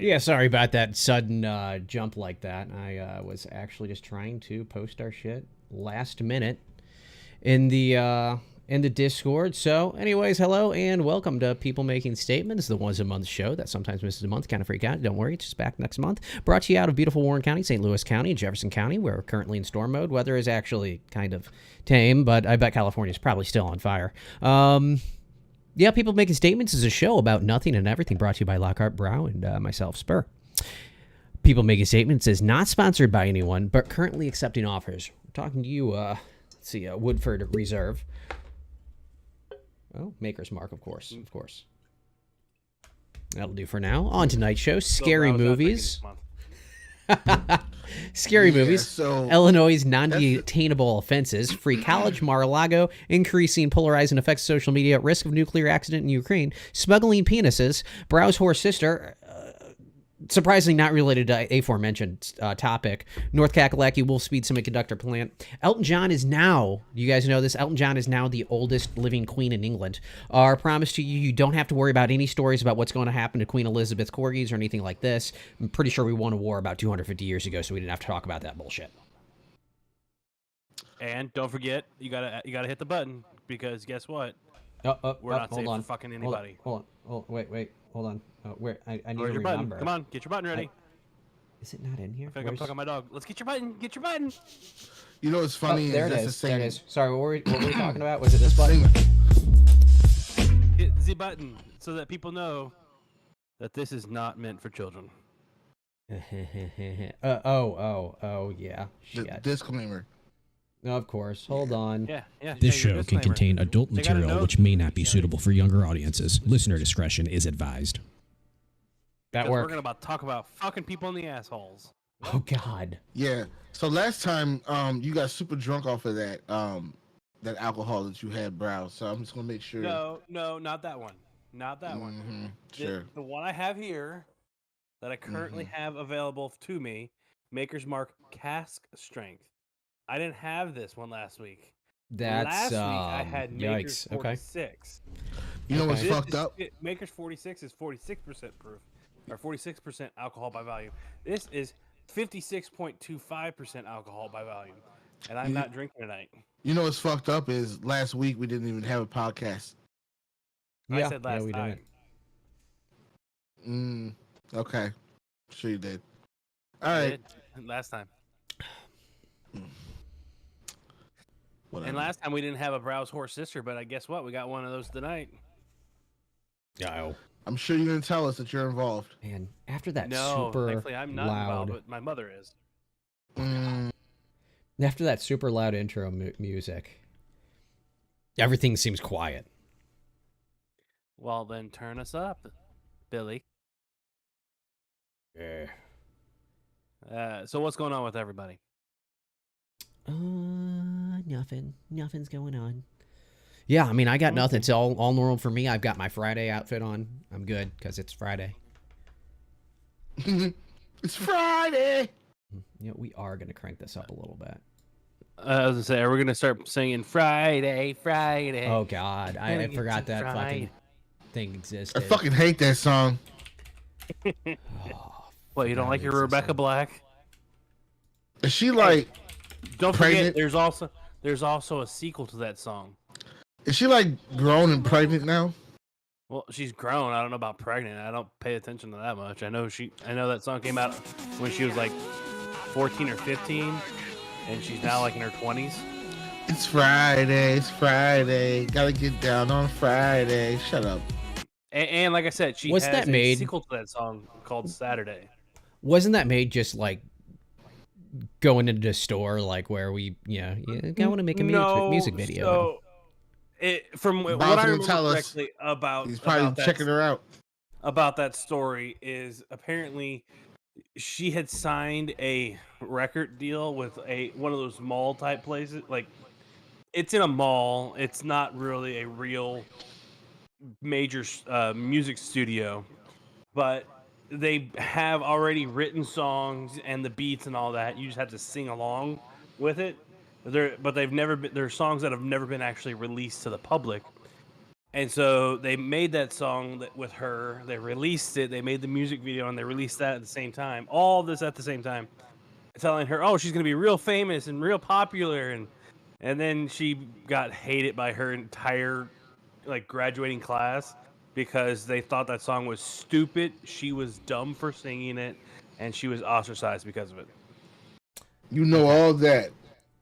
Yeah, sorry about that sudden jump like that. I was actually just trying to post our shit last minute in the Discord. So, anyways, hello and welcome to People Making Statements, the once a month show that sometimes misses a month. Kind of freak out. Don't worry, it's just back next month. Brought to you out of beautiful Warren County, St. Louis County, and Jefferson County. We're currently in storm mode. Weather is actually kind of tame, but I bet California is probably still on fire. Yeah, People Making Statements is a show about nothing and everything, brought to you by Lockhart Brow and myself, Spur. People Making Statements is not sponsored by anyone, but currently accepting offers. We're talking to you, let's see, Woodford Reserve. Oh, Maker's Mark, of course. That'll do for now. On tonight's show, scary movies. Scary movies. So Illinois' non-detainable offenses. Free college. Mar-a-Lago. Increasing polarizing effects of social media. Risk of nuclear accident in Ukraine. Smuggling penises. Brow's whore sister. Surprisingly not related to aforementioned topic. North Kakalaki Wolf Speed Semiconductor Plant. Elton John is now, you guys know this, Elton John is now the oldest living queen in England. Our promise to you, you don't have to worry about any stories about what's going to happen to Queen Elizabeth's corgis or anything like this. I'm pretty sure we won a war about 250 years ago, so we didn't have to talk about that bullshit. And don't forget, you gotta hit the button, because guess what? We're not safe for fucking anybody. Hold on. Wait. Hold on. Where? I need Where's to your remember. button? Come on, get your button ready. Is it not in here? I feel like I'm talking to my dog. Let's get your button. Get your button. you know what's funny There it that's is. the same. There it is. Sorry, what were we talking about? Was it this button? Hit the button so that people know that this is not meant for children. Yeah. Shit. Disclaimer. Of course. Hold on. Yeah. This show can contain adult material which may not be suitable for younger audiences. Listener discretion is advised. That We're worked. gonna talk about fucking people in the assholes. Oh God. Yeah. So last time, you got super drunk off of that alcohol that you had, Brow. So I'm just gonna make sure. No, not that one. Not that one. Sure. The one I have here that I currently have available to me, Maker's Mark Cask Strength. I didn't have this one last week. That's last week I had Maker's yikes. Okay. 46. You know what's This fucked up? Maker's 46 is 46% proof, or 46% alcohol by volume. This is 56.25% alcohol by volume, and I'm not drinking tonight. You know what's fucked up is last week we didn't even have a podcast. I said last we time. didn't. Okay. Sure you did. All I right. did last time. Whatever. And last time we didn't have a Brow's horse sister, but I guess what? We got one of those tonight. No. I'm sure you're gonna tell us that you're involved. Man, after that No, super thankfully I'm not loud, involved, but my mother is. after that super loud intro music, everything seems quiet. Well, then turn us up, Billy. Yeah. So what's going on with everybody? Nothing. Nothing's going on. Yeah, I mean, I got nothing. It's all normal for me. I've got my Friday outfit on. I'm good because it's Friday. It's Friday. Yeah, we are gonna crank this up a little bit. I was gonna say, are we gonna start singing Friday, Friday? Oh God, I Gonna get forgot some that fried. fucking thing I existed. fucking hate that song. Oh, Well, you don't like your Rebecca Black? Is she like? Don't Pregnant? forget, there's also a sequel to that song. Is she like grown and pregnant now? Well, she's grown. I don't know about pregnant. I don't pay attention to that much. I know that song came out when she was like 14 or 15, and she's now like in her 20s. It's Friday. It's Friday. Gotta get down on Friday. Shut up. And like I said, she What's has that a made? sequel to that song called Saturday. Wasn't that made just like going into the store, like where we, I want to make a music video? So from what Bob's I gonna remember tell us. correctly about He's probably about that, checking her out. about that story is apparently she had signed a record deal with one of those mall type places. Like, it's in a mall. It's not really a real major music studio, but they have already written songs and the beats and all that. You just have to sing along with it. But they've never been. There are songs that have never been actually released to the public. And so they made that song with her. They released it. They made the music video, and they released that at the same time. All this at the same time, telling her, "Oh, she's gonna be real famous and real popular," and then she got hated by her entire like graduating class because they thought that song was stupid. She was dumb for singing it, and she was ostracized because of it. You know all that.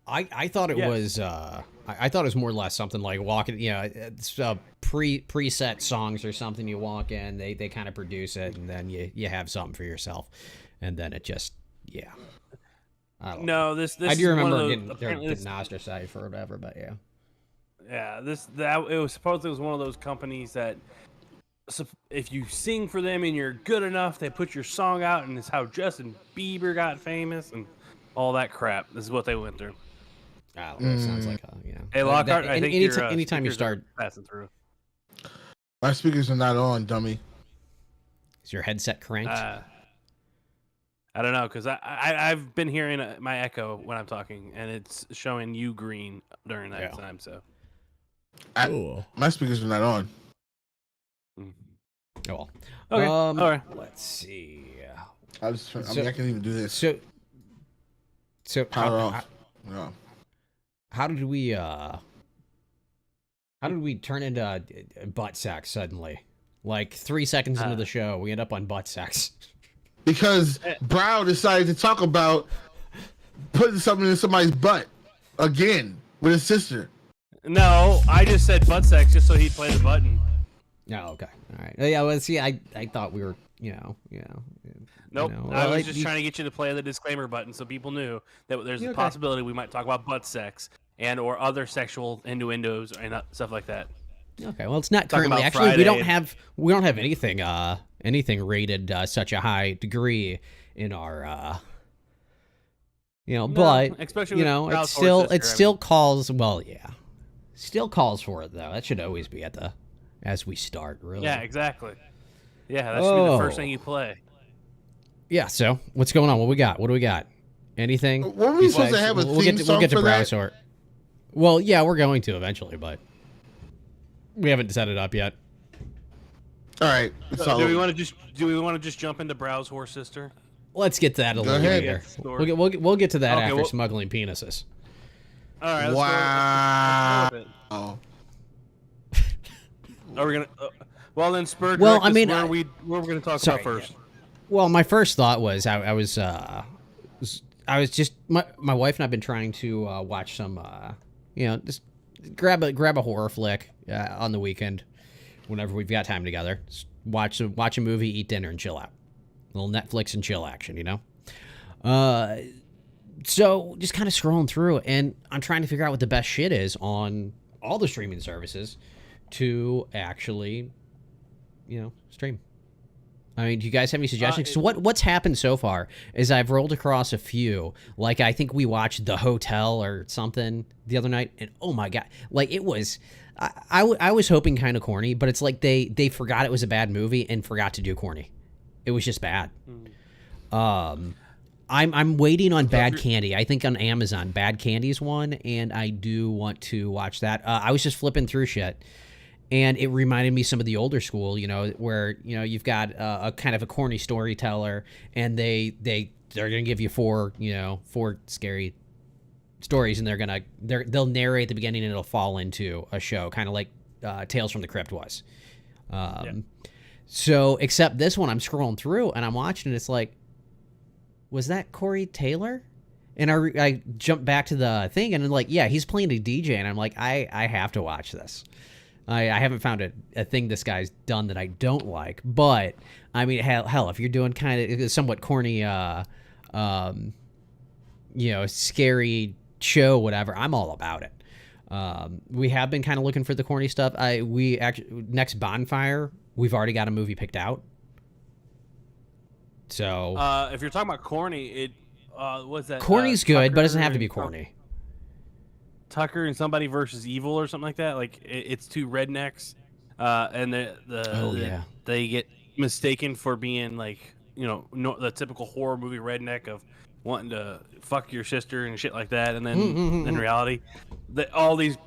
I thought it was I thought it was more or less something like walking, it's preset songs or something. You walk in, they kind of produce it, and then you have something for yourself, and then it just I don't know. This I is do one of remember those- getting ostracized for whatever, but yeah. Yeah, it was supposedly was one of those companies that if you sing for them and you're good enough, they put your song out, and it's how Justin Bieber got famous and all that crap. This is what they went through. I don't know. It sounds like Hey, Lockhart, I think anytime you start passing through. My speakers are not on, dummy. is your headset cranked? I don't know, because I've been hearing my echo when I'm talking, and it's showing you green during that time. So My speakers are not on. Oh well. Okay. All right. Let's see. I can't even do this. So Power off. No. How did we turn into butt sex suddenly? Like 3 seconds into the show, we end up on butt sex. Because Brow decided to talk about putting something in somebody's butt again with his sister. No, I just said butt sex just so he'd play the button. Oh, okay. All right. Yeah, well, see, I thought we were, Nope. know, I was like, just trying to get you to play the disclaimer button so people knew that there's a possibility we might talk about butt sex and or other sexual innuendos and stuff like that. Okay, well, it's not Talking currently. about Actually, we Friday. don't have anything rated such a high degree in our but especially with it Brow's horse sister, still calls. Well, yeah, still calls for it though. That should always be as we start. Really. Yeah, exactly. Yeah, that should be the first thing you play. Yeah. So what's going on? What do we got? Anything? What were we supposed to have a theme song We'll get to for that? Browsort. Well, yeah, we're going to eventually, but we haven't set it up yet. All right. Do we want to just jump into Brow's horse sister? Let's get to that a little ahead. later. We'll get to that Okay, after smuggling penises. All right. Wow. Let's go with it. Oh. Are we gonna? Well, then, Spur. Well, direct I us mean, where we're gonna talk sorry, about first. Well, my first thought was I was just my wife and I've been trying to watch some just grab a horror flick on the weekend whenever we've got time together. Just watch a movie, eat dinner, and chill out. A little Netflix and chill action, So just kind of scrolling through, and I'm trying to figure out what the best shit is on all the streaming services to actually, stream. I mean, do you guys have any suggestions? So what's happened so far is I've rolled across a few. Like, I think we watched The Hotel or something the other night, and oh my God, like it was, I was hoping kind of corny, but it's like they forgot it was a bad movie and forgot to do corny. It was just bad. I'm waiting on Bad Candy. I think on Amazon, Bad Candy's one, and I do want to watch that. I was just flipping through shit, and it reminded me some of the older school, where you've got a kind of a corny storyteller, and they're gonna give you four scary stories, and they'll narrate at the beginning, and it'll fall into a show, kind of like Tales from the Crypt was. So, except this one, I'm scrolling through and I'm watching, and it's like, was that Corey Taylor? And I jumped back to the thing, and I'm like, yeah, he's playing a DJ, and I'm like, I have to watch this. I haven't found a thing this guy's done that I don't like, but I mean, hell, if you're doing kind of somewhat corny, scary show, whatever, I'm all about it. We have been kind of looking for the corny stuff. We actually, next Bonfire, we've already got a movie picked out. So if you're talking about corny, it what's that? Corny's good, Tucker but it doesn't have to be corny. Tucker and Somebody versus Evil or something like that. Like it's two rednecks, and they get mistaken for being like the typical horror movie redneck of wanting to fuck your sister and shit like that, and then in reality, that all these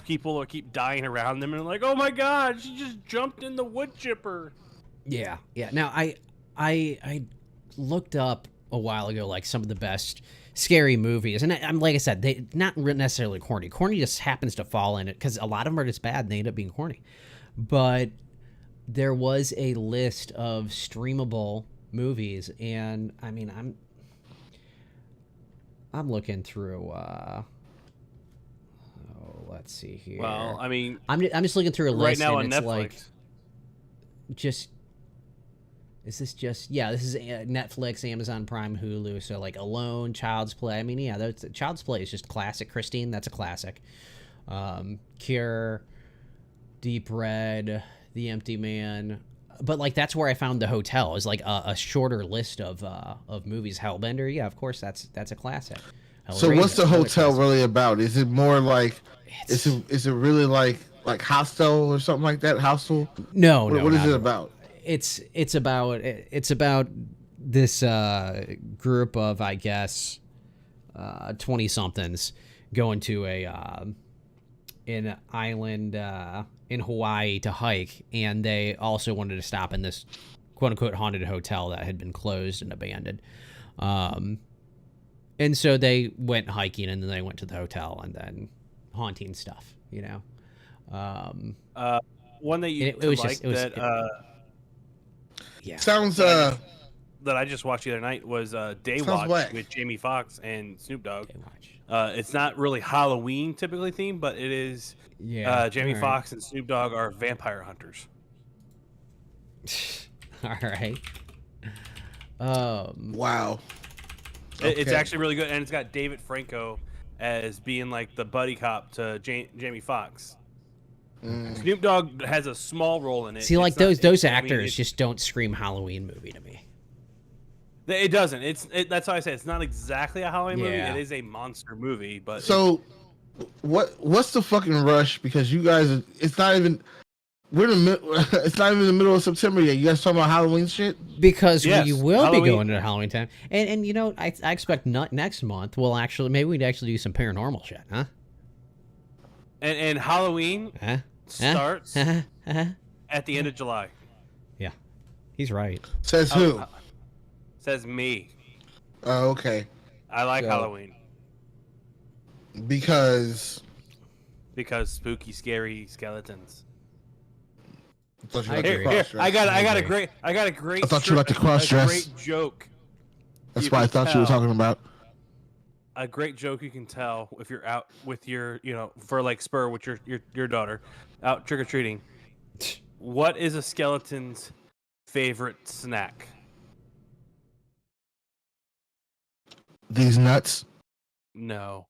people will keep dying around them, and they're like, oh my god, she just jumped in the wood chipper. Yeah. Now I looked up a while ago like some of the best scary movies, and I'm like I said, they not necessarily corny. Corny just happens to fall in it because a lot of them are just bad and they end up being corny. But there was a list of streamable movies, and I mean I'm looking through. Let's see here. Well, I mean, I'm just looking through a right list now and on it's Netflix. like just. Is this just this is Netflix, Amazon Prime, Hulu, so like Alone, Child's Play. I mean, yeah, Child's Play is just classic. Christine, that's a classic. Cure, Deep Red, The Empty Man. But like that's where I found The Hotel is like a shorter list of movies. Hellbender, yeah, of course that's a classic. So Hellraiser, what's The another Hotel classic. really about? Is it more like is it really like Hostel or something like that? Hostel? No, What, no, what is not it at all. about? It's about this group of, I guess, 20 somethings going to an island in Hawaii to hike, and they also wanted to stop in this quote unquote haunted hotel that had been closed and abandoned. And so they went hiking, and then they went to the hotel, and then haunting stuff, you know. One that you It was like just- it was- that Yeah. Sounds that I just watched the other night was Daywatch Sounds whack. with Jamie Foxx and Snoop Dogg. Okay, watch. It's not really Halloween typically themed, but it is. Yeah. Jamie all right. Foxx and Snoop Dogg are vampire hunters. All right. wow. It's Okay. actually really good, and it's got David Franco as being like the buddy cop to Jamie Foxx. Snoop Dogg has a small role in it. See, like It's not- those I mean, actors it's- just don't scream Halloween movie to me. It doesn't. That's why I say it's not exactly a Halloween movie. Yeah. It is a monster movie, but So what's the fucking rush? Because you guys it's not even it's not even the middle of September yet. You guys talking about Halloween shit? Because Yes, we will be Halloween. going to Halloween time, and you know I expect not next month. We'll actually we'd actually do some paranormal shit, huh? and Halloween Huh? starts Huh? at the end of July. Yeah, he's right. Says who? Says me. Oh, okay. I like So- Halloween Because because spooky, scary skeletons. I thought you I liked agree. the Here, cross I got a agree. great I thought you liked the a cross-dress. great joke. That's You what I can thought you were tell. talking about. A great joke you can tell if you're out with your, for like Spur with your daughter, out trick or treating. What is a skeleton's favorite snack? These nuts. No.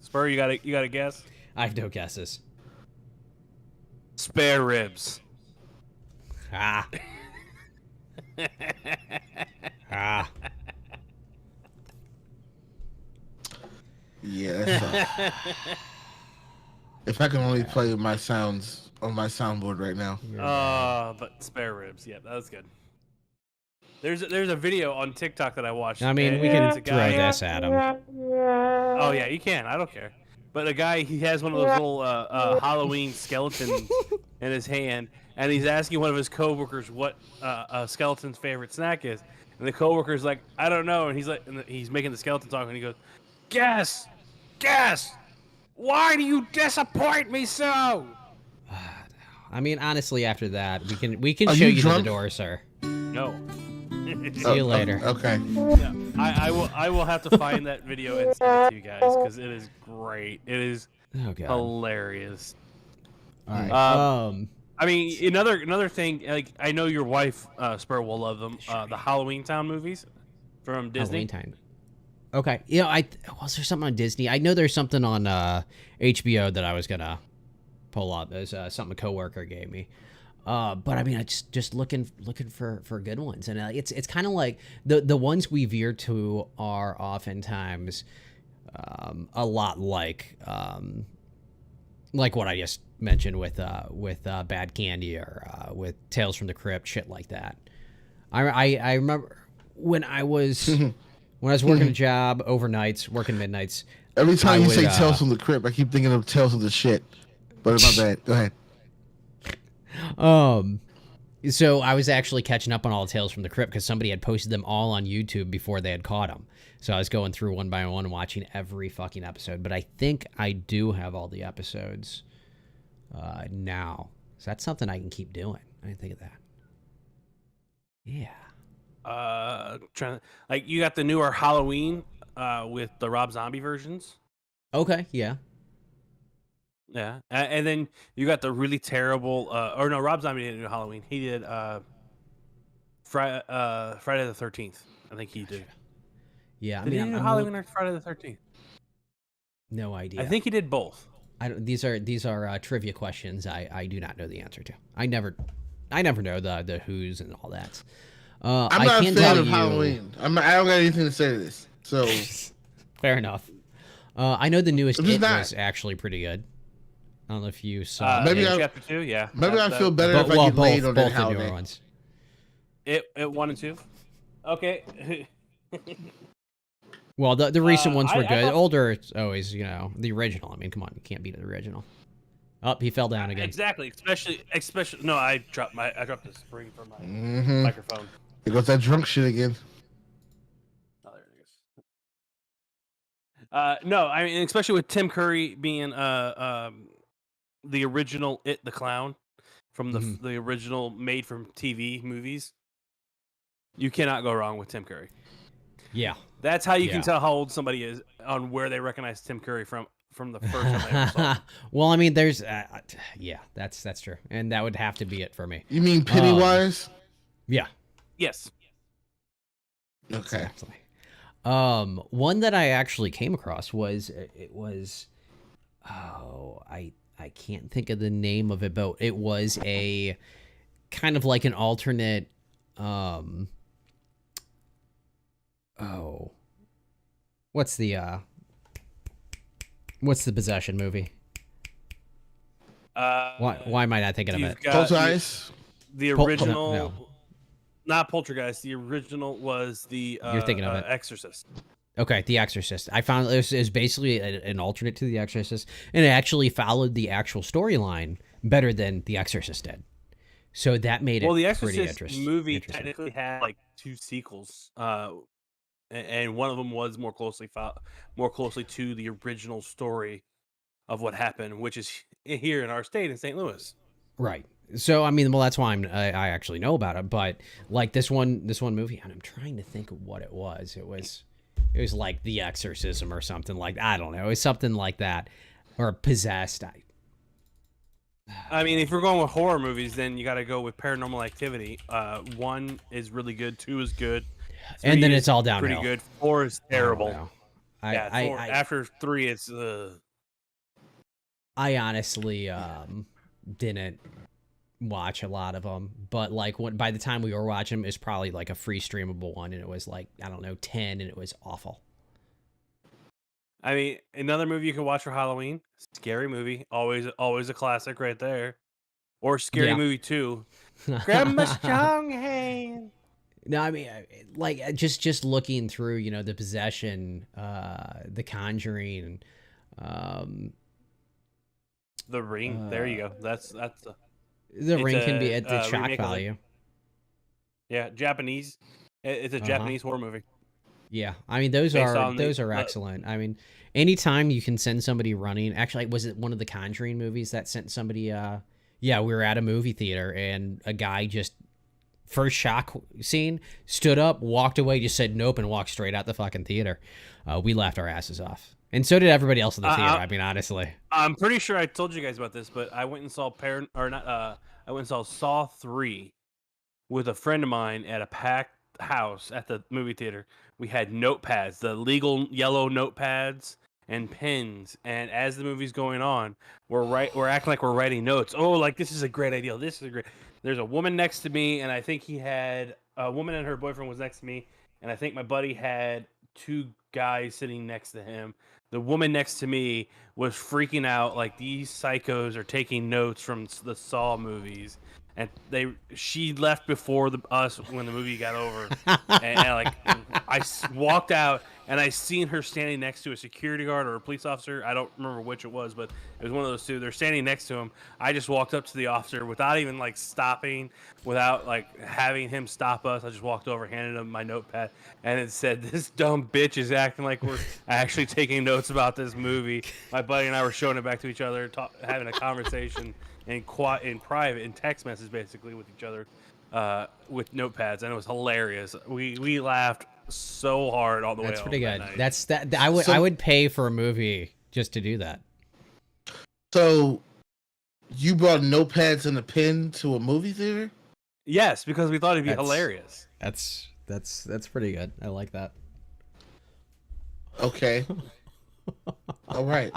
Spur, you got to guess. I have no guesses. Spare ribs. Ah. Ah. Yeah. That's if I can only play my sounds on my soundboard right now. But spare ribs. Yeah, that was good. There's a video on TikTok that I watched. I mean, and we can it's a throw guy- this at him. Oh yeah, you can. I don't care. But a guy, he has one of those little Halloween skeletons in his hand, and he's asking one of his coworkers what a skeleton's favorite snack is, and the coworker's like, I don't know, and he's like, he's making the skeleton talk, and he goes, guess, why do you disappoint me so? I mean, honestly, after that, we can Are show you you to the drunk? door, sir. No. See you later. Okay. Yeah, I will have to find that video and send it to you guys because it is great. It is Oh god. hilarious. All right. I mean, another thing, like I know your wife Spur will love them. The Halloween Town movies from Disney. Halloween time. Okay. You know, was there something on Disney? I know there's something on HBO that I was gonna pull up. There's something a coworker gave me. But I mean, I just looking for good ones, and it's kind of like the ones we veer to are oftentimes a lot like what I just mentioned with Bad Candy or with Tales from the Crypt, shit like that. I remember when I was When I was working a job overnights, working midnights. Every time I you would, say Tales from the Crypt, I keep thinking of Tales from the Shit. But my bad. Go ahead. So I was actually catching up on all the Tales from the Crypt because somebody had posted them all on YouTube before they had caught them. So I was going through one by one, watching every fucking episode. But I think I do have all the episodes now. So that's something I can keep doing. I didn't think of that. Yeah. You got the newer Halloween with the Rob Zombie versions. Okay. Yeah. Yeah, and then you got the really terrible. Or no, Rob Zombie didn't do Halloween. He did Friday the 13th. I think he did. Yeah. Did he do Halloween or Friday the 13th? No idea. I think he did both. These are trivia questions. I do not know the answer to. I never know the who's and all that. I'm not a fan of Halloween. I don't got anything to say to this. So fair enough. I know the newest It was actually pretty good. I don't know if you saw. maybe chapter 2. Yeah. Maybe I feel better if I get laid on that holiday. Newer ones. It 1 and 2. Okay. Well, the recent ones were good. thought... Older, it's always the original. I mean, come on, you can't beat the original. Oh, he fell down again. Exactly. Especially. No, I dropped the spring from my microphone. Here goes that drunk shit again. Oh, there it is. No, I mean, especially with Tim Curry being the original It the Clown from the original made from TV movies. You cannot go wrong with Tim Curry. Yeah. That's how you can tell how old somebody is on where they recognize Tim Curry from the first time they ever saw him. Well, I mean, there's that's true. And that would have to be it for me. You mean Pennywise? Yeah. Yes. Okay. Exactly. One that I actually came across was I can't think of the name of it, but it was a kind of like an alternate what's the Possession movie? Why am I not thinking of it? Poltergeist? The original no. Not Poltergeist. The original was the You're thinking of it. Exorcist. Okay, The Exorcist. I found it was basically an alternate to The Exorcist, and it actually followed the actual storyline better than The Exorcist did. So that made it The pretty Exorcist movie technically had like 2 sequels, and one of them was more closely to the original story of what happened, which is here in our state in St. Louis. Right. So I mean, well, that's why I actually know about it. But like this one movie, and I'm trying to think of what it was. It was like The Exorcism or something like, I don't know. It was something like that, or Possessed. I mean, if we're going with horror movies, then you got to go with Paranormal Activity. 1 is really good. 2 is good. And then it's all downhill. Pretty good. 4 is terrible. After 3, it's. I honestly didn't watch a lot of them, but like by the time we were watching them, it was probably like a free streamable one, and it was like, I don't know, 10, and it was awful. I mean, another movie you can watch for Halloween, Scary Movie, always a classic right there, or Scary Movie 2. Grab my strong hand. No, I mean, like just looking through, the Possession, the Conjuring, The Ring. There you go. That's the Ring can be at the shock value. Yeah, Japanese. It's a Japanese horror movie. Yeah, I mean those are excellent. I mean, anytime you can send somebody running. Actually, was it one of the Conjuring movies that sent somebody? Yeah, we were at a movie theater and a guy just first shock scene stood up, walked away, just said nope, and walked straight out the fucking theater. We laughed our asses off, and so did everybody else in the theater. I mean, honestly, I'm pretty sure I told you guys about this, but I went and saw I went and saw Saw 3 with a friend of mine at a packed house at the movie theater. We had notepads, the legal yellow notepads and pens, and as the movie's going on, we're acting like we're writing notes. Oh, like this is a great idea. This is a great. There's a woman next to me, and I think he had a woman and her boyfriend was next to me, and I think my buddy had 2 guys sitting next to him. The woman next to me was freaking out like these psychos are taking notes from the Saw movies. and she left before us when the movie got over, and like walked out, and I seen her standing next to a security guard or a police officer. I don't remember which it was, but it was one of those two. They're standing next to him. I just walked up to the officer without even like stopping, without like having him stop us. I just walked over, handed him my notepad, and it said, "This dumb bitch is acting like we're actually taking notes about this movie." My buddy and I were showing it back to each other, having a conversation in private, in text message, basically with each other, with notepads, and it was hilarious. We laughed so hard all the way. That's home pretty that good. night. I would pay for a movie just to do that. So, you brought notepads and a pen to a movie theater? Yes, because we thought it'd be hilarious. That's pretty good. I like that. Okay. All right.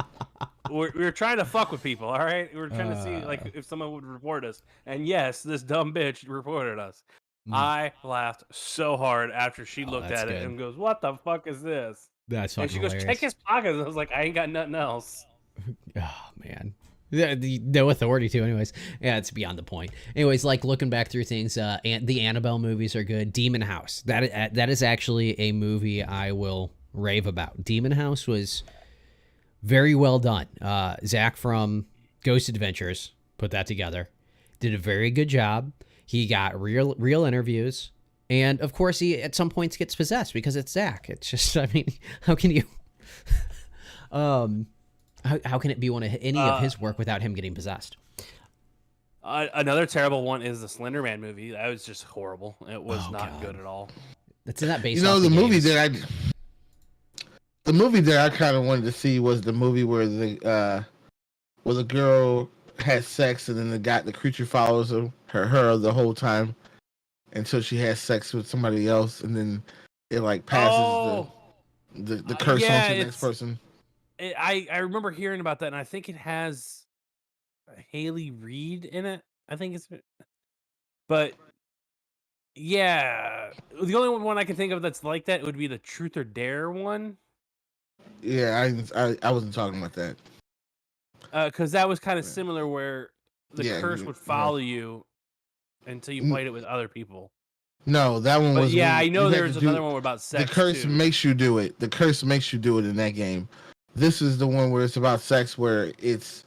We were trying to fuck with people, all right? We were trying to see like if someone would report us. And yes, this dumb bitch reported us. I laughed so hard after she looked at it and goes, "What the fuck is this?" That's and fucking she goes, hilarious. "Check his pockets." I was like, "I ain't got nothing else." Oh man. No authority to, anyways. Yeah, it's beyond the point. Anyways, like looking back through things, the Annabelle movies are good. Demon House, that is actually a movie I will rave about. Demon House was very well done. Zach from Ghost Adventures put that together, did a very good job. He got real interviews, and of course he at some points gets possessed because it's Zach. It's just, I mean, how can you how can it be any of his work without him getting possessed? Another terrible one is the Slender Man movie. That was just horrible. It was not good at all. That's not based. You know, off the movie games. the movie that I kind of wanted to see was the movie where the girl has sex and then the creature follows her the whole time until she has sex with somebody else, and then it like passes the curse on to the next person. I remember hearing about that, and I think it has Haley Reid in it. I think it's, but yeah, the only one I can think of that's like that would be the Truth or Dare one. Yeah, I wasn't talking about that. Because that was kind of similar, where the curse would follow you until you played it with other people. No, that one was. Yeah, I know there was another one about sex. The curse makes you do it. The curse makes you do it in that game. This is the one where it's about sex, where it's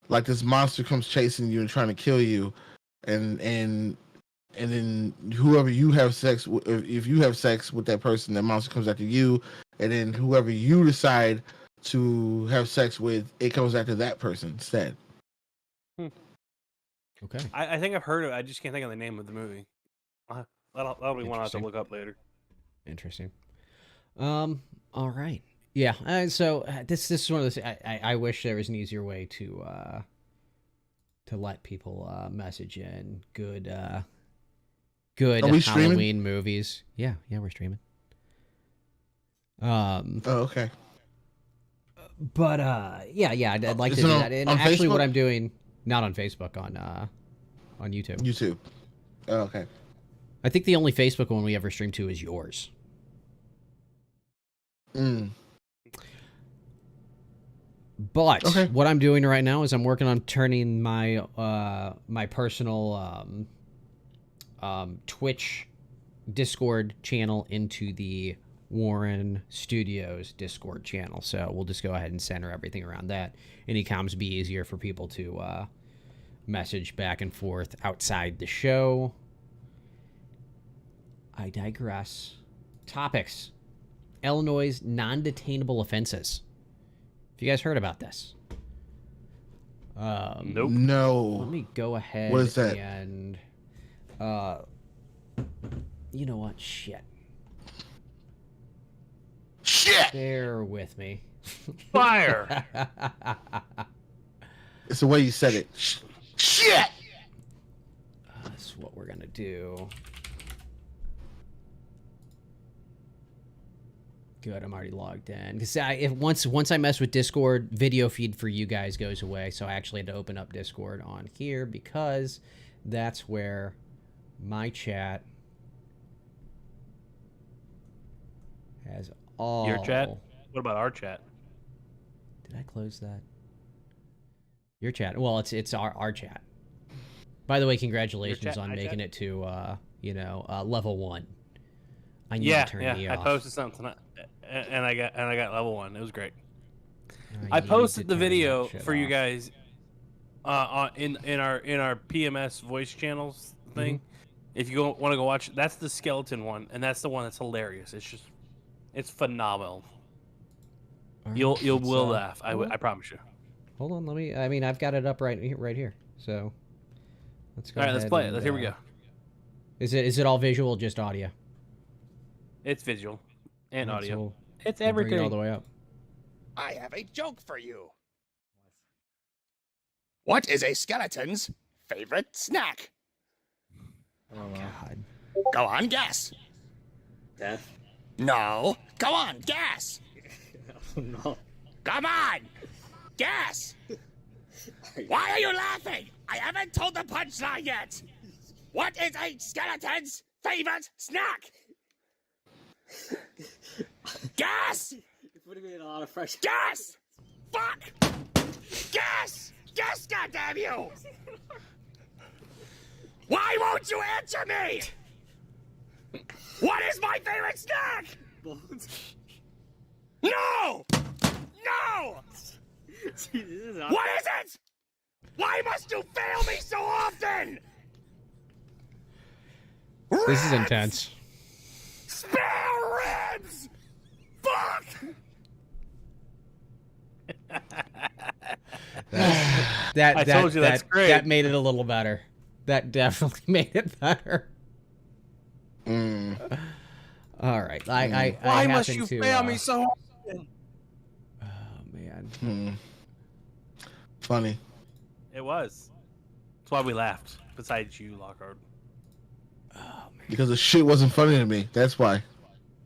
like this monster comes chasing you and trying to kill you, and then whoever you have sex with, if you have sex with that person, that monster comes after you, and then whoever you decide to have sex with, it comes after that person instead. Okay. I think I've heard of it. I just can't think of the name of the movie. That'll be one I have to look up later. Interesting. All right. Yeah. So this is one of those. I wish there was an easier way to let people message in good Halloween streaming? movies. Yeah, we're streaming. Okay. But yeah, I'd like to do that. And actually, what I'm doing, not on Facebook, on YouTube. YouTube. Oh, okay. I think the only Facebook one we ever streamed to is yours. But what I'm doing right now is I'm working on turning my my personal Twitch Discord channel into the Warren Studios Discord channel. So we'll just go ahead and center everything around that. Any comms be easier for people to message back and forth outside the show. I digress. Topics. Illinois' non-detainable offenses. Have you guys heard about this? Nope. No. Let me go ahead. What is that? And you know what? Shit. Bear with me. Fire. It's the way you said it. Shit. That's what we're gonna do. Good, I'm already logged in. Because once I mess with Discord, video feed for you guys goes away. So I actually had to open up Discord on here because that's where my chat has all. Your chat? What about our chat? Did I close that? Your chat. Well, it's our chat. By the way, congratulations chat, on hi, making chat. it to level 1. I need Yeah, to turn yeah. me I off. posted something tonight, and I got level 1. It was great. I I need posted to the turn that video shit for you off. guys in our PMS voice channels thing. If you want to go watch, that's the skeleton one, and that's the one that's hilarious. It's phenomenal. All You right, will let's, laugh. hold on. I promise you. Hold on, let me. I mean, I've got it up right here. So let's go. All right, let's ahead play it. and, Here we go. Is it all visual, or just audio? It's visual and All right, audio. so It's we'll bring it all everything. the way up. I have a joke for you. What is a skeleton's favorite snack? God. Go on, guess. Death? No. Go on, guess. No. Come on. Guess. Why are you laughing? I haven't told the punchline yet. What is a skeleton's favorite snack? Guess. You're putting me in a lot of pressure. Guess. Fuck. Guess. Guess, goddamn you. Why won't you answer me? What is my favorite snack? Bones. No! No! See, this is not... What is it? Why must you fail me so often? This is Ribs! intense. Spare ribs! Fuck! That told you that's great. That made it a little better. That definitely made it better. Mm. All right, I Why must happen you to, fail me so often? Oh man. Funny. It was. That's why we laughed. Besides you, Lockhart. Because the shit wasn't funny to me. That's why.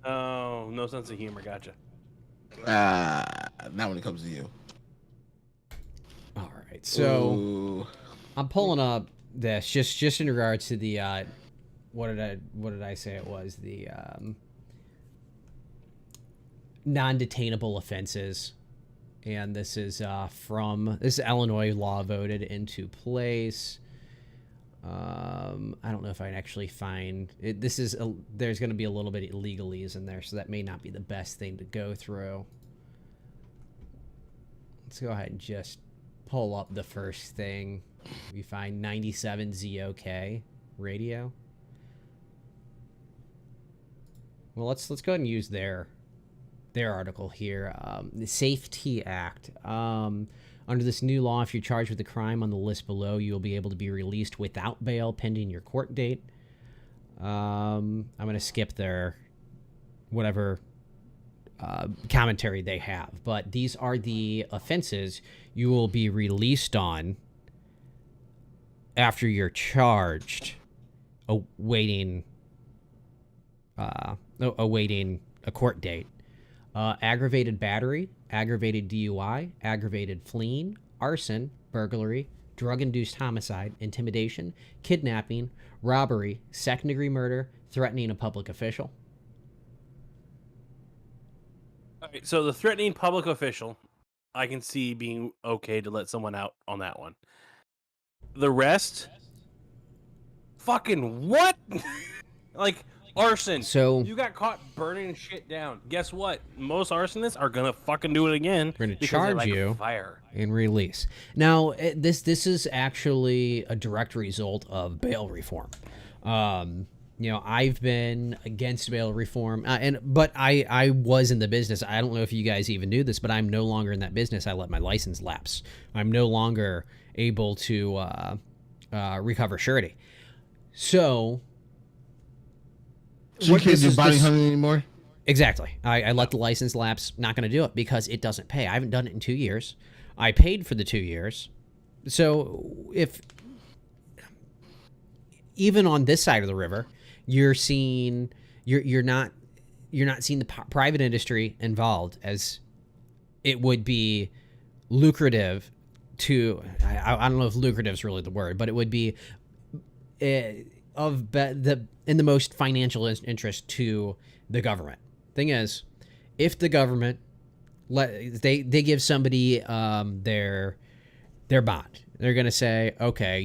Oh, no sense of humor. Gotcha. Not when it comes to you. All right, so Ooh. I'm pulling up this just in regards to the what did I say it was, the non-detainable offenses, and this is Illinois law voted into place. I don't know if I can actually find it. There's going to be a little bit of legalese in there, so that may not be the best thing to go through. Let's go ahead and just pull up the first thing. We find 97 ZOK radio. Well, let's go ahead and use their article here. The Safety Act. Under this new law, if you're charged with a crime on the list below, you will be able to be released without bail pending your court date. I'm going to skip their whatever commentary they have, but these are the offenses you will be released on after you're charged, awaiting a court date. Aggravated battery, aggravated DUI, aggravated fleeing, arson, burglary, drug-induced homicide, intimidation, kidnapping, robbery, second-degree murder, threatening a public official. All right, so the threatening public official, I can see being okay to let someone out on that one. The rest, fucking what? Like arson. So You got caught burning shit down. Guess what? Most arsonists are gonna fucking do it again. We're gonna because charge they like you. fire. and release. Now, this is actually a direct result of bail reform. I've been against bail reform, but I was in the business. I don't know if you guys even knew this, but I'm no longer in that business. I let my license lapse. I'm no longer able to recover surety. So So you can't do body this- hunting anymore? Exactly. I let the license lapse. Not going to do it because it doesn't pay. I haven't done it in 2 years. I paid for the 2 years. So if even on this side of the river, you're seeing you're not seeing the private industry involved as it would be lucrative to. I don't know if lucrative is really the word, but it would be in the most financial interest to the government. Thing is, if the government they give somebody their bond, They're gonna say, okay,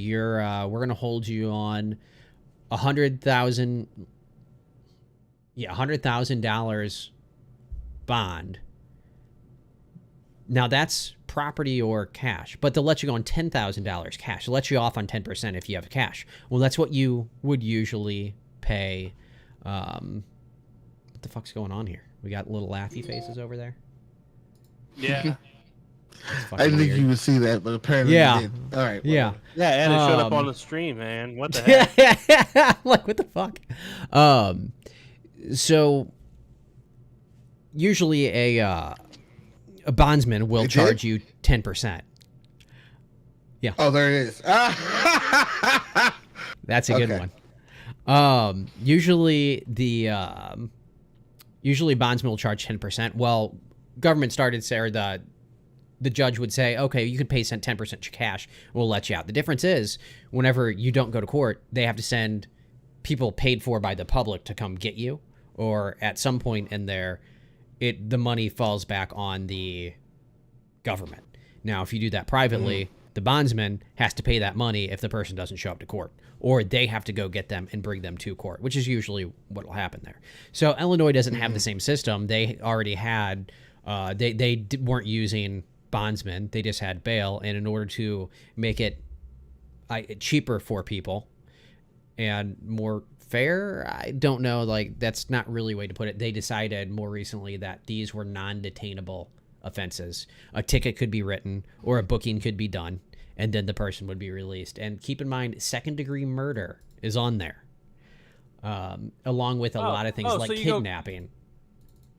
we're gonna hold you on $100,000 bond. Now that's property or cash, but they'll let you go on $10,000 cash. They'll let you off on 10% if you have cash. Well, that's what you would usually pay. What the fuck's going on here? We got little laughy faces over there. Yeah. I didn't think you would see that, but apparently Yeah. you did. All right. Yeah. whatever. Yeah, and it showed up Um, on the stream, man. What the heck? I'm like, what the fuck? So usually a bondsman will They did? charge you 10%. Oh, there it is. That's a good Okay. one. Usually usually bondsmen will charge 10%. Well, government started to say, or the judge would say, okay, you could pay 10% cash, we'll let you out. The difference is, whenever you don't go to court, they have to send people paid for by the public to come get you, or at some point in there, the money falls back on the government. Now, if you do that privately, the bondsman has to pay that money if the person doesn't show up to court, or they have to go get them and bring them to court, which is usually what will happen there. So Illinois doesn't have the same system. They already had, weren't using bondsmen. They just had bail. And in order to make it cheaper for people and more fair, I don't know, like, that's not really a way to put it. They decided more recently that these were non-detainable offenses. A ticket could be written or a booking could be done, and then the person would be released. And keep in mind, second-degree murder is on there, along with a lot of things like so you kidnapping.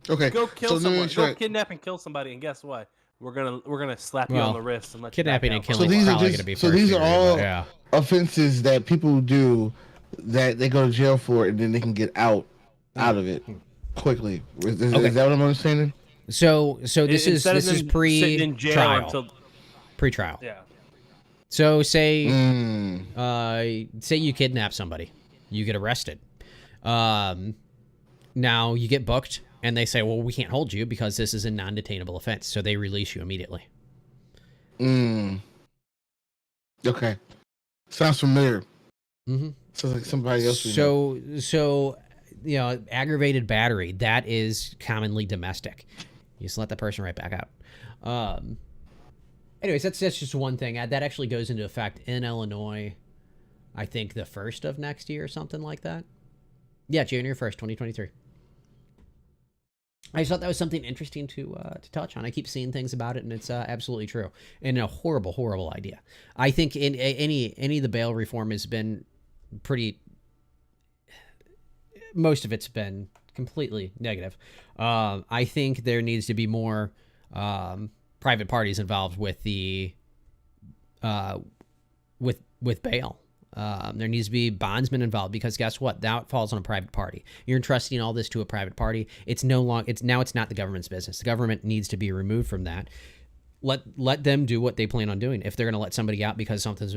Okay. Go kill so let me someone. make sure. Go kidnap and kill somebody, and guess what? We're gonna slap you Well, on the wrist and let Kidnapping you and back out. killing So is these are probably just- going to be so first these are degree, all- but yeah. Offenses that people do that they go to jail for and then they can get out of it quickly. Is that what I'm understanding? So this is Instead of this is them sitting in jail pre-trial. until- Pre-trial. Yeah. So say Mm. say you kidnap somebody, you get arrested. Now you get booked, and they say, well, we can't hold you because this is a non-detainable offense, so they release you immediately. Mm. Okay. Sounds familiar. Mm-hmm. Sounds like somebody else. we know. So you know, aggravated battery, that is commonly domestic. You just let the person right back out. Anyways, that's just one thing. That actually goes into effect in Illinois, I think the 1st of next year or something like that. Yeah, January 1st, 2023. I just thought that was something interesting to touch on. I keep seeing things about it, and it's absolutely true. And a horrible, horrible idea. I think in any of the bail reform has been pretty... Most of it's been completely negative. I think there needs to be more private parties involved with the with bail. There needs to be bondsmen involved, because guess what? Now it falls on a private party. You're entrusting all this to a private party. It's no longer. It's not the government's business. The government needs to be removed from that. Let them do what they plan on doing. If they're going to let somebody out because something's,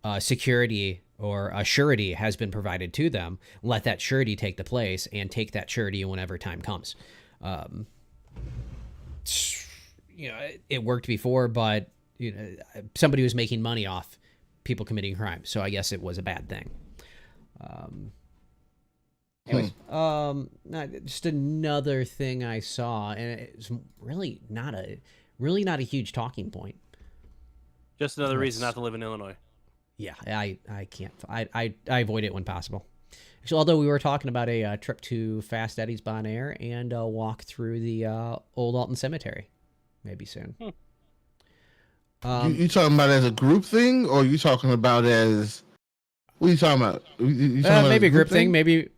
a security or a surety has been provided to them, let that surety take the place, and take that surety whenever time comes. It worked before, but somebody was making money off people committing crime, so I guess it was a bad thing. Anyways, just another thing I saw, and it's really not a huge talking point. Just another reason not to live in Illinois. Yeah, I can't. I avoid it when possible. Actually, although we were talking about a trip to Fast Eddie's Bon Air and a walk through the old Alton Cemetery, maybe soon. You talking about as a group thing, or you talking about as? What are you talking about? You talking about Maybe as a group thing. Maybe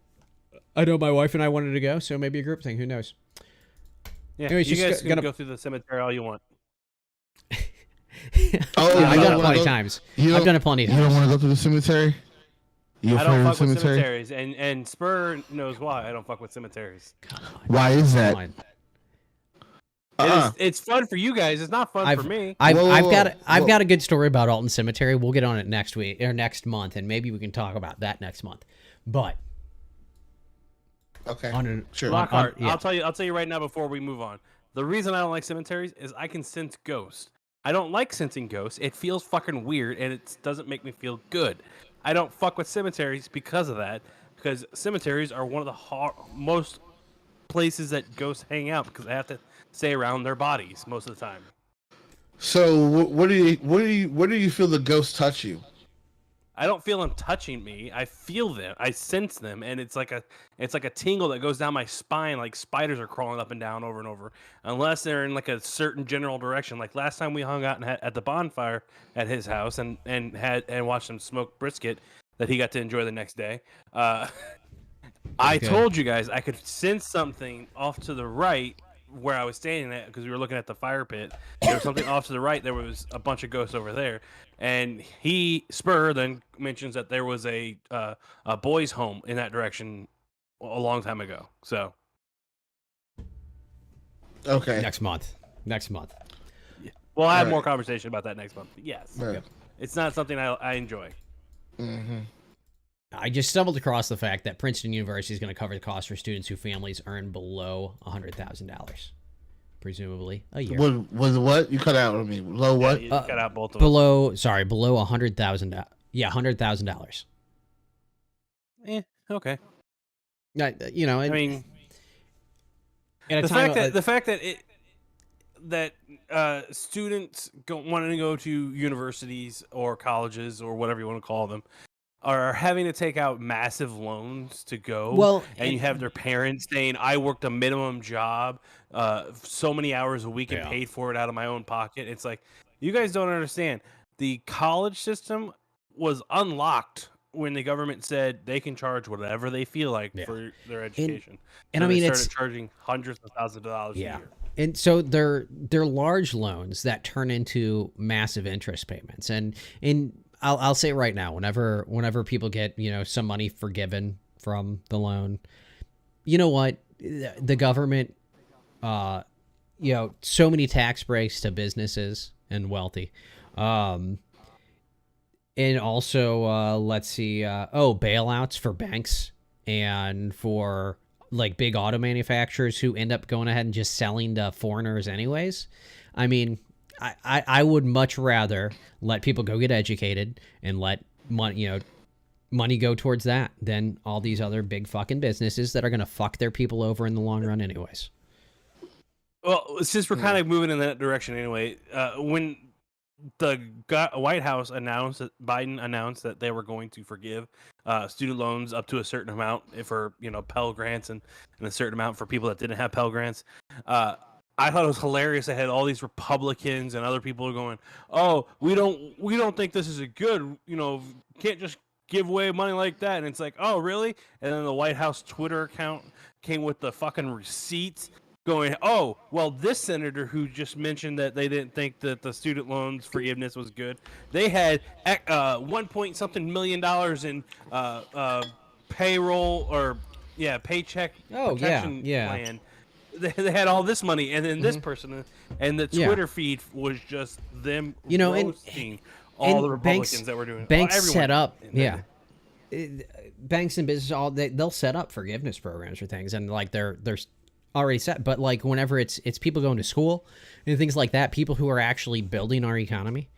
I know my wife and I wanted to go, so maybe a group thing. Who knows? Yeah, Anyways, you just guys can gonna- go through the cemetery all you want. Oh, Yeah, I've you done don't it wanna plenty of go- times. you I've don't- done it plenty of You don't times. want to go to the cemetery? You I afraid don't of fuck the with cemetery? cemeteries, and Spur knows why I don't fuck with cemeteries. Why is that? Come on. It's fun for you guys. It's not fun for me. I've Whoa, got a good story about Alton Cemetery. We'll get on it next week or next month, and maybe we can talk about that next month. But Okay. Sure. Lockhart, yeah. I'll tell you right now before we move on. The reason I don't like cemeteries is I can sense ghosts. I don't like sensing ghosts. It feels fucking weird, and it doesn't make me feel good. I don't fuck with cemeteries because of that. Because cemeteries are one of the most places that ghosts hang out because they have to stay around their bodies most of the time. So what do you feel the ghosts touch you? I don't feel them touching me. I feel them. I sense them, and it's like a tingle that goes down my spine, like spiders are crawling up and down over and over. Unless they're in like a certain general direction. Like last time we hung out and at the bonfire at his house and watched him smoke brisket that he got to enjoy the next day. I told you guys I could sense something off to the right where I was standing at because we were looking at the fire pit. There was something off to the right. There was a bunch of ghosts over there, and Spur then mentions that there was a boys' home in that direction a long time ago. So, okay, Next month. we'll have Right. more conversation about that next month. Yes, Right. it's not something I enjoy. Mm-hmm. I just stumbled across the fact that Princeton University is going to cover the cost for students whose families earn below $100,000, presumably a year. Was what you cut out on me? Low what? You cut out both of us. Below $100,000. Yeah, $100,000. Okay. You know, I mean, at a the time fact that students wanting to go to universities or colleges or whatever you want to call them are having to take out massive loans to go. Well, and you have their parents saying, "I worked a minimum job, so many hours a week, and Yeah. paid for it out of my own pocket." It's like, you guys don't understand. The college system was unlocked when the government said they can charge whatever they feel like Yeah. for their education. and So I mean, they it's started charging hundreds of thousands of dollars Yeah. a year. And so they're large loans that turn into massive interest payments. And I'll say right now, whenever people get, you know, some money forgiven from the loan, you know what, the government, you know, so many tax breaks to businesses and wealthy, and also let's see, bailouts for banks and for like big auto manufacturers who end up going ahead and just selling to foreigners anyways. I mean, I would much rather let people go get educated and let money go towards that than all these other big fucking businesses that are going to fuck their people over in the long run anyways. Well, since we're kind of moving in that direction anyway, when the White House Biden announced that they were going to forgive student loans up to a certain amount for, you know, Pell Grants and a certain amount for people that didn't have Pell Grants, I thought it was hilarious. I had all these Republicans and other people going, "Oh, we don't think this is a good, you know, can't just give away money like that." And it's like, "Oh, really?" And then the White House Twitter account came with the fucking receipts going, "Oh, well, this senator who just mentioned that they didn't think that the student loans forgiveness was good, they had $1.something million in payroll or paycheck protection plan. They had all this money, and then this person, and the Twitter feed was just them, you know, roasting all the Republicans banks, that were doing. Banks everyone. set up, banks and businesses they'll set up forgiveness programs for things, and like they're already set. But like whenever it's people going to school and things like that, people who are actually building our economy,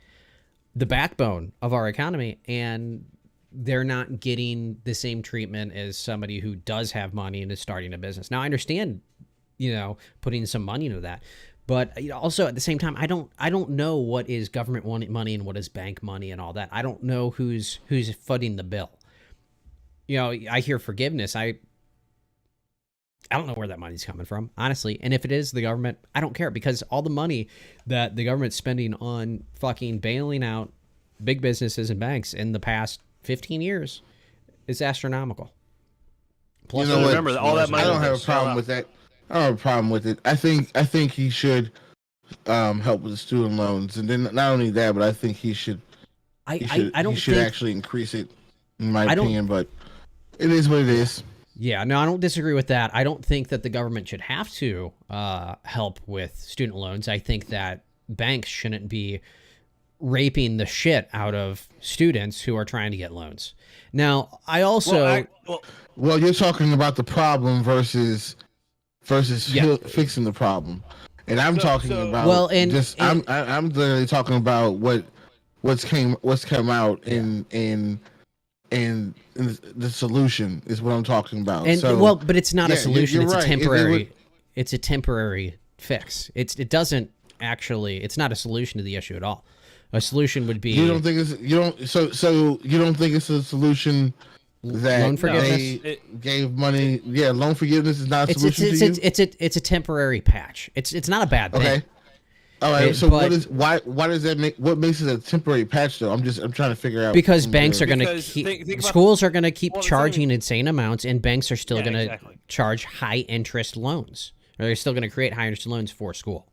the backbone of our economy, and they're not getting the same treatment as somebody who does have money and is starting a business. Now I understand, you know, putting some money into that, but also at the same time, I don't know what is government money and what is bank money and all that. I don't know who's footing the bill. You know, I hear forgiveness. I don't know where that money's coming from, honestly. And if it is the government, I don't care, because all the money that the government's spending on fucking bailing out big businesses and banks in the past 15 years is astronomical. Plus, you know, remember that all that money. I don't have a problem with that. I don't have a problem with it. I think he should help with the student loans, and then not only that, but I think he should actually increase it, in my opinion. But it is what it is. Yeah, no, I don't disagree with that. I don't think that the government should have to help with student loans. I think that banks shouldn't be raping the shit out of students who are trying to get loans. Now, I also... Well, you're talking about the problem versus fixing the problem. and I'm talking about Well, and- just and- I'm literally talking about what's come out in the solution is what I'm talking about. And so, well, but it's not a yeah, solution. you're It's a right. temporary. It's a temporary fix. It doesn't actually. It's not a solution to the issue at all. A solution would be you don't think it's you don't so you don't think it's a solution that loan forgiveness. they gave money? Yeah, loan forgiveness is not a solution to you. It's a temporary patch. It's not a bad thing. Okay. All right. It- So but- why does that make what makes it a temporary patch though? I'm trying to figure out Because from banks your- are going to Because keep think about- schools are going to keep well, the charging insane amounts, and banks are still Yeah, going to exactly. charge high interest loans. Or they're still going to create high interest loans for school.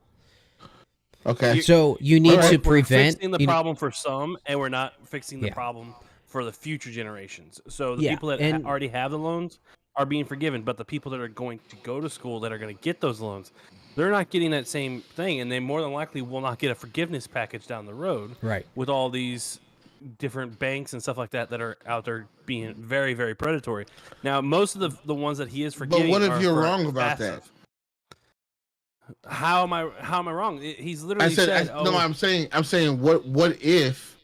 Okay. So you need Alright. to We're prevent fixing the you know- problem for some, and we're not fixing the Yeah. problem for the future generations. So the Yeah, people that and- already have the loans are being forgiven, but the people that are going to go to school that are going to get those loans, they're not getting that same thing, and they more than likely will not get a forgiveness package down the road. Right. With all these different banks and stuff like that that are out there being very, very predatory. Now, most of the ones that he is forgiving. what if are you're for wrong about passive. How am I wrong? He's I literally said, said, no. I'm saying what if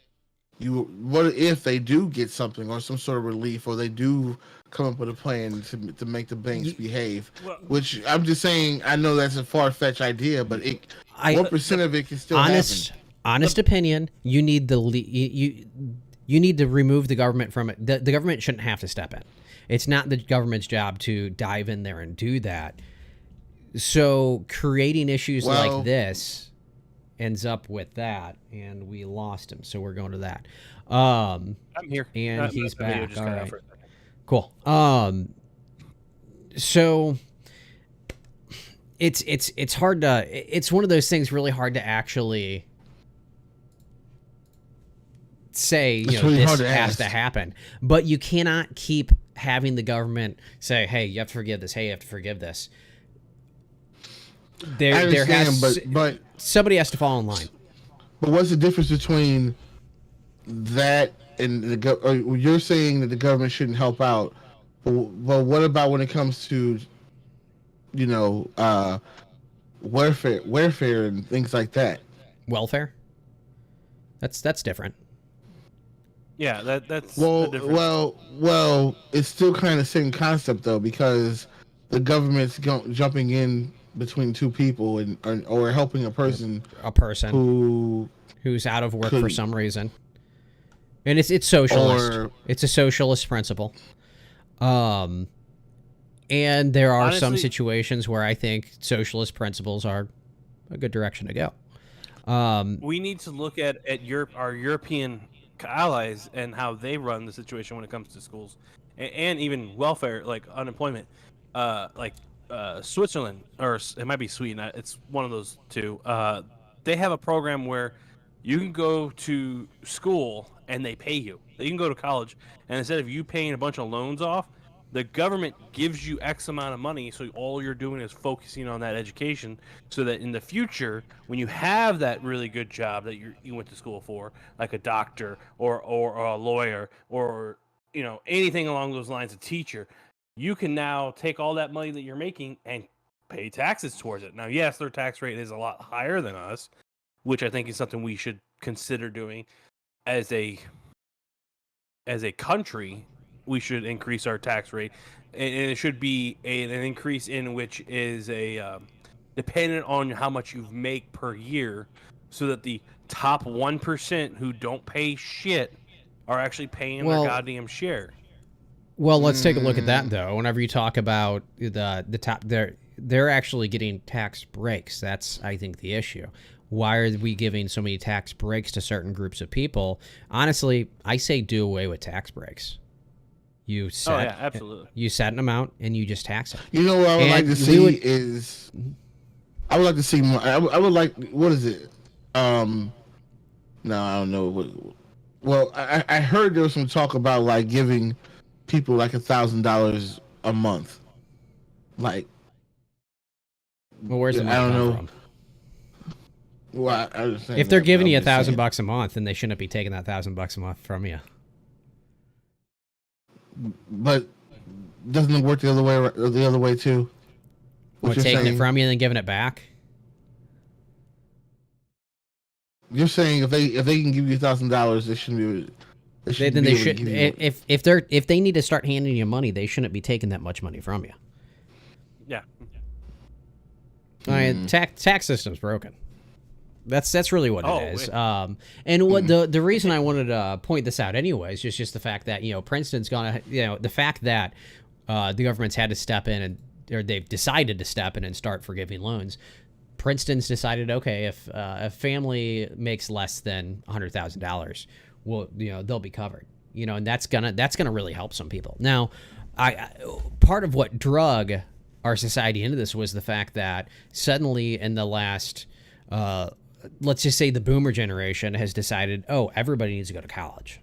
they do get something or some sort of relief, or they do come up with a plan to make the banks behave? Well- Which I'm just saying, I know that's a far fetched idea, but what percent of it can still honest opinion, you need you need to remove the government from it. The government shouldn't have to step in. It's not the government's job to dive in there and do that. So creating issues Well- like this ends up with that, and we lost him. So we're going to that. I'm here. And he's the video back. just All cut out right. for a second. Cool. So it's hard to. It's one of those things really hard to actually say. It's You know, really this hard to has ask. to happen, but you cannot keep having the government say, "Hey, you have to forgive this. Hey, you have to forgive this." I There understand, has but somebody has to fall in line. But what's the difference between that and or you're saying that the government shouldn't help out? But what about when it comes to, welfare and things like that? Welfare. That's different. Yeah, that's Well, the difference. well, it's still kind of the same concept though, because the government's jumping in between two people or helping a person A person who's out of work for could- some reason. And it's socialist. Or- It's a socialist principle. And there are some Honestly- situations where I think socialist principles are a good direction to go. We need to look at our European allies and how they run the situation when it comes to schools and even welfare, like unemployment. Switzerland, or it might be Sweden. It's one of those two. They have a program where you can go to school and they pay you. You can go to college, and instead of you paying a bunch of loans off, the government gives you X amount of money, so all you're doing is focusing on that education, so that in the future, when you have that really good job that you went to school for, like a doctor or a lawyer or anything along those lines, a teacher, you can now take all that money that you're making and pay taxes towards it. Now, yes, their tax rate is a lot higher than us, which I think is something we should consider doing as a country. We should increase our tax rate, and it should be an increase in which is dependent on how much you make per year, so that the top 1% who don't pay shit are actually paying Well- their goddamn share. Well, let's take a look at that though. Whenever you talk about the top, they're actually getting tax breaks. That's, I think, the issue. Why are we giving so many tax breaks to certain groups of people? Honestly, I say do away with tax breaks. You set, yeah, absolutely. You set an amount and you just tax it. You know what I would And like to we see would- is, I would like to see more. I would like, what is it? No, I don't know. Well, I heard there was some talk about like giving people like $1,000 a month. Like, Well, where's the I money don't come know. from? well, I understand If they're that, but giving I'm you just saying. $1,000 a month, then they shouldn't be taking that $1,000 a month from you. But doesn't it work the other way too? What, you're taking saying? it from you and then giving it back? You're saying if they can give you $1,000, they shouldn't be. Then they should. If they need to start handing you money, they shouldn't be taking that much money from you. Yeah. I mean, tax system's broken. That's really what it is. And what the reason I wanted to point this out anyways is just the fact that Princeton's gonna the fact that the government's had to step in or they've decided to step in and start forgiving loans. Princeton's decided, okay, if a family makes less than $100,000, well, they'll be covered. And that's gonna really help some people. Now, part of what drug our society into this was the fact that suddenly in the last, let's just say the boomer generation has decided, oh, everybody needs to go to college.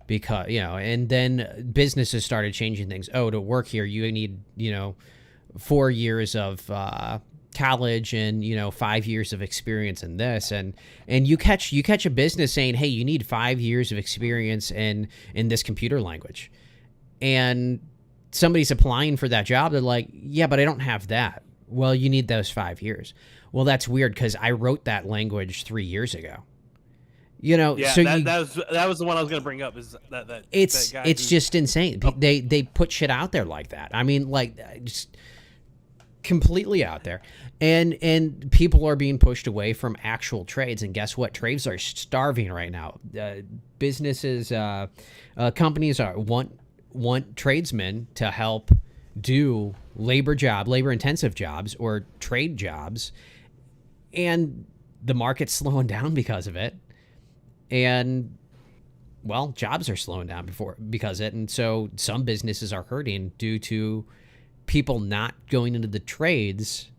Because, and then businesses started changing things. Oh, to work here, you need, 4 years of college and 5 years of experience in this, and you catch a business saying, hey, you need 5 years of experience in this computer language, and somebody's applying for that job. They're like, yeah, but I don't have that. Well, you need those 5 years. Well, that's weird because I wrote that language 3 years ago. Yeah, so that was the one I was going to bring up. Is that it's that guy just insane. They put shit out there like that. I mean, just completely out there, and people are being pushed away from actual trades. And guess what? Trades are starving right now. Businesses, companies want tradesmen to help do labor intensive jobs or trade jobs, and the market's slowing down because of it. And well, jobs are slowing down because of it, and so some businesses are hurting due to people not going into the trades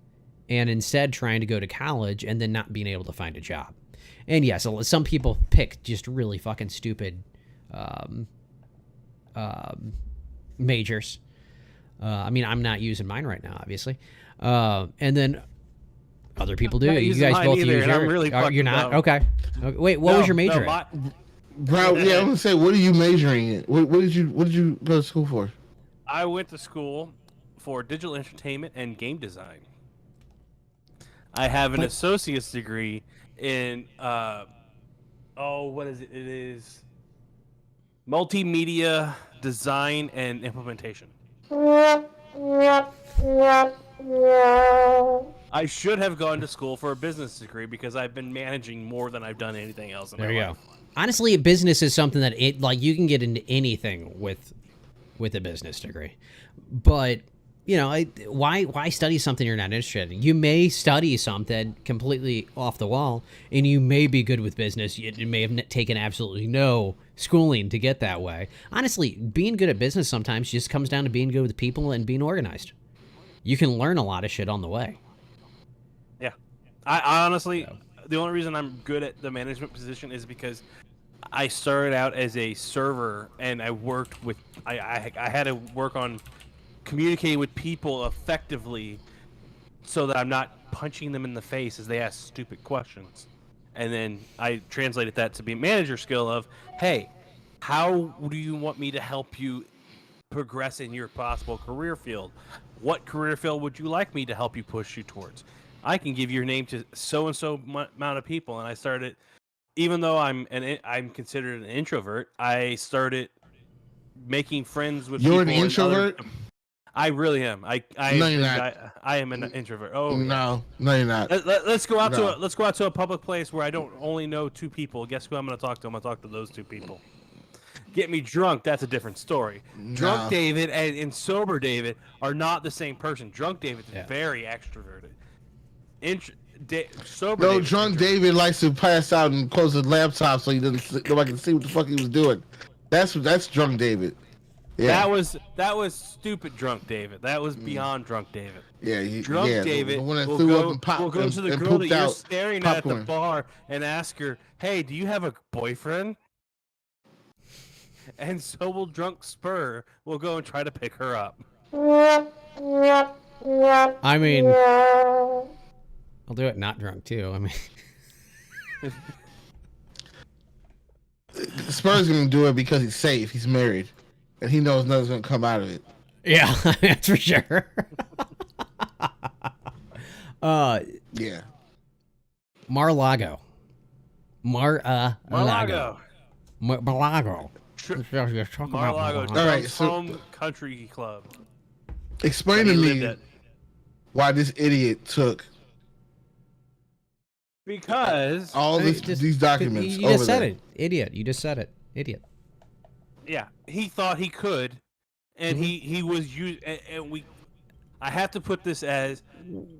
and instead trying to go to college and then not being able to find a job. And yes, some people pick just really fucking stupid majors. I mean, I'm not using mine right now, obviously. And then other people do. You guys both use yours. You're not? Okay. Wait, what was your major at? Bro, yeah, I'm gonna say, what are you majoring in? What did you go to school for? I went to school for digital entertainment and game design. I have an associate's degree in what is it? It is multimedia design and implementation. I should have gone to school for a business degree because I've been managing more than I've done anything else in my life. There you go. Honestly, business is something that you can get into anything with a business degree. But, why study something you're not interested in? You may study something completely off the wall, and you may be good with business. You may have taken absolutely no schooling to get that way. Honestly, being good at business sometimes just comes down to being good with people and being organized. You can learn a lot of shit on the way. Yeah. I honestly, the only reason I'm good at the management position is because I started out as a server, and I worked with, I had to work on communicating with people effectively so that I'm not punching them in the face as they ask stupid questions. And then I translated that to be a manager skill of, hey, how do you want me to help you progress in your possible career field? What career field would you like me to help you push you towards? I can give your name to so-and-so amount of people. And I started, even though I'm considered an introvert, I started making friends with people. You're an introvert? I really am. No, you're not. I am an introvert. Oh no, no, you're not. Let's go out to a public place where I don't only know two people. Guess who I'm going to talk to? I'm going to talk to those two people. Get me drunk, that's a different story. No. Drunk David and sober David are not the same person. Drunk David's very extroverted. Sober no, David's drunk David likes to pass out and close his laptop so nobody can see what the fuck he was doing. That's drunk David. Yeah. That was stupid drunk David. That was beyond drunk David. Yeah, drunk David will go to the girl that you're staring at the bar and ask her, "Hey, do you have a boyfriend?" And so will drunk Spur will go and try to pick her up. I mean, I'll do it not drunk too. I mean, Spur's gonna do it because he's safe. He's married, and he knows nothing's gonna come out of it. Yeah, that's for sure. Yeah. Mar-a-Lago. Mar-a-Lago. Mar-a-Lago. Tr- You're talking about Mar-a-Lago, Mar-a-Lago. All right, Trump's so- home country club. Explain that to he lived me at. why this idiot took Because all I mean, these documents You over just said there. it. Idiot. You just said it. Idiot. yeah, he thought he could, and Mm-hmm. he was used, and we. I have to put this as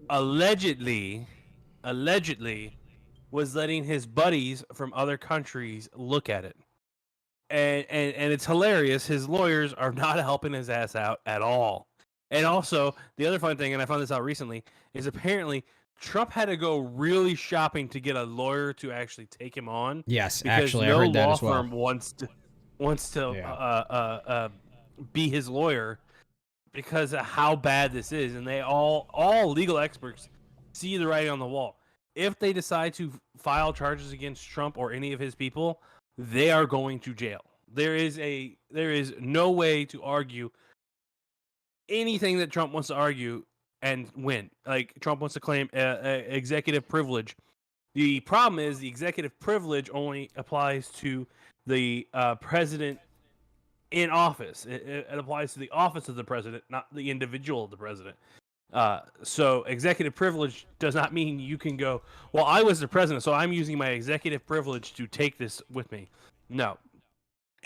allegedly was letting his buddies from other countries look at it. And it's hilarious. His lawyers are not helping his ass out at all. And also, the other fun thing, and I found this out recently, is apparently Trump had to go really shopping to get a lawyer to actually take him on. Yes, Because actually, no I heard that law as well. firm wants to Yeah. be his lawyer because of how bad this is, and they all legal experts see the writing on the wall. If they decide to file charges against Trump or any of his people, they are going to jail. There is no way to argue anything that Trump wants to argue and win. Like Trump wants to claim executive privilege. The problem is the executive privilege only applies to the president in office. It applies to the office of the president, not the individual of the president. So executive privilege does not mean you can go, well, I was the president, so I'm using my executive privilege to take this with me. No.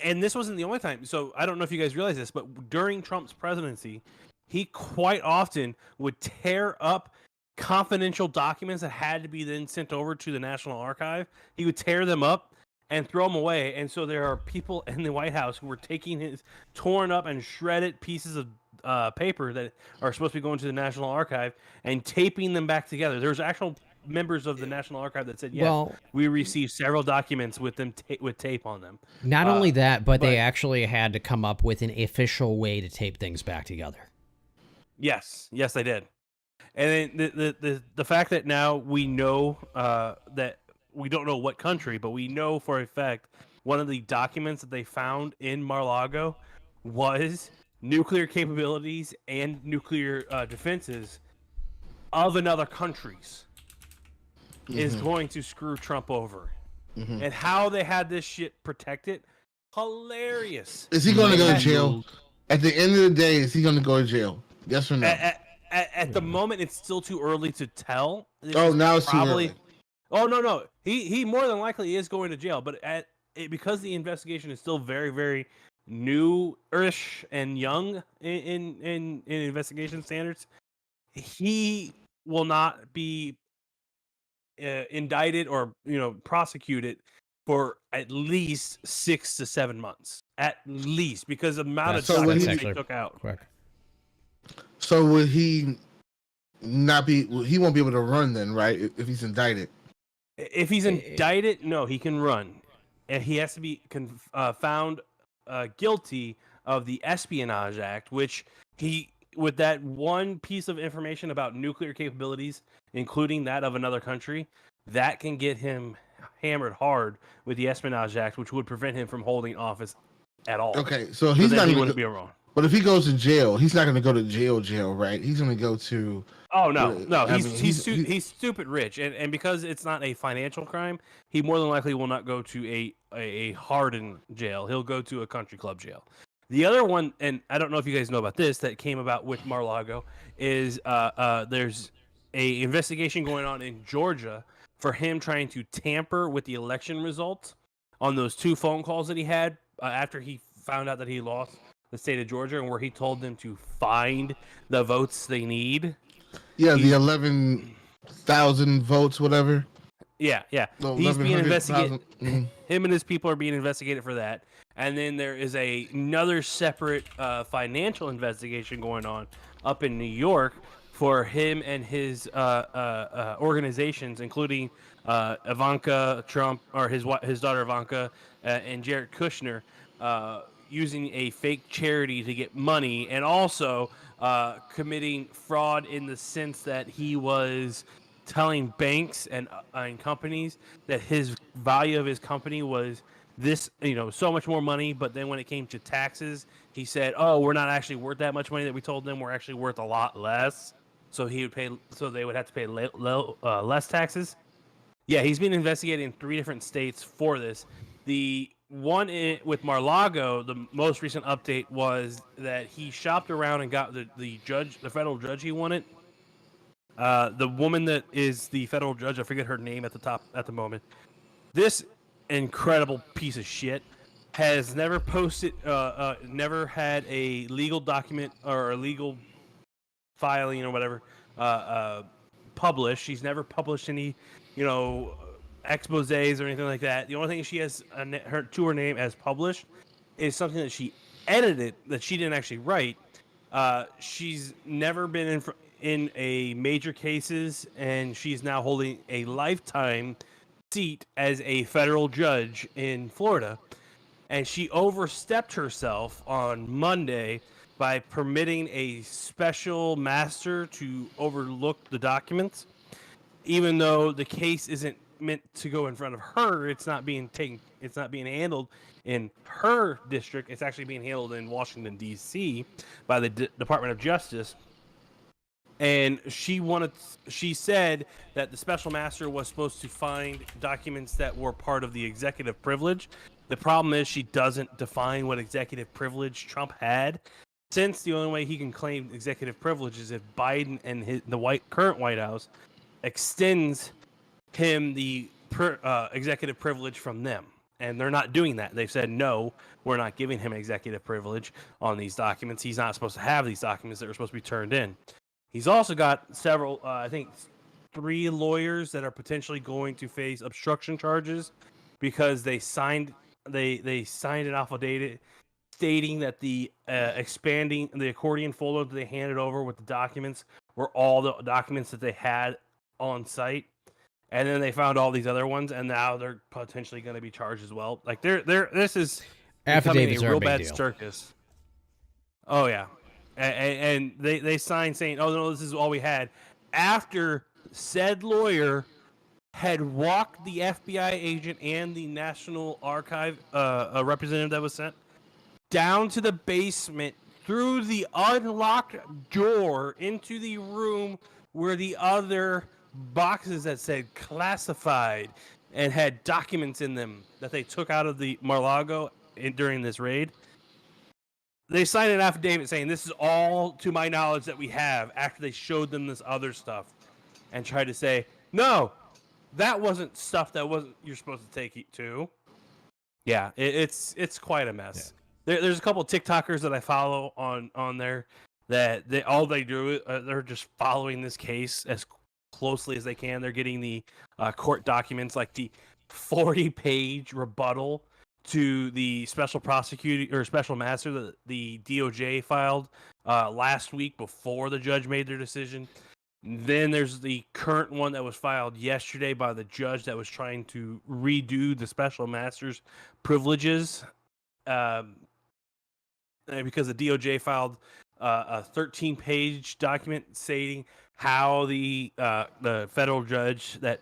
And this wasn't the only time. So I don't know if you guys realize this, but during Trump's presidency, he quite often would tear up confidential documents that had to be then sent over to the National Archive. He would tear them up and throw them away. And so there are people in the White House who were taking his torn up and shredded pieces of paper that are supposed to be going to the National Archive and taping them back together. There's actual members of the National Archive that said, yes, Well- we received several documents with them with tape on them. Not only that, but they but- actually had to come up with an official way to tape things back together. Yes, they did. And then the fact that now we know that we don't know what country, but we know for a fact one of the documents that they found in Mar-a-Lago was nuclear capabilities and nuclear defenses of another countries is going to screw Trump over. And how they had this shit protected, hilarious. Is he going to go to At- jail? At the end of the day, is he going to go to jail? Yes or no? At the moment, it's still too early to tell. This Oh, is now it's too early. Oh no, he more than likely is going to jail, but because the investigation is still very very new-ish and young in investigation standards, he will not be indicted or prosecuted for at least 6 to 7 months, at least, because the amount of So when documents he- they took out. Quick. So would he not be? He won't be able to run then, right? If he's indicted. If he's indicted, no, he can run, and he has to be found guilty of the Espionage Act, which with that one piece of information about nuclear capabilities, including that of another country, that can get him hammered hard with the Espionage Act, which would prevent him from holding office at all. Okay, so So he's then not he going wouldn't to. be around. But if he goes to jail, he's not going to go to jail, right? He's going to go to. Oh no, no, I he's mean, he's stupid rich, and because it's not a financial crime, he more than likely will not go to a hardened jail. He'll go to a country club jail. The other one, and I don't know if you guys know about this, that came about with Mar-a-Lago, is there's a investigation going on in Georgia for him trying to tamper with the election results on those 2 phone calls that he had after he found out that he lost the state of Georgia, and where he told them to find the votes they need. Yeah, the 11,000 votes, whatever. Yeah. No, He's being 11,000. investigated. Him and his people are being investigated for that. And then there is another separate financial investigation going on up in New York for him and his organizations, including Ivanka Trump, or his daughter Ivanka, and Jared Kushner, using a fake charity to get money, and also committing fraud in the sense that he was telling banks and companies that his value of his company was this, so much more money, but then when it came to taxes, he said, "Oh, we're not actually worth that much money that we told them. We're actually worth a lot less." So they would have to pay less taxes. Yeah, he's been investigated in 3 different states for this. The one with Mar-Lago, the most recent update was that he shopped around and got the federal judge he wanted. The woman that is the federal judge, I forget her name at the moment. This incredible piece of shit has never posted, never had a legal document or a legal filing or whatever published. She's never published any, exposés or anything like that. The only thing she has her name as published is something that she edited that she didn't actually write. She's never been in a major cases, and she's now holding a lifetime seat as a federal judge in Florida. And she overstepped herself on Monday by permitting a special master to overlook the documents, even though the case isn't meant to go in front of her. It's not being handled in her district. It's actually being handled in Washington, D.C. by the Department of Justice. And she said that the special master was supposed to find documents that were part of the executive privilege. The problem is she doesn't define what executive privilege Trump had, since the only way he can claim executive privilege is if Biden and the current White House extends him the executive privilege from them. And they're not doing that. They've said, no, we're not giving him executive privilege on these documents. He's not supposed to have these documents that are supposed to be turned in. He's also got several, I think 3 lawyers that are potentially going to face obstruction charges because they signed an affidavit stating that the expanding the accordion folder that they handed over with the documents were all the documents that they had on site. And then they found all these other ones, and now they're potentially going to be charged as well. Like this is Affidavits becoming a are real a big bad deal. circus. Oh yeah, and they signed saying, "Oh no, this is all we had." After said lawyer had walked the FBI agent and the National Archive representative that was sent down to the basement through the unlocked door into the room where the other boxes that said classified and had documents in them that they took out of the Mar-a-Lago during this raid. They signed an affidavit saying this is all to my knowledge that we have, after they showed them this other stuff and tried to say, no, that wasn't stuff that wasn't you're supposed to take it to. Yeah, it's quite a mess. Yeah. There's a couple of TikTokers that I follow on there that they do they're just following this case as closely as they can. They're getting the court documents, like the 40-page rebuttal to the special prosecutor or special master that the DOJ filed last week before the judge made their decision. Then there's the current one that was filed yesterday by the judge that was trying to redo the special master's privileges because the DOJ filed a 13-page document stating how the federal judge that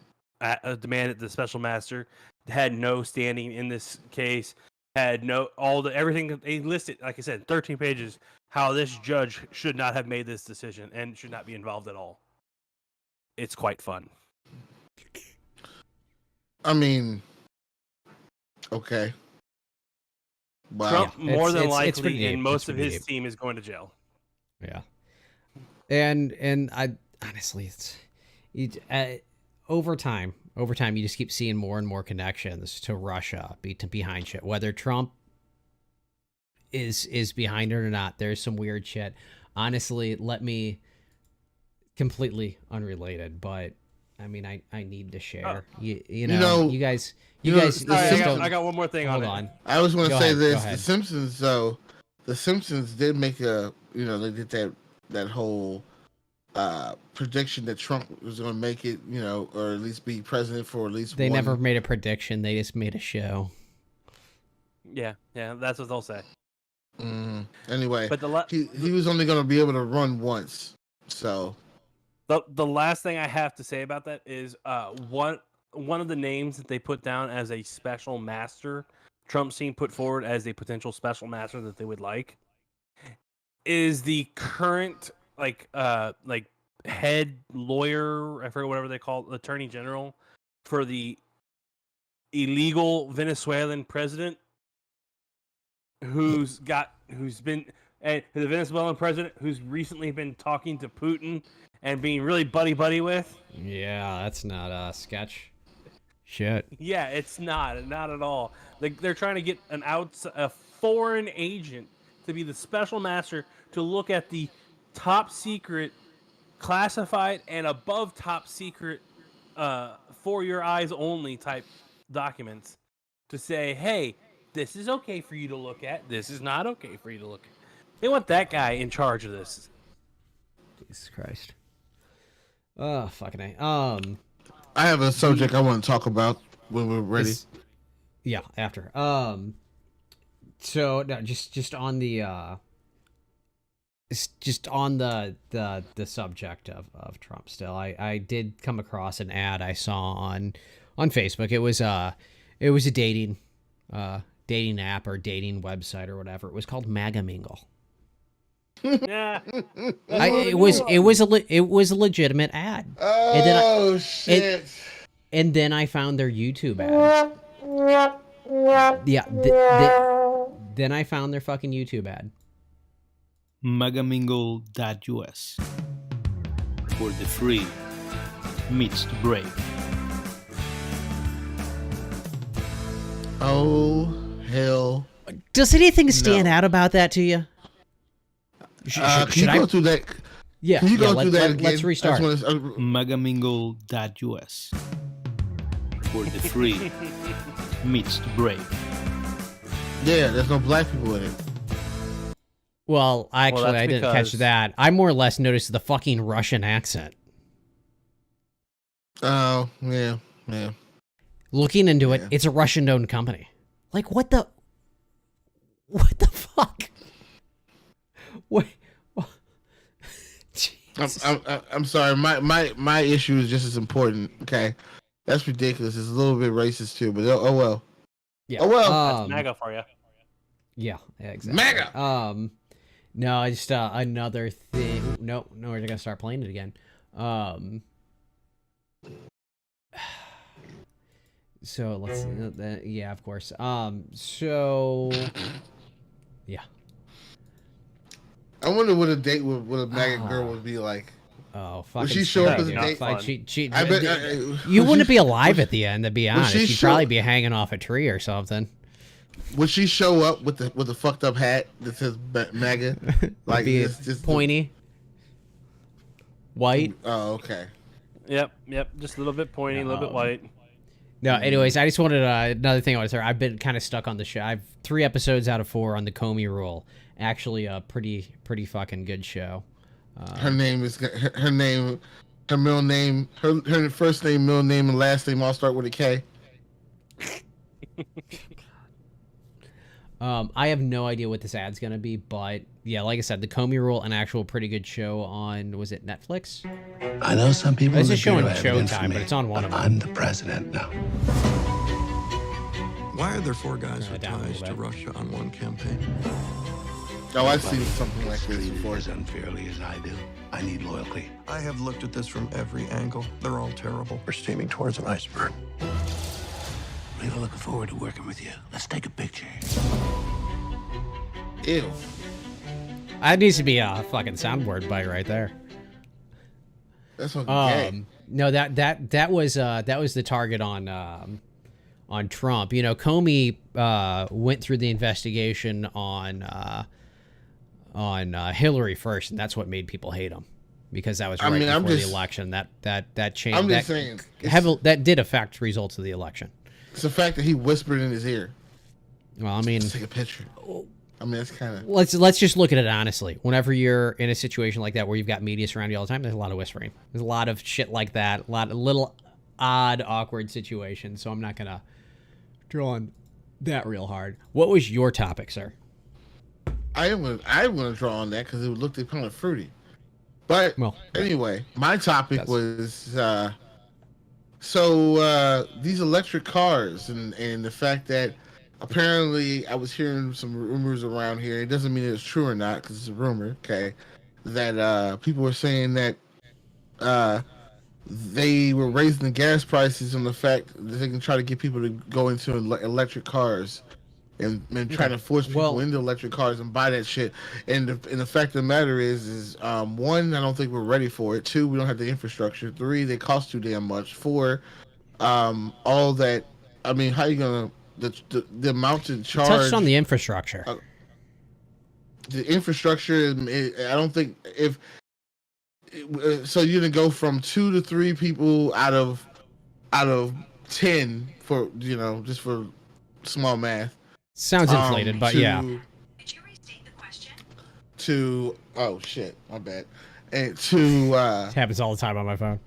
demanded the special master had no standing in this case, had everything that they listed, like I said, 13 pages, how this judge should not have made this decision and should not be involved at all. It's quite fun. I mean, okay. Wow. Trump more than likely, pretty and deep. most of pretty his deep. team is going to jail. Yeah, and I honestly, over time, you just keep seeing more and more connections to Russia behind shit. Whether Trump is behind it or not, there's some weird shit. Honestly, completely unrelated, but I mean, I need to share. You guys. I got one more thing Hold on on. it. I was going to Go say ahead, this: go ahead. The Simpsons, though. The Simpsons did make they did that whole prediction that Trump was going to make it, or at least be president for at least. They one. never made a prediction. They just made a show. Yeah, that's what they'll say. Anyway, But he was only going to be able to run once, so. The last thing I have to say about that is one of the names that they put down as a special master, Trump's team put forward as a potential special master that they would like, is the current head lawyer, I forget whatever they call it, attorney general for the illegal Venezuelan president the Venezuelan president who's recently been talking to Putin and being really buddy with. Yeah, that's not a sketch. Shit. Yeah, it's not at all. They're trying to get a foreign agent to be the special master to look at the top secret, classified, and above top secret, for your eyes only type documents to say, hey, this is okay for you to look at. This is not okay for you to look at. They want that guy in charge of this. Jesus Christ. Oh, fucking A. I have a subject I want to talk about when we're ready. Yeah, after. So no, just on the subject of Trump still. I did come across an ad I saw on Facebook. It was a dating app or dating website or whatever. It was called MAGA Mingle. Yeah. It was a legitimate ad. Oh shit! And then I found their YouTube ad. Yeah. Then I found their fucking YouTube ad. Magamingle.us, for the free meets the brave. Oh hell! Does anything stand out about that to you? Can you go through that? Yeah. Can you go through that again? Let's restart. Magamingle.us, for the free meets the brave. Yeah, there's no black people in it. Well, actually, that's I didn't catch because- that. I more or less noticed the fucking Russian accent. Oh yeah. Looking into it, Yeah. it's a Russian-owned company. Like, what the fuck? What? I'm sorry. My issue is just as important. Okay, that's ridiculous. It's a little bit racist too, but oh well. Yeah. Oh well. That's MAGA for you. Yeah, exactly. MAGA. No, just another thing. No, we're gonna start playing it again. So let's. Yeah, of course. So. Yeah. I wonder what a date with a MAGA girl would be like. Oh, fucking. Would she show up as a yeah, date? fuck, she, I bet you would wouldn't she- be alive at the end, to be honest. she She'd show- probably be hanging off a tree or something. Would she show up with the fucked up hat that says MAGA? Like be it's just pointy, white. Oh, okay. Yep. Just a little bit pointy, a little bit white. No, anyways, I just wanted another thing I want to say. I've been kind of stuck on the show. I've 3 episodes out of 4 on the Comey Rule. Actually, a pretty fucking good show. Her name is her name, her middle name, her first name, middle name, and last name all start with a K. I have no idea what this ad's gonna be, but yeah, like I said, the Comey Rule, an actual pretty good show on, was it Netflix? I know some people. This in is the showing Bureau have evidence for Showtime, me, but it's on one of them. I'm the president now. Why are there 4 guys Turn with it down a ties little to bit. Russia on one campaign? Oh, I've seen something like this Treated before. as unfairly as I do. I need loyalty. I have looked at this from every angle. They're all terrible. We're steaming towards an iceberg. Really looking forward to working with you. Let's take a picture. Ew. That needs to be a fucking soundboard bite right there. That's fucking gay. No, that was the target on Trump. You know, Comey went through the investigation on Hillary first, and that's what made people hate him, because that was right before the election. That changed. I'm just saying. That did affect results of the election. It's the fact that he whispered in his ear. Well, I mean, Let's take a picture. I mean, that's kind of. let's just look at it honestly. Whenever you're in a situation like that where you've got media around you all the time, there's a lot of whispering. There's a lot of shit like that. A lot of little odd, awkward situations. So I'm not gonna draw on that real hard. What was your topic, sir? I'm gonna draw on that because it looked kind of fruity. But Well, anyway, my topic That's- was these electric cars and the fact that apparently I was hearing some rumors around here. It doesn't mean it's true or not because it's a rumor. Okay, that people were saying that they were raising the gas prices on the fact that they can try to get people to go into electric cars and trying to force people into electric cars and buy that shit. And the fact of the matter is one, I don't think we're ready for it. Two, we don't have the infrastructure. Three, they cost too damn much. Four, all that. I mean, how you gonna the amount to charge? Touched on the infrastructure. The infrastructure. I don't think if. So you're gonna go from 2 to 3 people out of 10 for just for small math. Sounds inflated, but yeah. Could you restate the question? Oh shit, my bad. And to It happens all the time on my phone.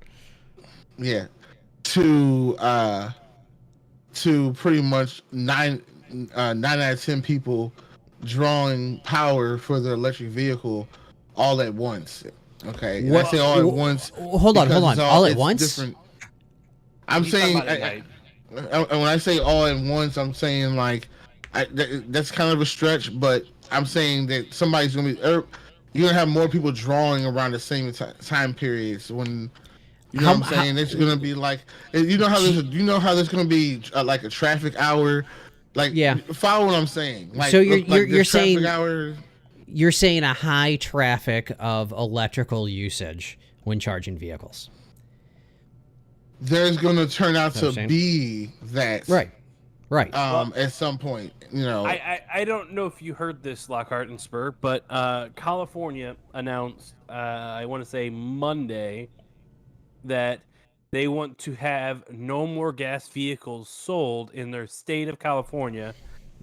Yeah. To pretty much 9 out of 10 people drawing power for their electric vehicle all at once. Okay. And I say all at once. Hold on. All at once? Different. I'm saying when I say all at once, I'm saying like that's kind of a stretch, but I'm saying that somebody's gonna be you're gonna have more people drawing around the same time periods when you know what I'm saying. It's gonna be like you know how there's gonna be like a traffic hour, like follow what I'm saying. Like, so you're saying hour. You're saying a high traffic of electrical usage when charging vehicles. There's going to turn out to be that. Right. At some point, I don't know if you heard this, Lockhart and Spur, but California announced, I want to say Monday, that they want to have no more gas vehicles sold in their state of California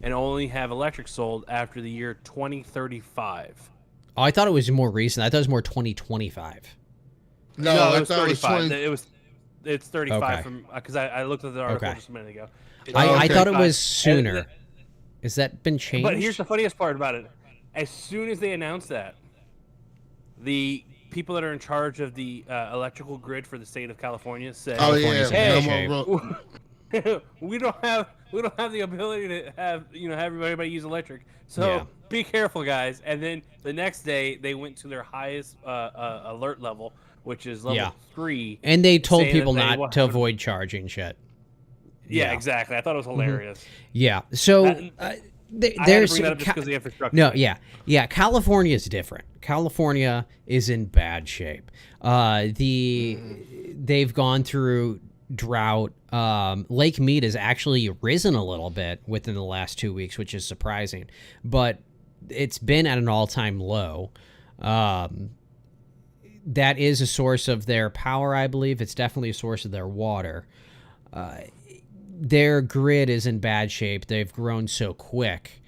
and only have electric sold after the year 2035. Oh, I thought it was more recent. I thought it was more 2025. No, it was 35. It's 35 okay. from because I looked at the article just a minute ago. I thought it was sooner. Has that been changed? But here's the funniest part about it. As soon as they announced that, the people that are in charge of the electrical grid for the state of California said, "Hey, we don't have the ability to have everybody use electric. So be careful, guys." And then the next day they went to their highest alert level, which is level 3. And they told people not to avoid charging shit. Yeah, exactly. I thought it was hilarious. Mm-hmm. Yeah. So there's bring that up just because of the infrastructure. No, yeah. California is different. California is in bad shape. They've gone through drought. Lake Mead has actually risen a little bit within the last 2 weeks, which is surprising, but it's been at an all-time low. That is a source of their power, I believe. It's definitely a source of their water. Their grid is in bad shape. They've grown so quick,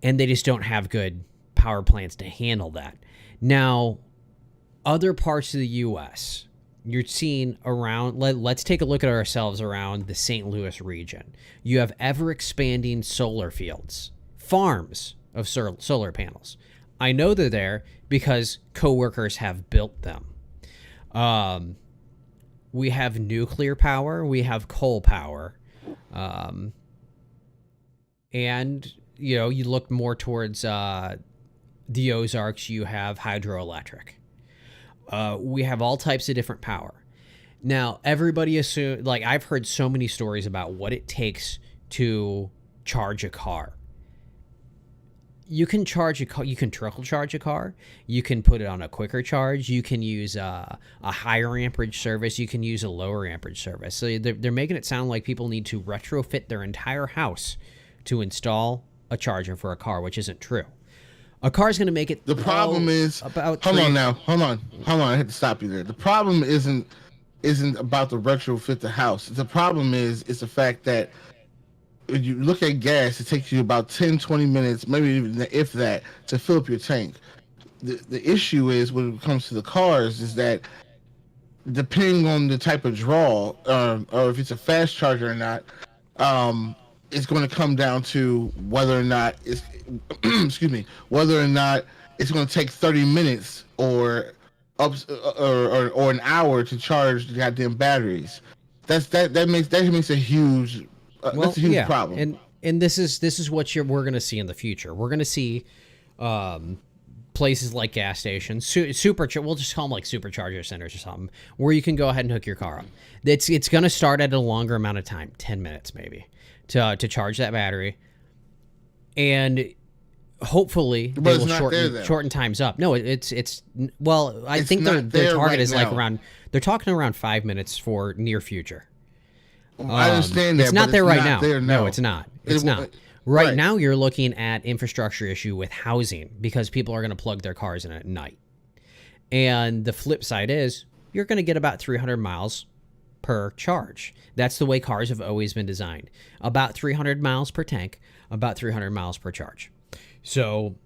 and they just don't have good power plants to handle that. Now, other parts of the U.S., you're seeing around, let's take a look at ourselves around the St. Louis region. You have ever-expanding solar fields, farms of solar panels. I know they're there because coworkers have built them. We have nuclear power. We have coal power. And, you look more towards the Ozarks, you have hydroelectric. We have all types of different power. Now, everybody assumes, like, I've heard so many stories about what it takes to charge a car. You can charge a car. You can trickle charge a car. You can put it on a quicker charge. You can use a higher amperage service. You can use a lower amperage service. So they're making it sound like people need to retrofit their entire house to install a charger for a car, which isn't true. A car is going to make it. The problem is about. Hold on. I had to stop you there. The problem isn't about the retrofit the house. The problem is the fact that when you look at gas, it takes you about 10-20 minutes, maybe even if that, to fill up your tank. The issue is when it comes to the cars is that depending on the type of draw or if it's a fast charger or not, it's going to come down to whether or not it's whether or not it's going to take 30 minutes or an hour to charge the goddamn batteries. That makes a huge that's a huge problem. And this is what we're going to see in the future. We're going to see places like gas stations, we'll just call them like supercharger centers or something, where you can go ahead and hook your car up. It's going to start at a longer amount of time, 10 minutes maybe, to charge that battery. And hopefully they will shorten times up. No, I think their target is like around, they're talking around 5 minutes for near future. I understand that. It's not there right now. There, no, it's not. It's not. Right now, you're looking at infrastructure issue with housing because people are going to plug their cars in at night. And the flip side is you're going to get about 300 miles per charge. That's the way cars have always been designed. About 300 miles per tank, about 300 miles per charge. So,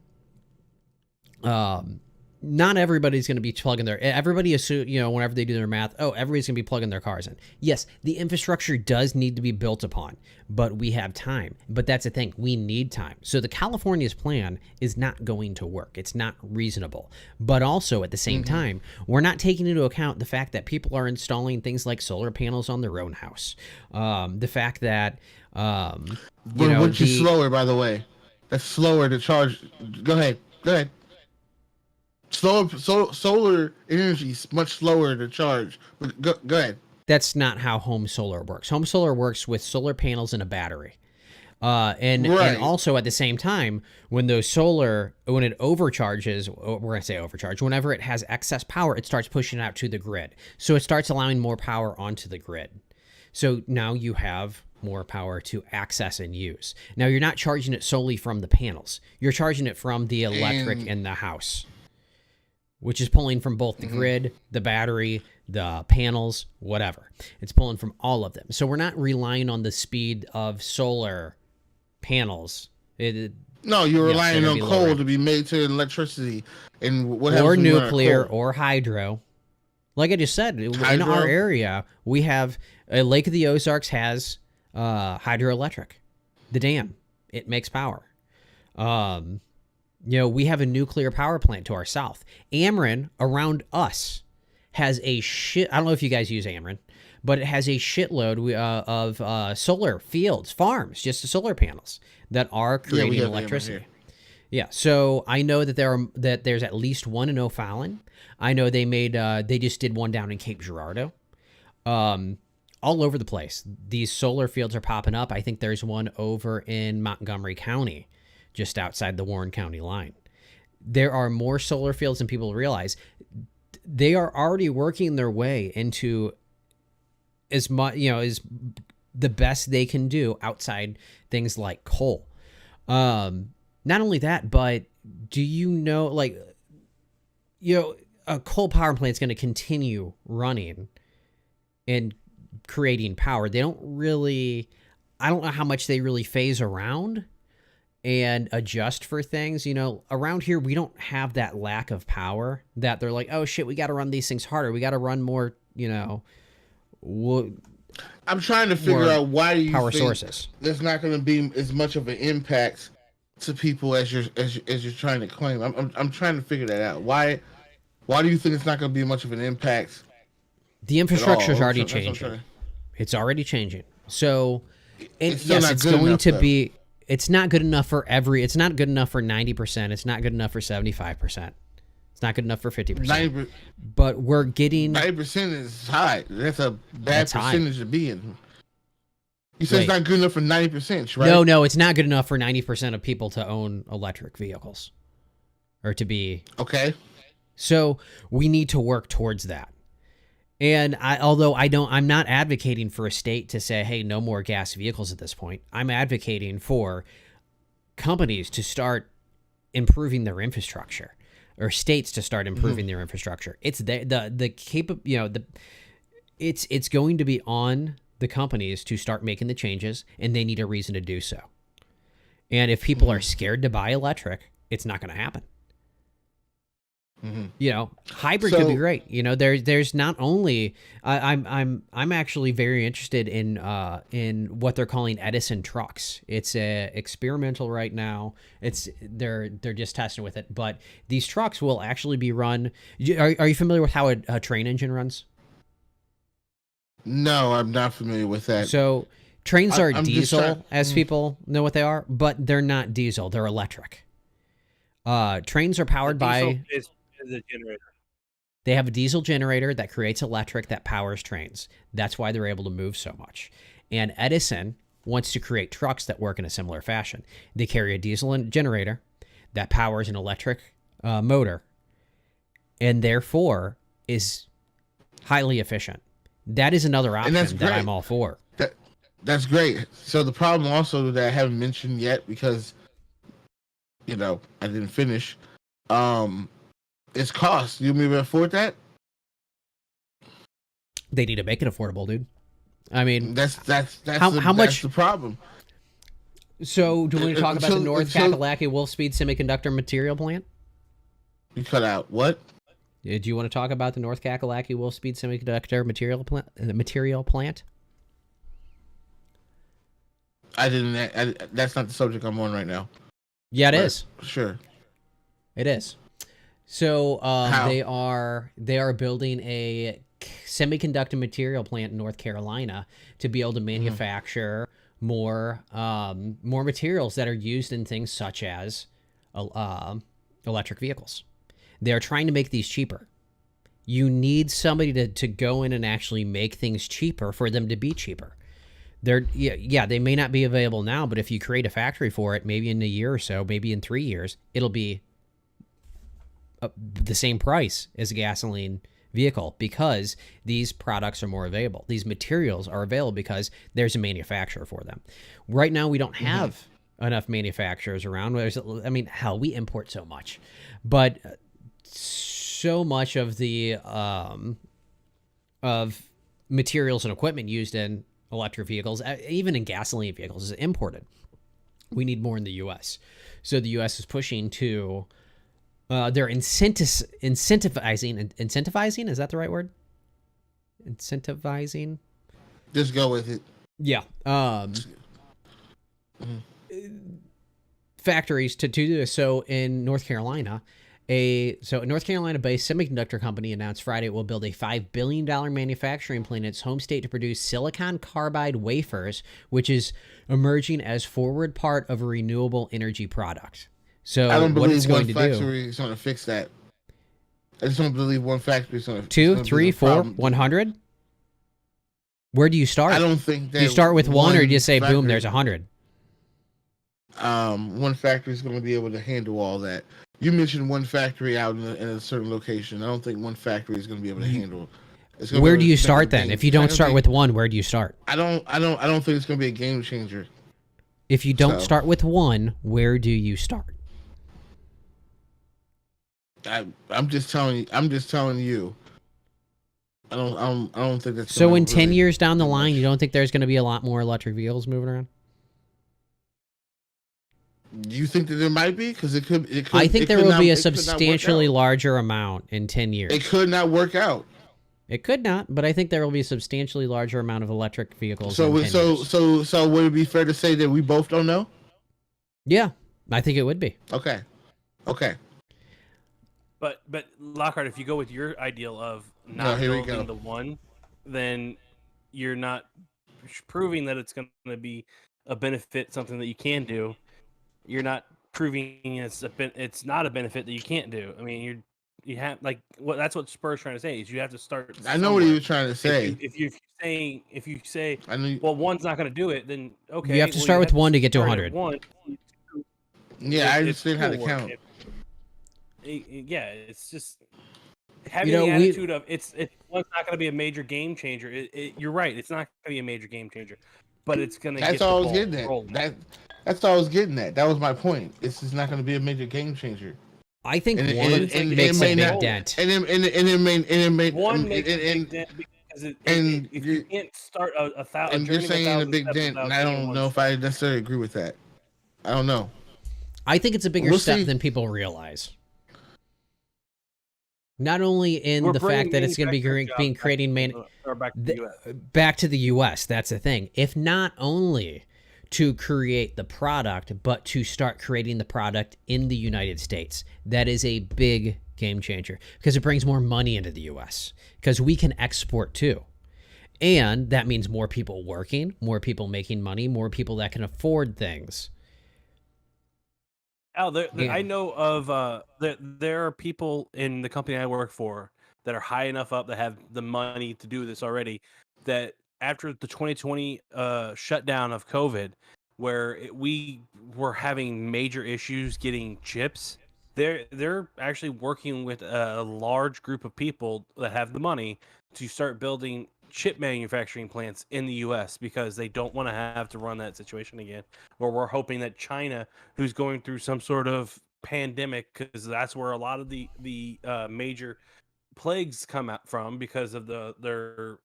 not everybody's going to be plugging everybody assume, whenever they do their math, everybody's going to be plugging their cars in. Yes, the infrastructure does need to be built upon, but we have time. But that's the thing. We need time. So the California's plan is not going to work. It's not reasonable. But also at the same time, we're not taking into account the fact that people are installing things like solar panels on their own house. The fact that, which is slower, by the way. That's slower to charge. Go ahead. Solar energy is much slower to charge. But go ahead. That's not how home solar works. Home solar works with solar panels and a battery. And also at the same time, when it overcharges, we're going to say overcharge, whenever it has excess power, it starts pushing it out to the grid. So it starts allowing more power onto the grid. So now you have more power to access and use. Now you're not charging it solely from the panels. You're charging it from the electric in the house, which is pulling from both the grid, the battery, the panels, whatever. It's pulling from all of them. So we're not relying on the speed of solar panels. No, you're relying on coal to be made to electricity and whatever. Or nuclear or hydro. Like I just said, in our area, we have Lake of the Ozarks has hydroelectric. The dam, it makes power. We have a nuclear power plant to our south. Ameren, around us, has I don't know if you guys use Ameren, but it has a shitload of solar fields, farms, just the solar panels that are creating electricity. Yeah, so I know that there's at least one in O'Fallon. I know they just did one down in Cape Girardeau. All over the place. These solar fields are popping up. I think there's one over in Montgomery County, just outside the Warren County line. There are more solar fields than people realize. They are already working their way into as much, as the best they can do outside things like coal. Not only that, but do you know, a coal power plant is going to continue running and creating power. I don't know how much they really phase around and adjust for things. Around here, we don't have that lack of power that they're like, oh shit, we got to run these things harder. We got to run more, I'm trying to figure out why do you power think sources. There's not going to be as much of an impact to people as you're trying to claim. I'm trying to figure that out. Why do you think it's not going to be much of an impact? The infrastructure is already changing. It's already changing. So, it's going to be. It's not good enough for it's not good enough for 90%. It's not good enough for 75%. It's not good enough for 50%. But we're getting 90% is high. That's a bad percentage to be in. You said it's not good enough for 90%, right? No, it's not good enough for 90% of people to own electric vehicles, or to be okay. So we need to work towards that. And I'm not advocating for a state to say, hey, no more gas vehicles at this point. I'm advocating for companies to start improving their infrastructure, or states to start improving their infrastructure. It's it's going to be on the companies to start making the changes, and they need a reason to do so. And if people are scared to buy electric, it's not going to happen. Hybrid could be great. There's not only I'm actually very interested in what they're calling Edison trucks. It's experimental right now. They're just testing with it, but these trucks will actually be run. Are you familiar with how a train engine runs? No, I'm not familiar with that. So trains are diesel, as people know what they are, but they're not diesel. They're electric. Trains are powered Diesel by. is the generator. They have a diesel generator that creates electric that powers trains. That's why they're able to move so much. And Edison wants to create trucks that work in a similar fashion. They carry a diesel generator that powers an electric motor and therefore is highly efficient. That is another option that I'm all for. That's great. So the problem also that I haven't mentioned yet, because I didn't finish, it's cost. You mean to afford that? They need to make it affordable, dude. I mean, that's how much the problem. So, do we want to talk about the North Kakalaki Wolfspeed Semiconductor Material Plant? You cut out what? Do you want to talk about the North Kakalaki Wolfspeed Semiconductor Material Plant? I didn't. That's not the subject I'm on right now. Yeah, it is. Sure. It is. So they are building a semiconductor material plant in North Carolina to be able to manufacture more materials that are used in things such as electric vehicles. They are trying to make these cheaper. You need somebody to go in and actually make things cheaper for them to be cheaper. They may not be available now, but if you create a factory for it, maybe in a year or so, maybe in 3 years, it'll be the same price as a gasoline vehicle because these products are more available. These materials are available because there's a manufacturer for them. Right now, we don't have enough manufacturers around. Hell, we import so much, but so much of the of materials and equipment used in electric vehicles, even in gasoline vehicles, is imported. We need more in the U.S. So the U.S. is pushing to, they're incentivizing, is that the right word? Incentivizing? Just go with it. Yeah. Factories to do this. So in North Carolina, a North Carolina-based semiconductor company announced Friday it will build a $5 billion manufacturing plant in its home state to produce silicon carbide wafers, which is emerging as forward part of a renewable energy product. So I don't what believe it's going one to factory do, is going to fix that. I just don't believe one factory is going to. 2, 3, 4, 100. Where do you start? I don't think that. Do you start with one, or do you say, factory, boom, there's 100? One factory is going to be able to handle all that. You mentioned one factory out in a certain location. I don't think one factory is going to be able to handle. Where do you start then? If you don't start with one, where do you start? I don't think it's going to be a game changer. If you don't start with one, where do you start? I'm just telling you. I don't think that's. So in 10 years down the line, you don't think there's going to be a lot more electric vehicles moving around? Do you think that there might be? Because it could. I think there will be a substantially larger amount in 10 years. It could not work out. It could not, but I think there will be a substantially larger amount of electric vehicles. So in 10 years. So would it be fair to say that we both don't know? Yeah, I think it would be. Okay. But Lockhart, if you go with your ideal of not building the one, then you're not proving that it's going to be a benefit, something that you can do. You're not proving it's not a benefit that you can't do. I mean, you have that's what Spur's trying to say is you have to start. I know what he was trying to say. If you say, well, one's not going to do it, then okay. You have to start with one to get to 100. Yeah, I understand how to count. It's just having the attitude of it's one's not going to be a major game changer. You're right. It's not going to be a major game changer, but it's going to. That's all I was getting at. That's all I was getting at. That was my point. This is not going to be a major game changer. I think one makes a big dent. And it may one makes a big dent because if you can't start a thousand. And you're saying a big dent, and I don't know if I necessarily agree with that. I don't know. I think it's a bigger step than people realize. Not only in the fact that it's going to be creating back to the U.S. That's the thing. If not only to create the product, but to start creating the product in the United States, that is a big game changer because it brings more money into the U.S. because we can export too. And that means more people working, more people making money, more people that can afford things. Yeah. I know of there are people in the company I work for that are high enough up that have the money to do this already. That after the 2020 shutdown of COVID, where we were having major issues getting chips, they're actually working with a large group of people that have the money to start building chip manufacturing plants in the U.S. because they don't want to have to run that situation again. Or we're hoping that China, who's going through some sort of pandemic, because that's where a lot of the major plagues come out from because of the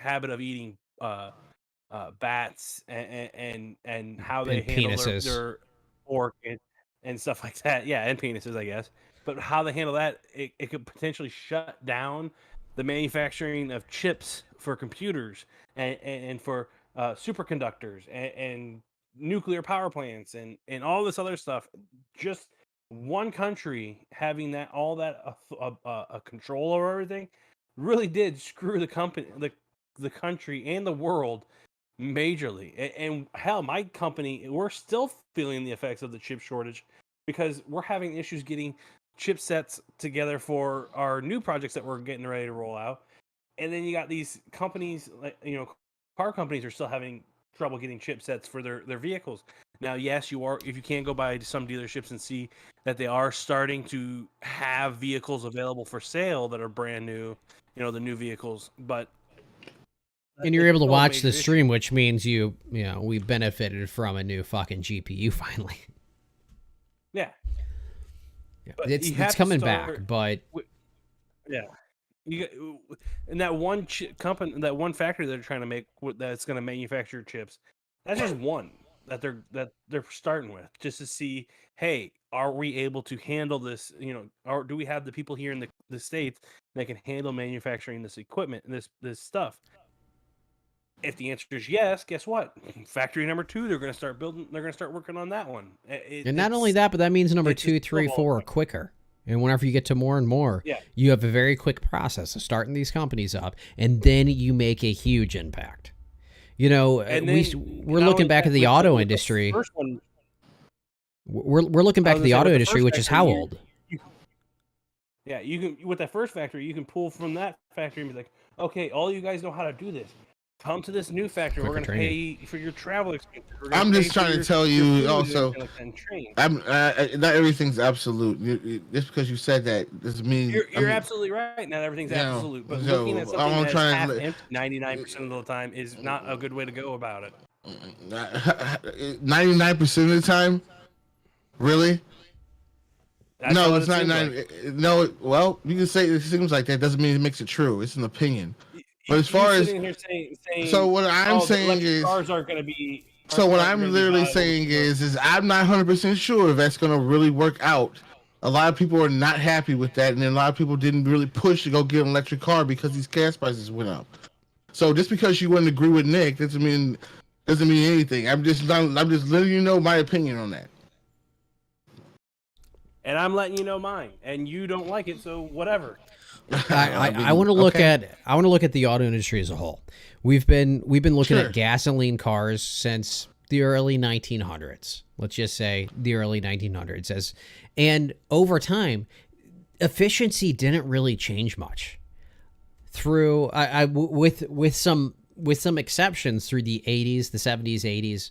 habit of eating bats and how they And handle penises. their pork and stuff like that. Yeah, and penises, I guess. But how they handle that, it could potentially shut down the manufacturing of chips for computers and for superconductors and nuclear power plants and all this other stuff. Just one country having that all that control over everything really did screw the company, the country, and the world majorly. And hell, my company, we're still feeling the effects of the chip shortage because we're having issues getting chipsets together for our new projects that we're getting ready to roll out. And then you got these companies, like, car companies are still having trouble getting chipsets for their vehicles. Now, yes, if you can go by to some dealerships and see that they are starting to have vehicles available for sale that are brand new, the new vehicles, but And you're able to still a watch major the issue. stream, which means we benefited from a new fucking GPU finally. Yeah. Yeah. But you It's have to coming start back, but Yeah, and that one company, that one factory they're trying to make that's going to manufacture chips. That's just one that they're starting with, just to see, hey, are we able to handle this? Or do we have the people here in the states that can handle manufacturing this equipment and this stuff? If the answer is yes, guess what? Factory number 2, they're going to start building. They're going to start working on that one. and not only that, but that means number it's 2, just 3, 4 are quicker. And whenever you get to more and more, Yeah. you have a very quick process of starting these companies up, and then you make a huge impact. And we're then looking not only back that, at the with auto with the industry. first one, We're looking back I at was the gonna say, auto with the industry, first which is factory, how you- old? Yeah, you can, with that first factory, you can pull from that factory and be like, okay, all you guys know how to do this. Come to this new factory. We're Quicker going to pay for your travel expenses. We're gonna I'm pay just for trying to your- tell your you food also. and everything like that, and train. I'm not everything's absolute. Just because you said that doesn't mean You're absolutely right. Not everything's absolute, but so looking at I'm something that's trying half to- empty 99% of the time is not a good way to go about it. 99% of the time. Really? That's No, what it's it not seems nine. like. No, well, you can say it seems like that. Doesn't mean it makes it true. It's an opinion. But as You far as sitting here saying, so what I'm the saying electric is, cars aren't going to be. so what aren't I'm gonna be literally viable saying for- is I'm not 100% sure if that's going to really work out. A lot of people are not happy with that, and then a lot of people didn't really push to go get an electric car because these gas prices went up. So just because you wouldn't agree with Nick doesn't mean anything. I'm just letting you know my opinion on that. and I'm letting you know mine, and you don't like it, so whatever. I want to look okay. at the auto industry as a whole. We've been looking Sure. at gasoline cars since the early 1900s. Let's just say the early 1900s, and over time, efficiency didn't really change much. Through with some exceptions through the 80s, the 70s, 80s.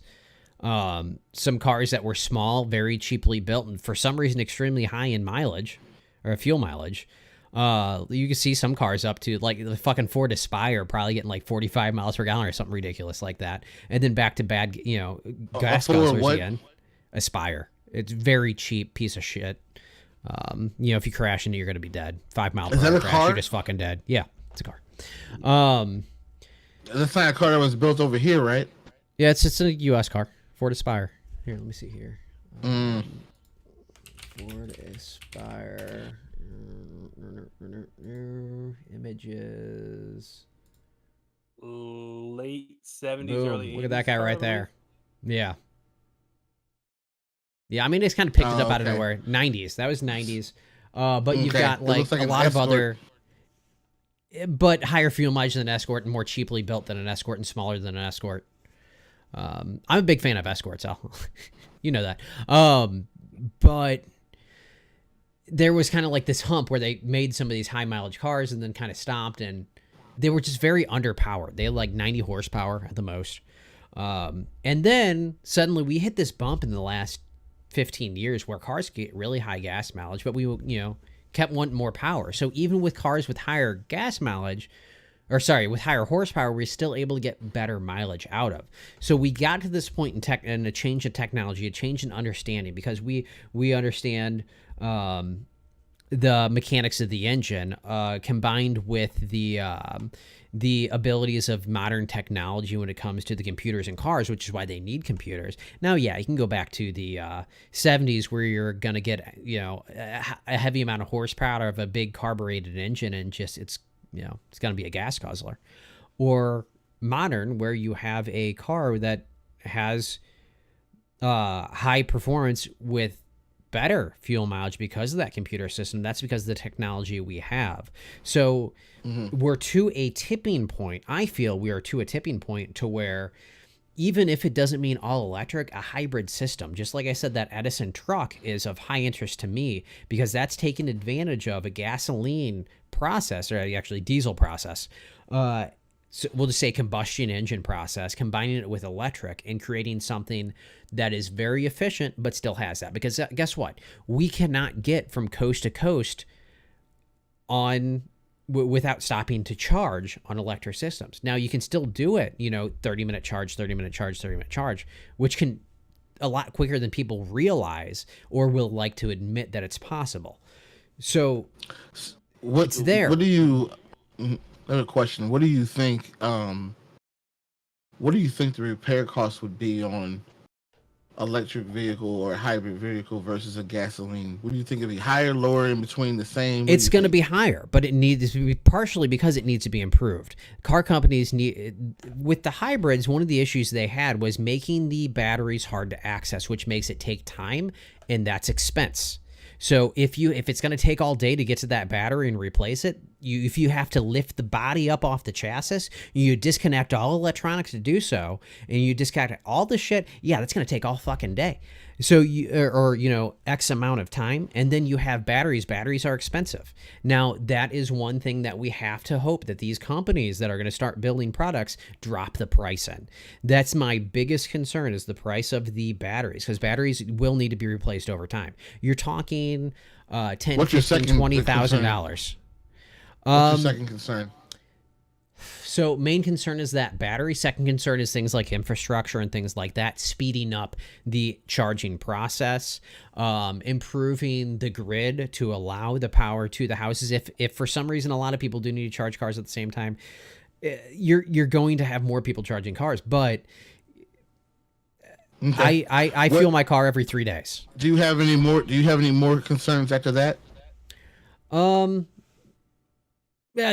Some cars that were small, very cheaply built, and for some reason extremely high in mileage or fuel mileage. You can see some cars up to, like, the fucking Ford Aspire probably getting like 45 miles per gallon or something ridiculous like that. And then back to bad, gas Ford guzzlers what? again. Aspire. It's very cheap piece of shit. If you crash into it, you're going to be dead. 5 mile per Is that hour a crash, car? you're just fucking dead. Yeah, it's a car. That's not a car that was built over here, right? Yeah, it's a U.S. car. Ford Aspire. Here, let me see here. Ford Aspire. Images. Late 70s, Boom. early 80s. Look at that guy right probably. there. Yeah. Yeah, I mean, it's kind of picked it up out of okay. nowhere. 90s. That was 90s. But you've Okay. got It like looks like a an lot of Escort. other, but higher fuel mileage than an Escort and more cheaply built than an Escort and smaller than an Escort. I'm a big fan of Escorts, Al. You know that. But there was kind of like this hump where they made some of these high mileage cars and then kind of stopped, and they were just very underpowered. They had like 90 horsepower at the most. And then suddenly we hit this bump in the last 15 years where cars get really high gas mileage, but we, kept wanting more power. So even with cars with higher gas mileage, with higher horsepower, we're still able to get better mileage out of. So we got to this point in a change of technology, a change in understanding, because we understand the mechanics of the engine combined with the abilities of modern technology when it comes to the computers in cars, which is why they need computers. Now, yeah, you can go back to the 70s where you're going to get, a heavy amount of horsepower of a big carbureted engine and just it's going to be a gas guzzler. Or modern where you have a car that has high performance with better fuel mileage because of that computer system. That's because of the technology we have. So we're to a tipping point. I feel we are to a tipping point to where even if it doesn't mean all electric, a hybrid system, just like I said, that Edison truck is of high interest to me because that's taking advantage of a gasoline process, or actually diesel process. So we'll just say combustion engine process, combining it with electric and creating something that is very efficient, but still has that. Because guess what? We cannot get from coast to coast without stopping to charge on electric systems. Now you can still do it, 30-minute charge, 30-minute charge, 30-minute charge, which can a lot quicker than people realize or will like to admit that it's possible. So it's there. What do you... I have a question. What do you think? What do you think the repair cost would be on electric vehicle or hybrid vehicle versus a gasoline? What do you think it'd be higher, lower, in between, the same? It's going to be higher, but it needs to be partially because it needs to be improved. Car companies with the hybrids, one of the issues they had was making the batteries hard to access, which makes it take time, and that's expense. So if it's going to take all day to get to that battery and replace it, if you have to lift the body up off the chassis, you disconnect all electronics to do so, and you disconnect all the shit, that's going to take all fucking day. So X amount of time, and then you have batteries. Batteries are expensive. Now, that is one thing that we have to hope that these companies that are going to start building products drop the price in. That's my biggest concern, is the price of the batteries, because batteries will need to be replaced over time. You're talking $10,000, $15,000, $20,000. What's your second concern? So main concern is that battery. Second concern is things like infrastructure and things like that, speeding up the charging process, improving the grid to allow the power to the houses. If for some reason a lot of people do need to charge cars at the same time, you're going to have more people charging cars. But okay. I fuel my car every 3 days. Do you have any more? Do you have any more concerns after that?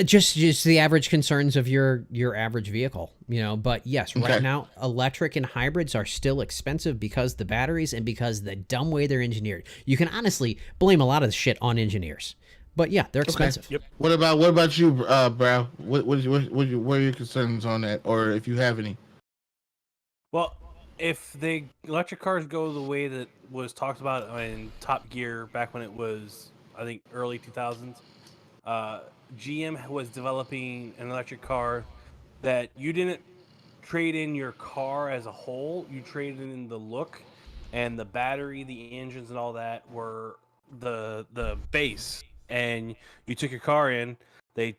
Just the average concerns of your average vehicle, but yes, Okay. right now, electric and hybrids are still expensive because the batteries and because the dumb way they're engineered. You can honestly blame a lot of the shit on engineers, but yeah, they're expensive. Yep. What about you, Brow? What are your concerns on that, or if you have any? Well, if the electric cars go the way that was talked about in Top Gear back when it was, I think, early 2000s, GM was developing an electric car that you didn't trade in your car as a whole. You traded in the look, and the battery, the engines, and all that were the base. And you took your car in, they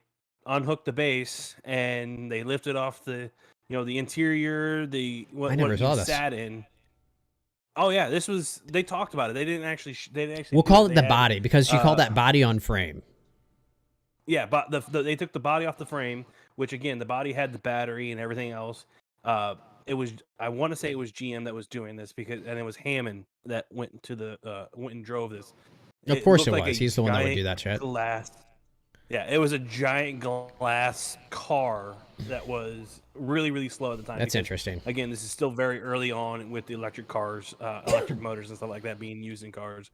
unhooked the base, and they lifted off the interior, what you sat in. Oh yeah, they talked about it. They didn't actually. We'll call it the body because you call that body on frame. Yeah, but they took the body off the frame, which again, the body had the battery and everything else. It was, I want to say it was GM that was doing this and it was Hammond that went and drove this. Of course it was. He's the one that would do that shit. Yeah, it was a giant glass car that was really, really slow at the time. That's interesting. Again, this is still very early on with the electric cars, electric motors and stuff like that being used in cars.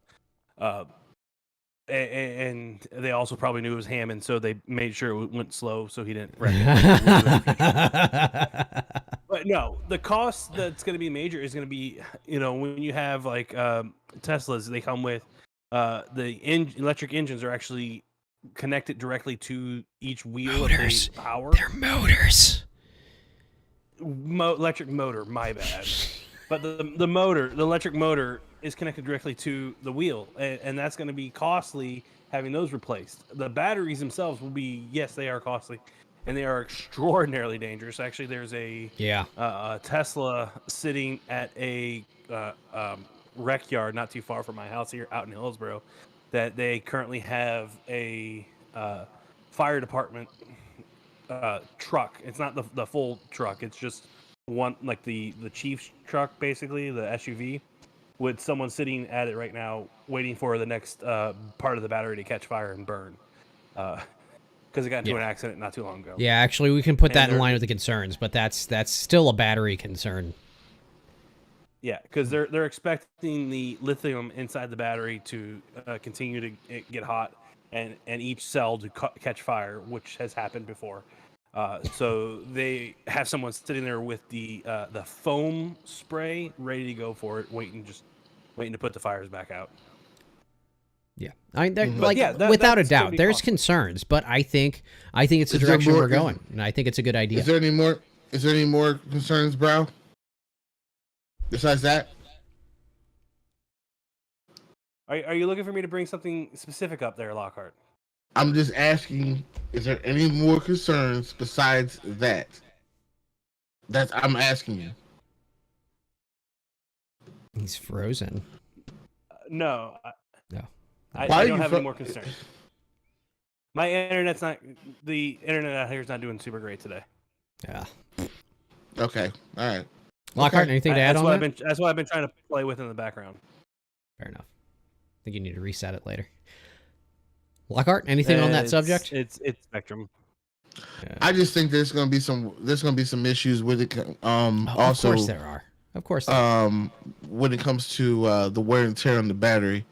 And they also probably knew it was Hammond, so they made sure it went slow so he didn't wreck it. But no, the cost that's going to be major is going to be, when you have like Teslas, they come with the electric engines are actually connected directly to each wheel Motors. of the power. They're motors. Electric motor, my bad. But the electric motor is connected directly to the wheel, and that's going to be costly having those replaced. The batteries themselves will be, yes, they are costly, and they are extraordinarily dangerous. Actually, there's a Tesla sitting at a rec yard not too far from my house here out in Hillsboro that they currently have a fire department truck. It's not the full truck. It's just one, like the chief's truck, basically, the SUV, with someone sitting at it right now waiting for the next part of the battery to catch fire and burn. Because it got into an accident not too long ago. Yeah, actually, we can put that in line with the concerns, but that's still a battery concern. Yeah, because they're expecting the lithium inside the battery to continue to get hot and each cell to catch fire, which has happened before. So they have someone sitting there with the foam spray ready to go for it, waiting to put the fires back out. Yeah, without a doubt, there's concerns, but I think it's the direction we're going, and I think it's a good idea. Is there any more concerns, bro? Besides that, are you looking for me to bring something specific up there, Lockhart? I'm just asking, is there any more concerns besides that? I'm asking you. He's frozen. No. No. I don't have any more concerns. My internet's not. The internet out here is not doing super great today. Yeah. Okay. All right. Lockhart, anything to add on that? That's what I've been trying to play with in the background. Fair enough. I think you need to reset it later. Lockhart, anything on that subject? It's Spectrum. Yeah. I just think there's gonna be some issues with it. Also, of course there are. Of course. There are. When it comes to the wear and tear on the battery,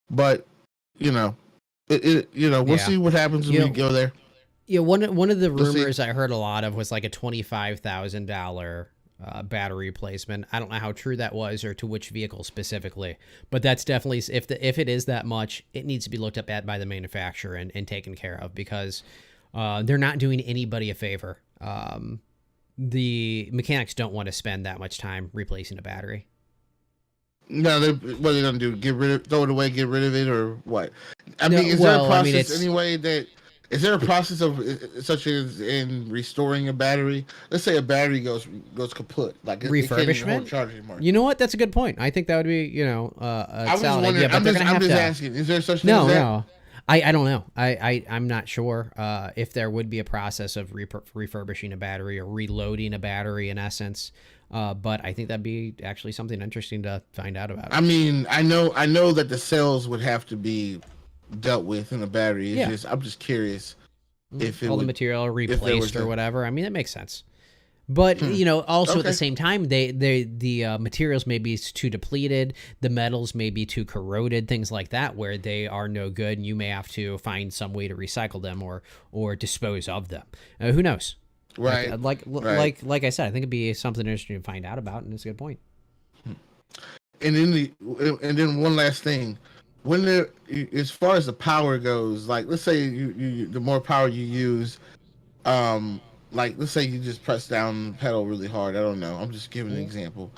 but we'll see what happens when we go there. Yeah, one of the rumors I heard a lot of was like a $25,000 battery replacement. I don't know how true that was or to which vehicle specifically, but that's definitely, if it is that much, it needs to be looked up at by the manufacturer and taken care of, because they're not doing anybody a favor. The mechanics don't want to spend that much time replacing a battery. No, what are they gonna do? Throw it away, get rid of it, or what? Is there a process anyway that? Is there a process of such as in restoring a battery? Let's say a battery goes kaput, like refurbishment. Charge anymore. You know what? That's a good point. I think that would be a solid idea. But I'm just asking. Is there such thing as that? No. I don't know. I'm not sure if there would be a process of refurbishing a battery or reloading a battery in essence. But I think that'd be actually something interesting to find out about. I mean, I know that the cells would have to be dealt with in a battery. I'm just curious if all the material replaced or whatever. I mean, that makes sense. But also at the same time, the materials may be too depleted, the metals may be too corroded, things like that, where they are no good, and you may have to find some way to recycle them or dispose of them. Who knows? Right. Like I said, I think it'd be something interesting to find out about, and it's a good point. And then one last thing. As far as the power goes, like let's say you the more power you use, like let's say you just press down the pedal really hard. I don't know. I'm just giving an example,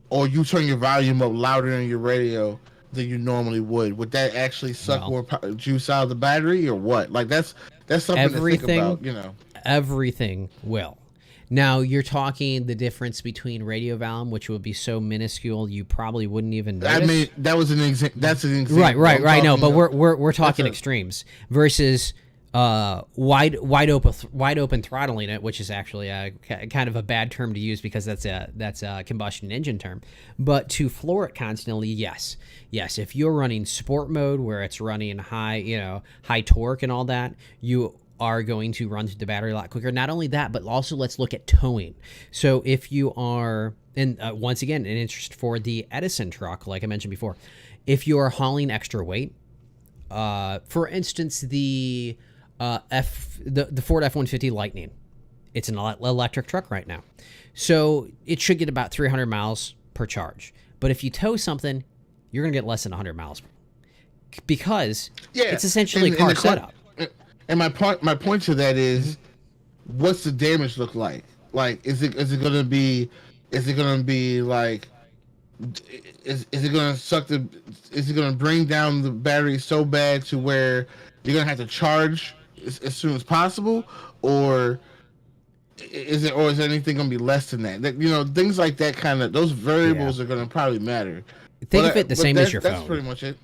or you turn your volume up louder on your radio than you normally would. Would that actually suck more juice out of the battery, or what? Like that's something to think about. Everything will. Now, you're talking the difference between radio volume, which would be so minuscule you probably wouldn't even notice. I mean, that's an example. Right. No, but we're talking extremes versus wide open throttling it, which is actually a kind of a bad term to use because that's a combustion engine term. But to floor it constantly, yes. If you're running sport mode where it's running high torque and all that, you are going to run through the battery a lot quicker. Not only that, but also let's look at towing. So if you are, and once again, an interest for the Edison truck, like I mentioned before, if you are hauling extra weight, for instance, the Ford F-150 Lightning, It's an electric truck right now. So it should get about 300 miles per charge. But if you tow something, you're going to get less than 100 miles because it's essentially a car setup. And my point to that is, what's the damage look like? Like, is it going to be like, is it going to bring down the battery so bad to where you're going to have to charge as soon as possible, or is there anything going to be less than that? You know, things like that, kind of those variables are going to probably matter. Think of it the same as your phone. That's pretty much it.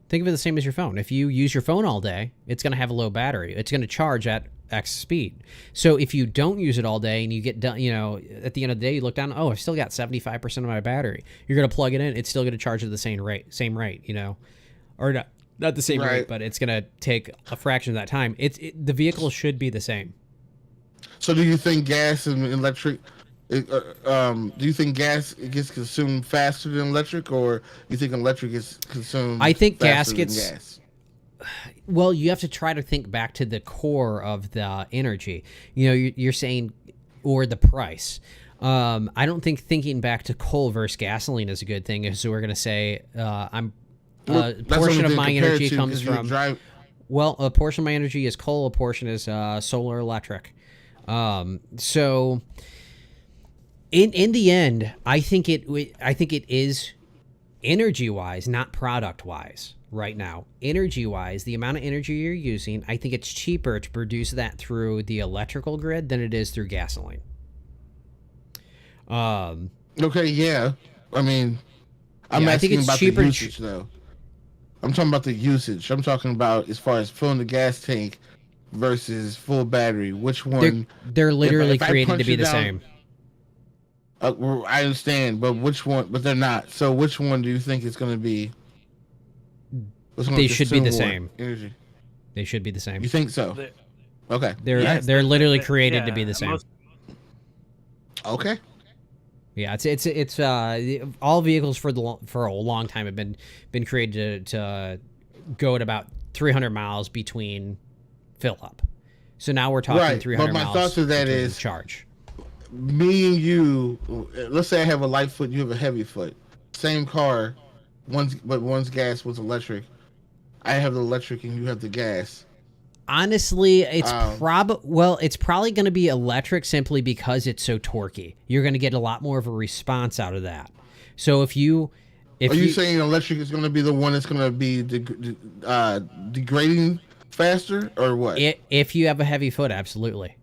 Think of it the same as your phone. If you use your phone all day, it's going to have a low battery. It's going to charge at X speed. So if you don't use it all day and you get done, you know, at the end of the day, you look down, oh, I've still got 75% of my battery. You're going to plug it in. It's still going to charge at the same rate, you know, or not the same rate, but it's going to take a fraction of that time. The vehicle should be the same. So do you think gas and electric, do you think gas gets consumed faster than electric, or you think electric is consumed I think faster gas than gets gas? Well, you have to try to think back to the core of the energy. You know, you're saying, or the price. I don't think thinking back to coal versus gasoline is a good thing. So we're going to say a portion of my energy comes from. Well, a portion of my energy is coal. A portion is solar electric. So in the end, I think it is energy wise, not product wise. Right now, energy wise, the amount of energy you're using, I think it's cheaper to produce that through the electrical grid than it is through gasoline. Okay, yeah. I mean, I'm asking about the usage, though. I'm talking about the usage. I'm talking about as far as filling the gas tank versus full battery. Which one? They're literally created to be the same. I understand, but which one? But they're not. So which one do you think is going to be? They should be the same. Energy. They should be the same. You think so? Okay. They're literally created to be the same. Okay. Yeah, it's all vehicles for a long time have been created to go at about 300 miles between fill up. So now we're talking 300 miles. But my thoughts of that is charge. Me and you, let's say I have a light foot, you have a heavy foot. Same car, one's gas, one's electric. I have the electric and you have the gas. Honestly, it's probably going to be electric simply because it's so torquey. You're going to get a lot more of a response out of that. So if you saying electric is going to be the one that's going to be degrading faster, or what? If you have a heavy foot, absolutely.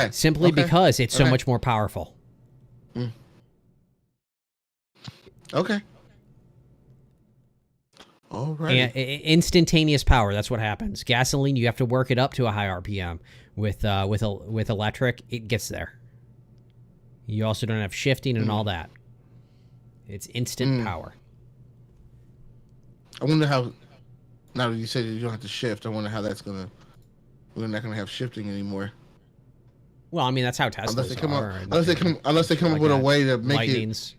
Simply because it's so much more powerful. Okay. All right. Instantaneous power. That's what happens. Gasoline, you have to work it up to a high RPM. With electric, it gets there. You also don't have shifting and all that. It's instant power. I wonder how. Now that you said you don't have to shift, I wonder how that's gonna. We're not gonna have shifting anymore. Well, I mean that's how Teslas are. Unless they come up with a way to make it.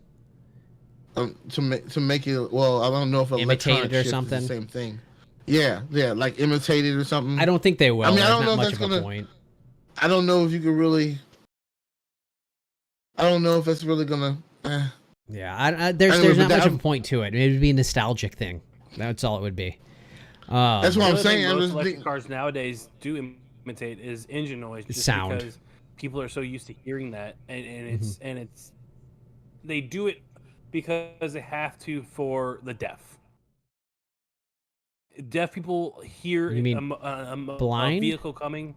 To make it, well, I don't know if imitate it or something. Is the same thing. Yeah, like imitate it or something. I don't think they will. I mean, I don't know if that's that's gonna. Point. I don't know if you could really. I don't know if that's really gonna. Yeah, there's not much of a point to it. It would be a nostalgic thing. That's all it would be. That's what I'm saying. Most electric cars nowadays do imitate is engine noise, just sound. Because people are so used to hearing that, and it's they do it because they have to for the deaf. Deaf people hear blind? a vehicle coming.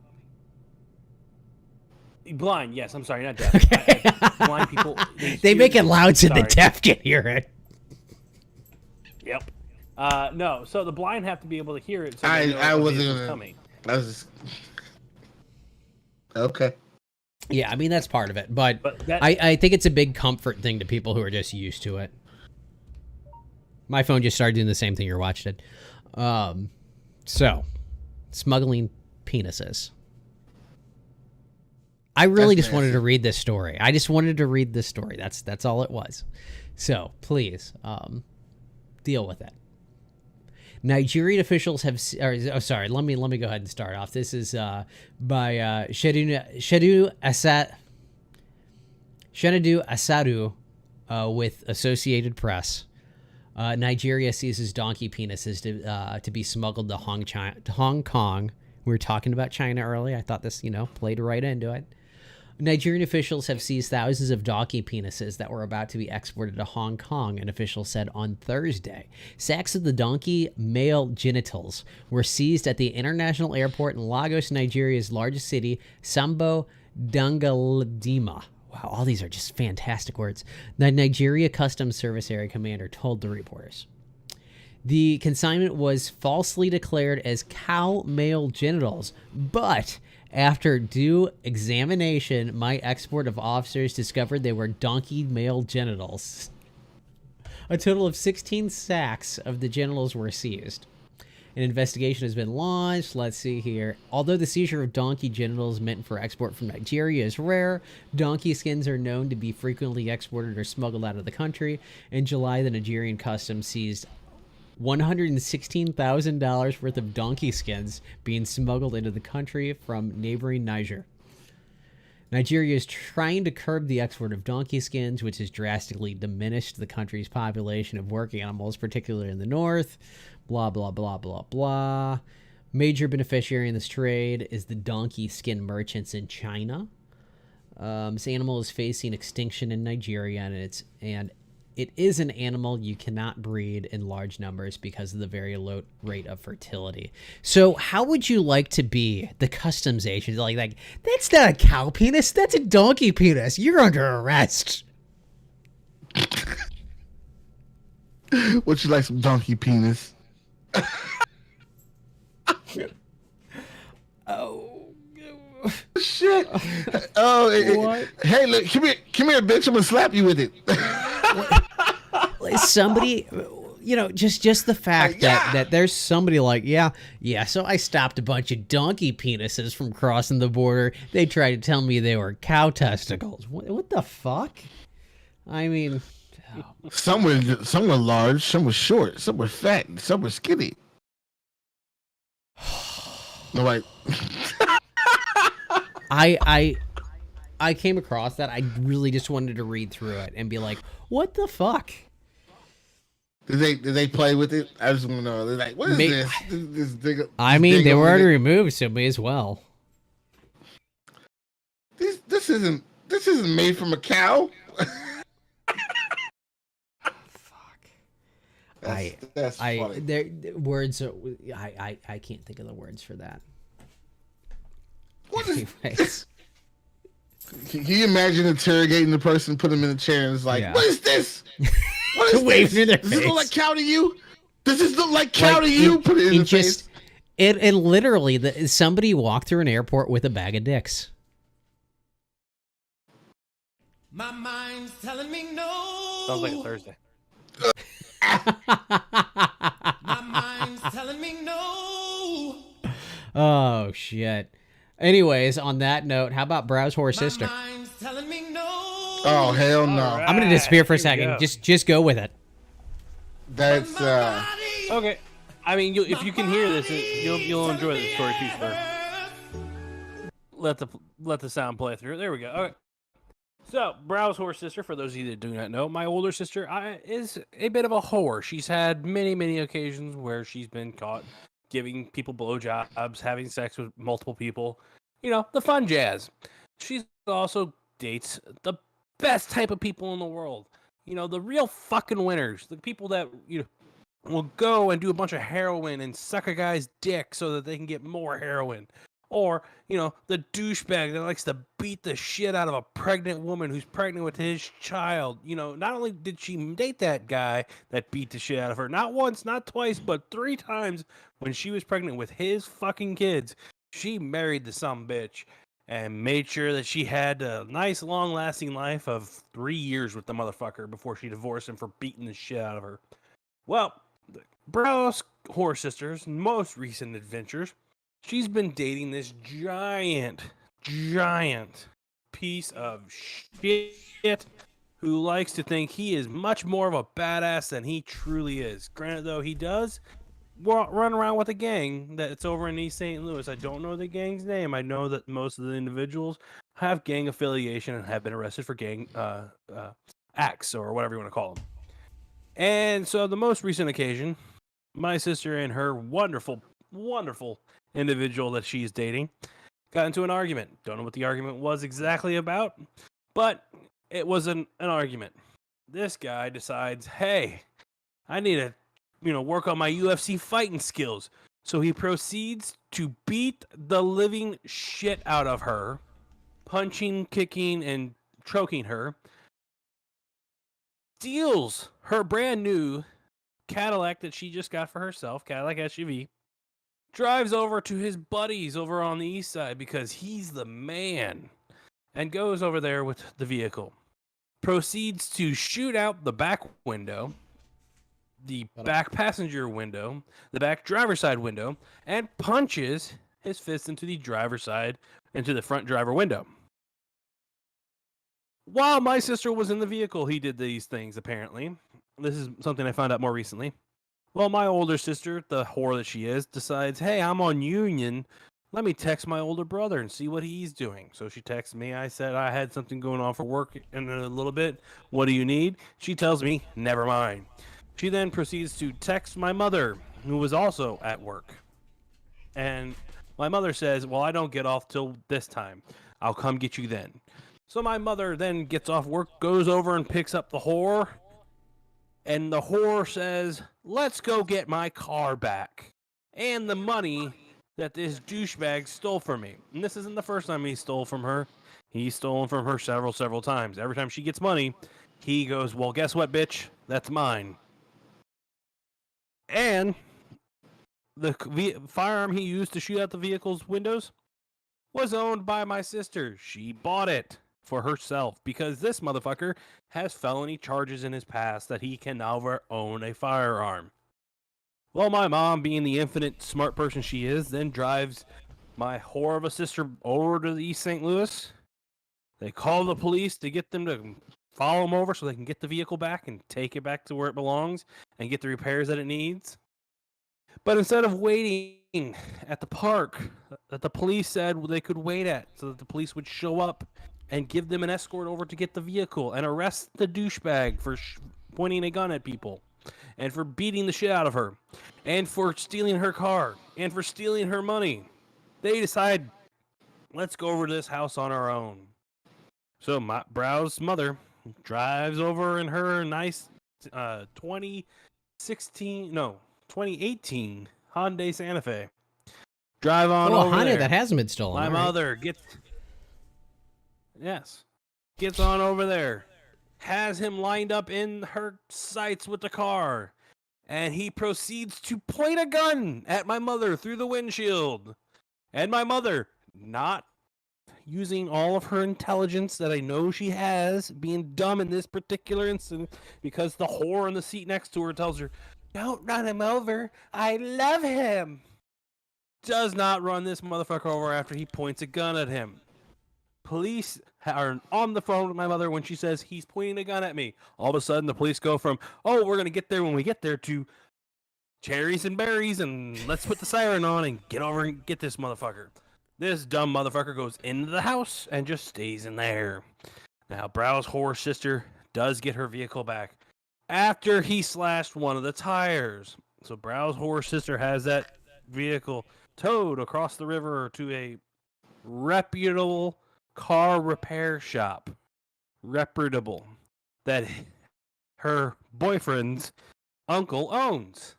Blind, yes. I'm sorry, not deaf. Blind people. They make it loud so the deaf can hear it. Yep. No, so the blind have to be able to hear it. So I wasn't coming. I was just... Okay. Yeah, I mean that's part of it, but I think it's a big comfort thing to people who are just used to it. My phone just started doing the same thing you're watching it. So, smuggling penises. I really just wanted to read this story. I just wanted to read this story. That's all it was. So please, deal with it. Nigerian officials have. Sorry. Let me go ahead and start off. This is by Shedu Asadu with Associated Press. Nigeria seizes donkey penises to be smuggled to Hong Kong. We were talking about China earlier. I thought this, played right into it. Nigerian officials have seized thousands of donkey penises that were about to be exported to Hong Kong, an official said on Thursday. Sacks of the donkey male genitals were seized at the international airport in Lagos, Nigeria's largest city, Sambo Dangaladima. Wow, all these are just fantastic words. The Nigeria Customs Service Area Commander told the reporters. The consignment was falsely declared as cow male genitals, but after due examination, my export of officers discovered they were donkey male genitals. A total of 16 sacks of the genitals were seized. An investigation has been launched. Let's see here. Although the seizure of donkey genitals meant for export from Nigeria is rare, donkey skins are known to be frequently exported or smuggled out of the country. In July, the Nigerian customs seized $116,000 worth of donkey skins being smuggled into the country from neighboring Niger. Nigeria is trying to curb the export of donkey skins, which has drastically diminished the country's population of working animals, particularly in the north. Blah, blah, blah, blah, blah. Major beneficiary in this trade is the donkey skin merchants in China. This animal is facing extinction in Nigeria, and it is an animal you cannot breed in large numbers because of the very low rate of fertility. So how would you like to be the customs agent? Like that's not a cow penis, that's a donkey penis. You're under arrest. Would you like some donkey penis? Oh shit! What? Hey, look, come here, bitch! I'm gonna slap you with it. Somebody, just the fact that there's somebody like, so I stopped a bunch of donkey penises from crossing the border. They tried to tell me they were cow testicles. What the fuck? I mean, some were large, some were short, some were fat, some were skinny. No, like, I came across that. I really just wanted to read through it and be like, what the fuck? Did they play with it? I just want to know. They're like, what is this? They were already removed, so may as well. This isn't made from a cow. Fuck. That's funny. Words are, I can't think of the words for that. What is? Can you imagine interrogating the person, put them in a chair, and it's like, what is this? What is Waving this? in their Does this face. look like cow to you? Does this look like cow to you? Put it in the face. It literally, somebody walked through an airport with a bag of dicks. My mind's telling me no. Sounds like a Thursday. My mind's telling me no. Oh, shit. Anyways, on that note, how about Brow's Horse Sister? My mind's telling me no. Oh, hell no. I'm going to disappear for a second. Just go with it. That's, Okay. I mean, if you can hear this, you'll enjoy the story too, sir. Let the sound play through. There we go. Okay. So, Brow's Horse Sister, for those of you that do not know, my older sister is a bit of a whore. She's had many, many occasions where she's been caught giving people blowjobs, having sex with multiple people. The fun jazz. She also dates the best type of people in the world. The real fucking winners. The people that, will go and do a bunch of heroin and suck a guy's dick so that they can get more heroin. Or, the douchebag that likes to beat the shit out of a pregnant woman who's pregnant with his child. Not only did she date that guy that beat the shit out of her, not once, not twice, but 3 times when she was pregnant with his fucking kids, she married the sumbitch and made sure that she had a nice, long-lasting life of 3 years with the motherfucker before she divorced him for beating the shit out of her. Well, Brow's Horse Sister's most recent adventures, she's been dating this giant piece of shit who likes to think he is much more of a badass than he truly is. Granted, though, he does run around with a gang that's over in East St. Louis. I don't know the gang's name. I know that most of the individuals have gang affiliation and have been arrested for gang acts or whatever you want to call them. And so the most recent occasion, my sister and her wonderful, wonderful individual that she's dating got into an argument. Don't know what the argument was exactly about, but it was an argument. This guy decides, hey, I need to, work on my UFC fighting skills. So he proceeds to beat the living shit out of her, punching, kicking, and choking her. Steals her brand new Cadillac that she just got for herself, Cadillac SUV. Drives over to his buddies over on the east side because he's the man. And goes over there with the vehicle. Proceeds to shoot out the back window, the back passenger window, the back driver's side window, and punches his fist into the driver's side, into the front driver window. While my sister was in the vehicle, he did these things, apparently. This is something I found out more recently. Well, my older sister, the whore that she is, decides, hey, I'm on Union. Let me text my older brother and see what he's doing. So she texts me. I said I had something going on for work in a little bit. What do you need? She tells me, never mind. She then proceeds to text my mother, who was also at work. And my mother says, well, I don't get off till this time. I'll come get you then. So my mother then gets off work, goes over and picks up the whore. And the whore says, let's go get my car back. And the money that this douchebag stole from me. And this isn't the first time he stole from her. He's stolen from her several times. Every time she gets money, he goes, well, guess what, bitch? That's mine. And the firearm he used to shoot out the vehicle's windows was owned by my sister. She bought it for herself because this motherfucker has felony charges in his past that he can never own a firearm. Well, my mom, being the infinite smart person she is, then drives my whore of a sister over to the East St. Louis. They call the police to get them to follow them over so they can get the vehicle back and take it back to where it belongs and get the repairs that it needs. But instead of waiting at the park that the police said they could wait at so that the police would show up and give them an escort over to get the vehicle and arrest the douchebag for pointing a gun at people and for beating the shit out of her and for stealing her car and for stealing her money, they decide, let's go over to this house on our own. So my Brow's mother drives over in her nice 2018 Hyundai Santa Fe. Drive on over Hyundai there. that hasn't been stolen. My mother gets on over there, has him lined up in her sights with the car, and he proceeds to point a gun at my mother through the windshield. And my mother, not using all of her intelligence that I know she has, being dumb in this particular incident, because the whore in the seat next to her tells her, don't run him over, I love him. Does not run this motherfucker over after he points a gun at him. Police are on the phone with my mother when she says he's pointing a gun at me. All of a sudden, the police go from, oh, we're going to get there when we get there, to cherries and berries, and let's put the siren on and get over and get this motherfucker. This dumb motherfucker goes into the house and just stays in there. Now, Brow's whore sister does get her vehicle back after he slashed one of the tires. So Brow's whore sister has that vehicle towed across the river to a reputable car repair shop, that her boyfriend's uncle owns,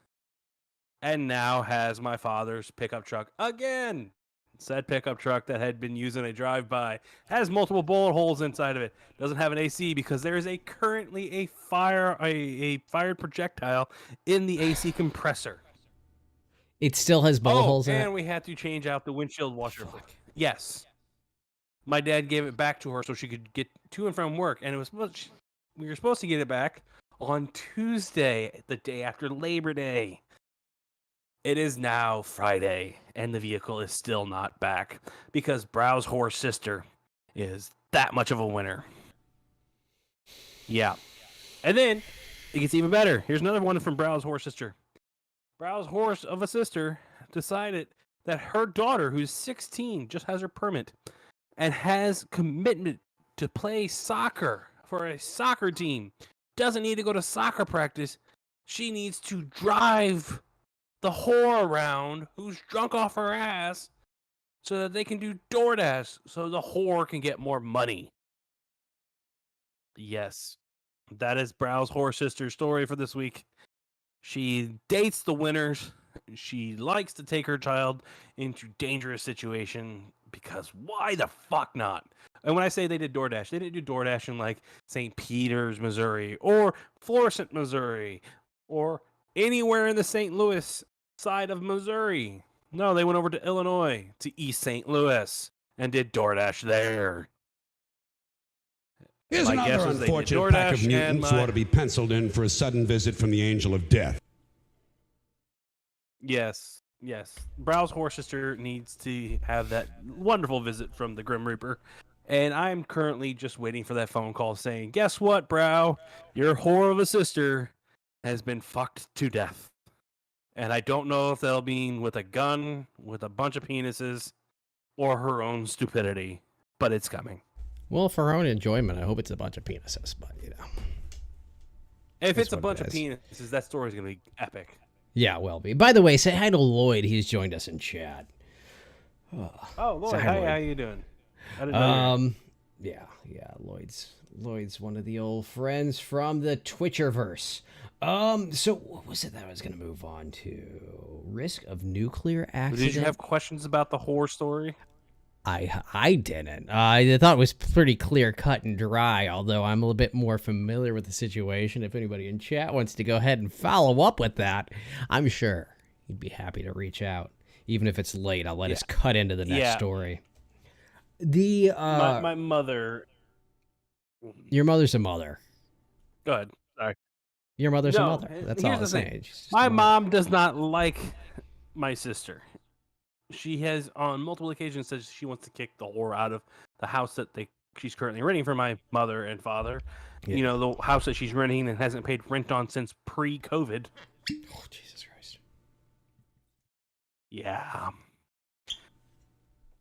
and now has my father's pickup truck again. Said pickup truck that had been used in a drive-by has multiple bullet holes inside of it. Doesn't have an AC because there is currently a fired projectile in the AC compressor. It still has bullet holes in it. And we had to change out the windshield washer. Yes. My dad gave it back to her so she could get to and from work, and we were supposed to get it back on Tuesday, the day after Labor Day. It is now Friday, and the vehicle is still not back because Brow's whore sister is that much of a winner. Yeah. And then it gets even better. Here's another one from Brow's whore sister. Brow's horse of a sister decided that her daughter, who's 16, just has her permit and has commitment to play soccer for a soccer team, doesn't need to go to soccer practice. She needs to drive the whore around who's drunk off her ass so that they can do DoorDash so the whore can get more money. Yes, that is Brow's horse sister story for this week. She dates the winners. She likes to take her child into dangerous situation because why the fuck not? And when I say they did DoorDash, they didn't do DoorDash in like St. Peters, Missouri, or Florissant, Missouri, or anywhere in the St. Louis side of Missouri. No, they went over to Illinois, to East St. Louis, and did DoorDash there. Here's My guess another was they did unfortunate pack of DoorDash, and mutants who ought to be penciled in for a sudden visit from the angel of death. Yes, yes. Brow's horse sister needs to have that wonderful visit from the Grim Reaper. And I'm currently just waiting for that phone call saying, guess what, Brow? Your whore of a sister has been fucked to death. And I don't know if that'll be with a gun, with a bunch of penises, or her own stupidity. But it's coming. Well, for her own enjoyment, I hope it's a bunch of penises, but, you know. If That's it's a what bunch it of is. penises, that story's going to be epic. Yeah, will be. By the way, say hi to Lloyd. He's joined us in chat. Oh, Lloyd, Say hi, hi, Lloyd. how you doing? I didn't know Yeah, Lloyd's one of the old friends from the Twitcherverse. So what was it that I was going to move on to? Risk of nuclear accident. Did you have questions about the whore story? I didn't. I thought it was pretty clear cut and dry, although I'm a little bit more familiar with the situation. If anybody in chat wants to go ahead and follow up with that, I'm sure he'd be happy to reach out. Even if it's late, I'll let us cut into the next story. The my mother. Your mother's a mother. Go ahead. Sorry. Your mother's a No, mother. That's all I'm here's the thing. saying. She's just My a mother. mom does not like my sister. She has on multiple occasions said she wants to kick the whore out of the house that she's currently renting for my mother and father. Yeah. You know, the house that she's renting and hasn't paid rent on since pre-COVID. Oh, Jesus Christ. Yeah.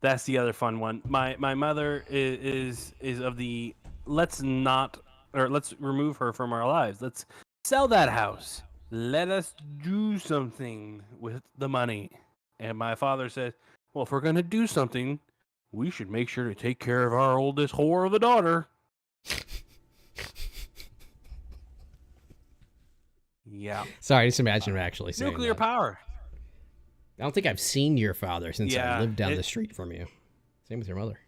That's the other fun one. My mother is of the let's remove her from our lives. Let's sell that house. Let us do something with the money. And my father said, well, if we're going to do something, we should make sure to take care of our oldest whore of a daughter. Yeah. Sorry, just imagine her actually saying Nuclear that. power. I don't think I've seen your father since I Yeah, lived down the street from you. Same with your mother.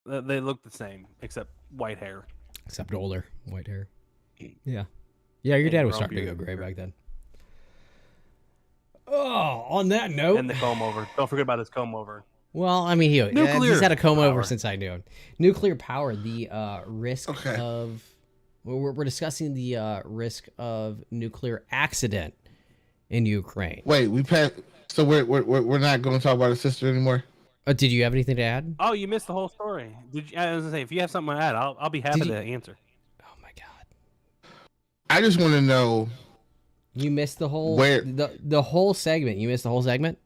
They look the same, except white hair. Except older, white hair. Yeah. Yeah, your dad was starting to go grumpier. gray back then. Oh, on that note. And the comb over. Don't forget about his comb over. Well, I mean, Nuclear he's had a comb over power. since I knew him. Nuclear power, the risk Okay. of... We're discussing the risk of nuclear accident in Ukraine. Wait, we passed. So we're not going to talk about her sister anymore. Did you have anything to add? Oh, you missed the whole story. Did you, I was gonna say, if you have something to add, I'll be happy Did you- to answer. Oh my God. I just want to know. You missed the whole... Where- The whole segment. You missed the whole segment?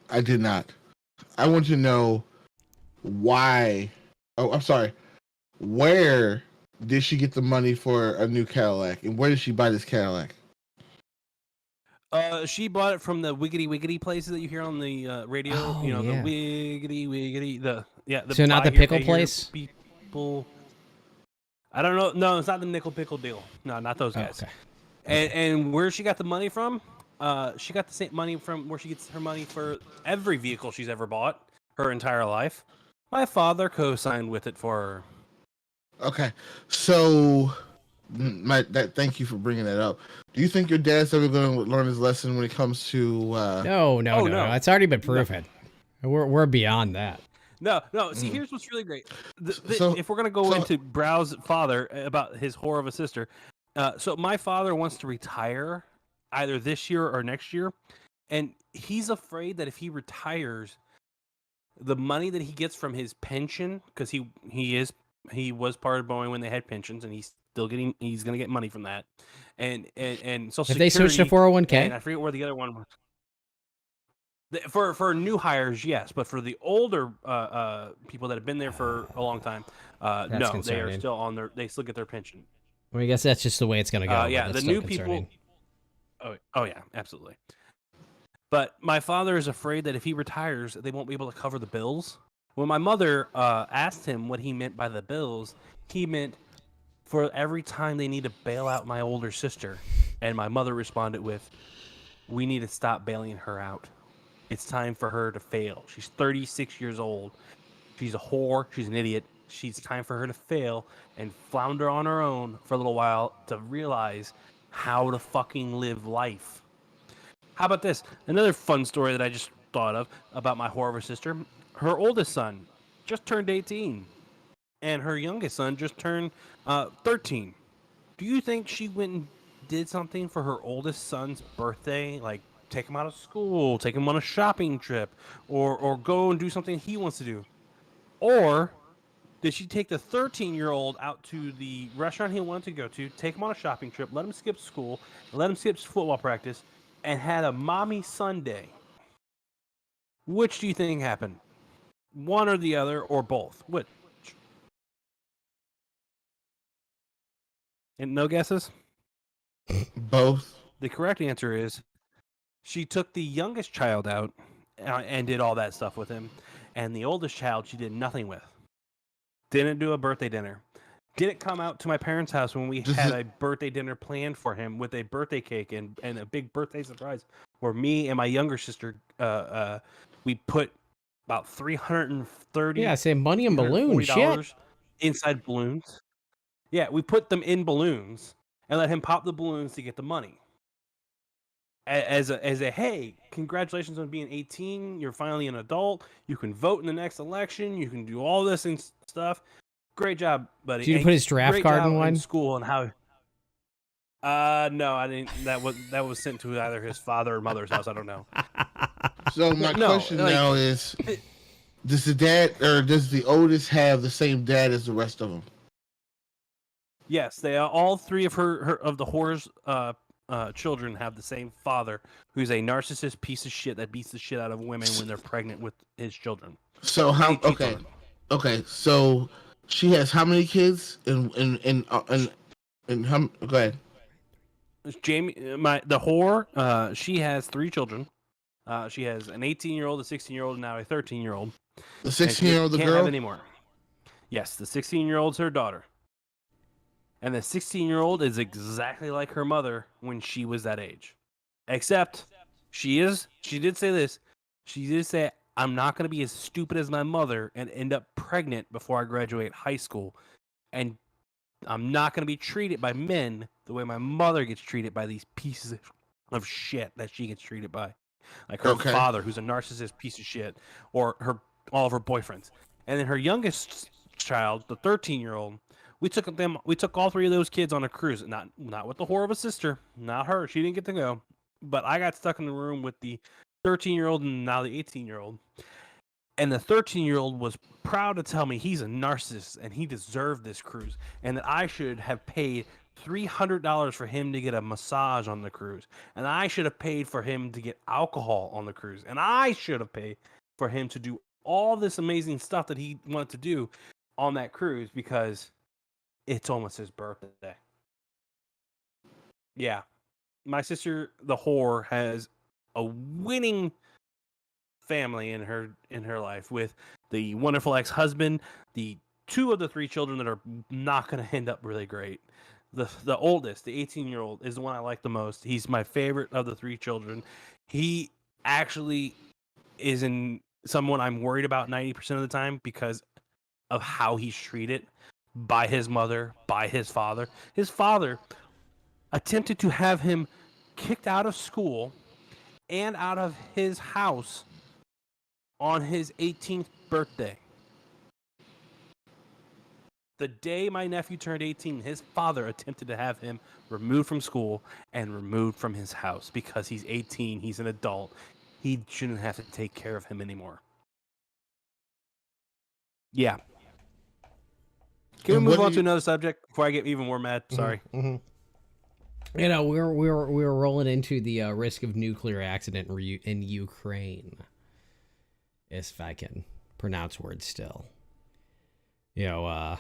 I did not. I want to know why. Oh, I'm sorry. Where did she get the money for a new Cadillac, and where did she buy this Cadillac? She bought it from the wiggity wiggity places that you hear on the radio. Oh, you know, yeah. the wiggity wiggity. The So not buy the here, pickle pay here place? People. I don't know. No, it's not the nickel pickle deal. No, not those Oh, guys. okay. And where she got the money from? She got the same money from where she gets her money for every vehicle she's ever bought her entire life. My father co-signed with it for her. Okay, so thank you for bringing that up. Do you think your dad's ever going to learn his lesson when it comes to? No. Oh, no. It's already been proven. We're beyond that. No. See, here's what's really great. So- If we're gonna go so- into Brow's father about his whore of a sister, so my father wants to retire either this year or next year, and he's afraid that if he retires, the money that he gets from his pension, because he was part of Boeing when they had pensions, and still getting. He's going to get money from that, and Social If they switch to Security, 401k, and I forget where the other one was. For new hires, yes, but for the older people that have been there for a long time, no, they are concerning. still on their. They still get their pension. well, I guess that's just the way it's going to go. Yeah, but the that's new still concerning. people. Oh yeah, absolutely. But my father is afraid that if he retires, they won't be able to cover the bills. When my mother asked him what he meant by the bills, he meant for every time they need to bail out my older sister. And my mother responded with, "We need to stop bailing her out. It's time for her to fail. She's 36 years old. She's a whore. She's an idiot. She's time for her to fail and flounder on her own for a little while to realize how to fucking live life." How about this? Another fun story that I just thought of about my whore of a sister. Her oldest son just turned 18, and her youngest son just turned 13. Do you think she went and did something for her oldest son's birthday, like take him out of school, take him on a shopping trip, or go and do something he wants to do? Or did she take the 13-year-old out to the restaurant he wanted to go to, take him on a shopping trip, let him skip school, let him skip football practice, and had a mommy Sunday? Which do you think happened? One or the other, or both? Which? And no guesses? Both. The correct answer is she took the youngest child out and did all that stuff with him, and the oldest child she did nothing with. Didn't do a birthday dinner. Didn't come out to my parents' house when we had a birthday dinner planned for him with a birthday cake and a big birthday surprise where me and my younger sister, we put about $330. Yeah, say money and balloons. Shit. Inside balloons. Yeah, we put them in balloons and let him pop the balloons to get the money. As a hey, congratulations on being 18. You're finally an adult. You can vote in the next election. You can do all this and stuff. Great job, buddy. Did you put his draft Great card job in one? School and how? No, I didn't. That was sent to either his father or mother's house. I don't know. So my No, question like- now is, does the dad or does the oldest have the same dad as the rest of them? Yes, they all three of of the whore's children have the same father, who's a narcissist piece of shit that beats the shit out of women when they're pregnant with his children. So how? Okay. So she has how many kids? And how? Go ahead. Jamie, the whore, she has 3 children. She has an 18-year-old, a 16-year-old, and now a 13-year-old. The 16-year-old, the can't girl. have anymore. Yes, the 16-year-old's her daughter, and the 16-year-old is exactly like her mother when she was that age, except she did say this. She did say, "I'm not going to be as stupid as my mother and end up pregnant before I graduate high school, and I'm not going to be treated by men the way my mother gets treated by these pieces of shit that she gets treated by, like her father, who's a narcissist piece of shit, or all of her boyfriends." And then her youngest child, the 13-year-old, we took all 3 of those kids on a cruise. Not with the whore of a sister, not her. She didn't get to go, but I got stuck in the room with the 13-year-old and now the 18-year-old. And the 13-year-old was proud to tell me he's a narcissist and he deserved this cruise, and that I should have paid $300 for him to get a massage on the cruise, and I should have paid for him to get alcohol on the cruise, and I should have paid for him to do all this amazing stuff that he wanted to do on that cruise because it's almost his birthday. Yeah. My sister, the whore, has a winning family in her life with the wonderful ex-husband, the 2 of the 3 children that are not going to end up really great. The oldest, the 18-year-old, is the one I like the most. He's my favorite of the 3 children. He actually is someone I'm worried about 90% of the time because of how he's treated by his mother, by his father. His father attempted to have him kicked out of school and out of his house on his 18th birthday. The day my nephew turned 18, his father attempted to have him removed from school and removed from his house because he's 18, he's an adult. He shouldn't have to take care of him anymore. Yeah. Can we And move what on do to another subject before I get even more mad? Sorry. You know, we're rolling into the risk of nuclear accident in Ukraine, if I can pronounce words still. You know,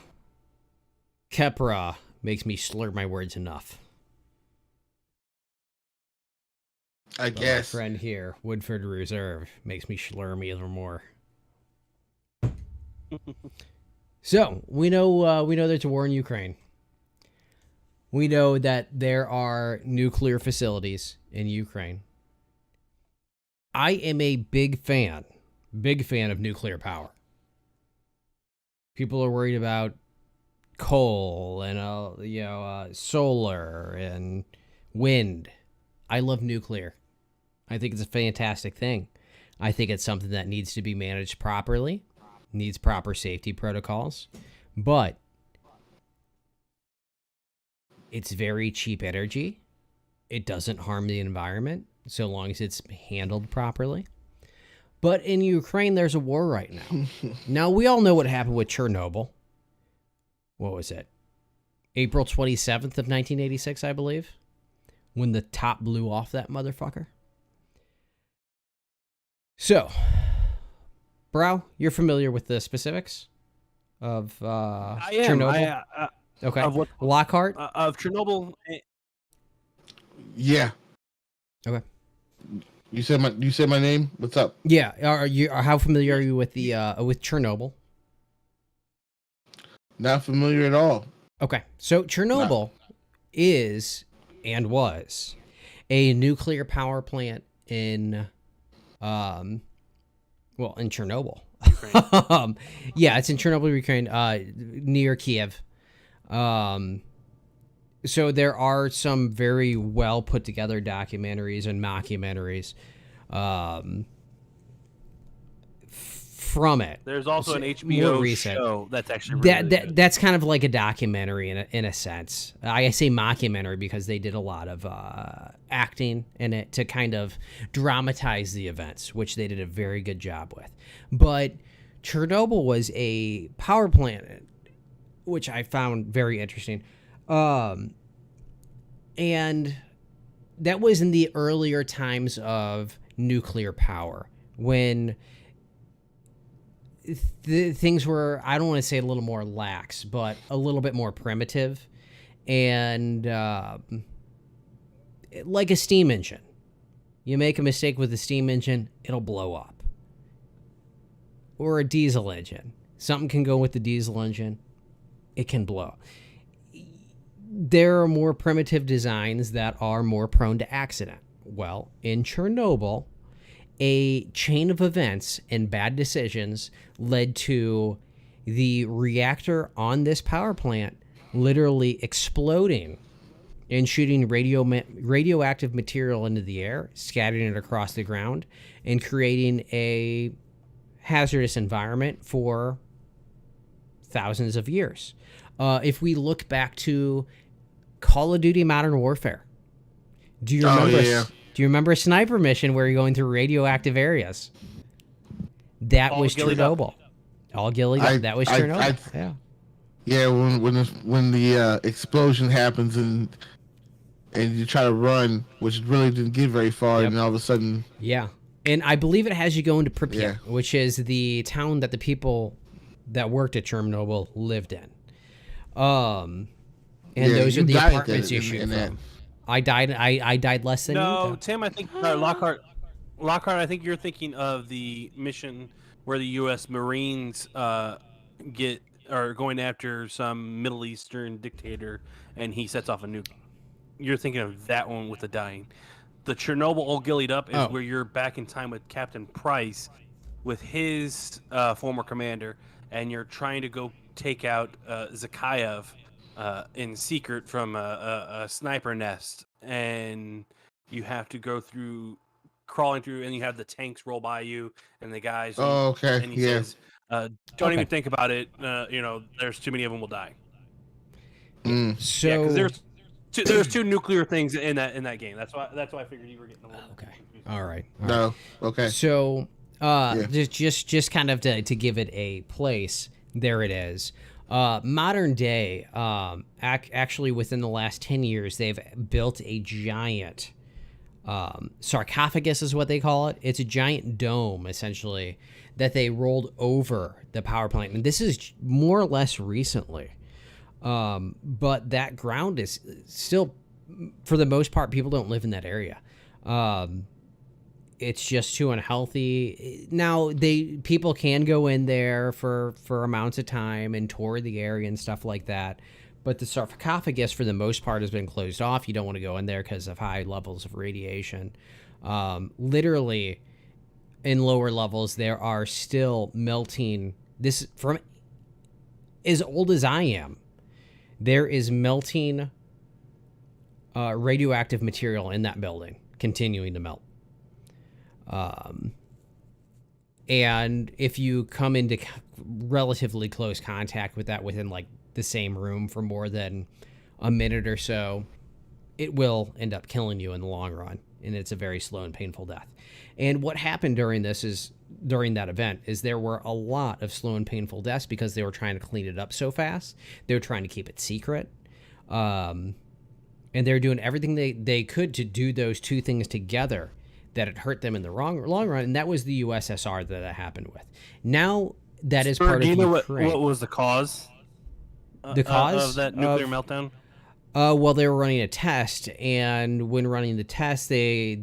Kepra makes me slur my words enough. I But guess. my friend here, Woodford Reserve, makes me slur me even more. So we know there's a war in Ukraine. We know that there are nuclear facilities in Ukraine. I am a big fan of nuclear power. People are worried about coal and solar and wind. I love nuclear. I think it's a fantastic thing. I think it's something that needs to be managed properly, needs proper safety protocols, but it's very cheap energy. It doesn't harm the environment so long as it's handled properly. But in Ukraine, there's a war right now. Now, we all know what happened with Chernobyl. What was it? April 27th of 1986, I believe, when the top blew off that motherfucker. So, bro, you're familiar with the specifics of Chernobyl? Okay. Of what? Lockhart? Of Chernobyl. Yeah. Okay. You said my name. What's up? Yeah. How familiar are you with the with Chernobyl? Not familiar at all. Okay. So Chernobyl is and was a nuclear power plant in in Chernobyl. Yeah, it's in Chernobyl, Ukraine, near Kiev. So there are some very well put together documentaries and mockumentaries from it. There's also an More HBO recent. show that's actually really good. That's kind of like a documentary in a sense. I say mockumentary because they did a lot of acting in it to kind of dramatize the events, which they did a very good job with. But Chernobyl was a power plant, which I found very interesting. And that was in the earlier times of nuclear power when things were, I don't want to say a little more lax, but a little bit more primitive and like a steam engine. You make a mistake with a steam engine, it'll blow up. Or a diesel engine. Something can go with the diesel engine, it can blow. There are more primitive designs that are more prone to accident. Well, in Chernobyl, a chain of events and bad decisions led to the reactor on this power plant literally exploding and shooting radioactive material into the air, scattering it across the ground, and creating a hazardous environment for thousands of years. If we look back to Call of Duty Modern Warfare, do you remember? Do you remember a sniper mission where you're going through radioactive areas? That was Chernobyl. All gillied up. That was Chernobyl. Yeah. Yeah, when the explosion happens and you try to run, which really didn't get very far, and all of a sudden. Yeah, and I believe it has you go into Pripyat, which is the town that the people that worked at Chernobyl lived in. And those are the apartments you shoot from. I died less than you. No, Tim, I think Lockhart, I think you're thinking of the mission where the U.S. Marines are going after some Middle Eastern dictator, and he sets off a nuke. You're thinking of that one with the dying. The Chernobyl All Gillied Up is where you're back in time with Captain Price, with his former commander, and you're trying to go take out Zakhaev in secret from a sniper nest, and you have to go through, crawling through, and you have the tanks roll by you, and the guys. And he says, "Don't even think about it. There's too many of them will die." So because there's two nuclear things in that game. That's why I figured you were getting a little. Okay. All right. No. Okay. So just kind of to give it a place. There it is. Modern day, actually within the last 10 years, they've built a giant sarcophagus is what they call it. It's a giant dome, essentially, that they rolled over the power plant. And this is more or less recently. But that ground is still, for the most part, people don't live in that area. It's just too unhealthy. Now, people can go in there for amounts of time and tour the area and stuff like that. But the sarcophagus, for the most part, has been closed off. You don't want to go in there because of high levels of radiation. Literally, in lower levels, there are still melting. This from as old as I am. There is melting radioactive material in that building, continuing to melt. And if you come into relatively close contact with that within like the same room for more than a minute or so, it will end up killing you in the long run. And it's a very slow and painful death. And what happened during that event is there were a lot of slow and painful deaths because they were trying to clean it up so fast. They were trying to keep it secret. And they were doing everything they could to do those two things together, that it hurt them in the long run, and that was the USSR that happened with. Now that is part of Ukraine. Do you know what was the cause? The cause of that nuclear meltdown? Well, they were running a test, and when running the test, the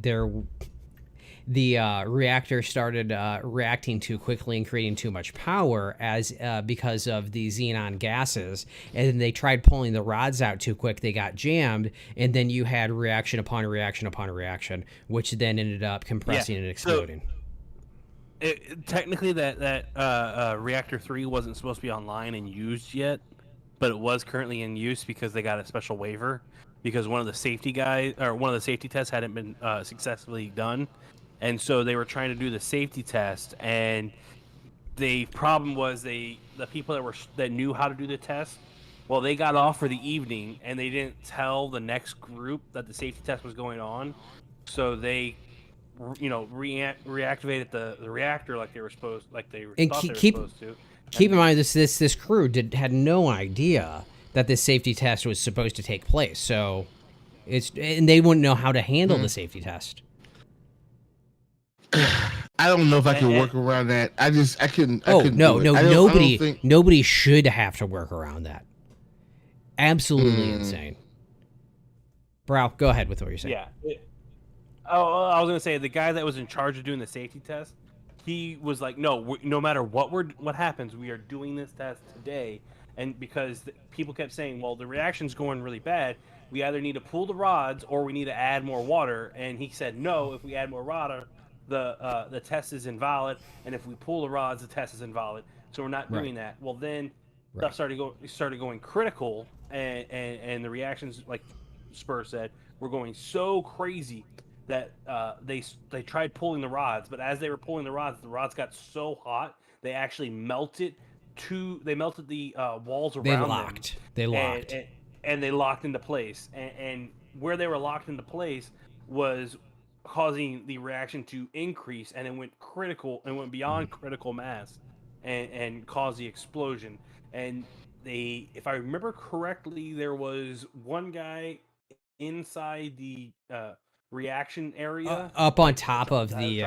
reactor started reacting too quickly and creating too much power because of the xenon gases. And they tried pulling the rods out too quick. They got jammed, and then you had reaction upon reaction upon reaction, which then ended up compressing and exploding. So, technically, that reactor 3 wasn't supposed to be online and used yet, but it was currently in use because they got a special waiver because one of the safety tests hadn't been successfully done. And so they were trying to do the safety test, and the problem was the people that knew how to do the test, well, they got off for the evening, and they didn't tell the next group that the safety test was going on, so they, reactivated the reactor like they were supposed, to. Keep in mind this crew had no idea that this safety test was supposed to take place, so and they wouldn't know how to handle the safety test. I don't know if I can work around that. I couldn't. Nobody should have to work around that. Absolutely insane. Bro, go ahead with what you're saying. Yeah. I was gonna say the guy that was in charge of doing the safety test, he was like, no matter what happens, we are doing this test today. And because people kept saying, well, the reaction's going really bad, we either need to pull the rods or we need to add more water. And he said, no, if we add more water, the test is invalid, and if we pull the rods, the test is invalid. So we're not doing that. Well, then stuff started going critical, and the reactions, like Spur said, were going so crazy that they tried pulling the rods. But as they were pulling the rods got so hot they actually melted the walls around them. They locked. And they locked into place. And where they were locked into place was causing the reaction to increase, and it went beyond critical mass and caused the explosion. And if I remember correctly, there was one guy inside the reaction area up on top of the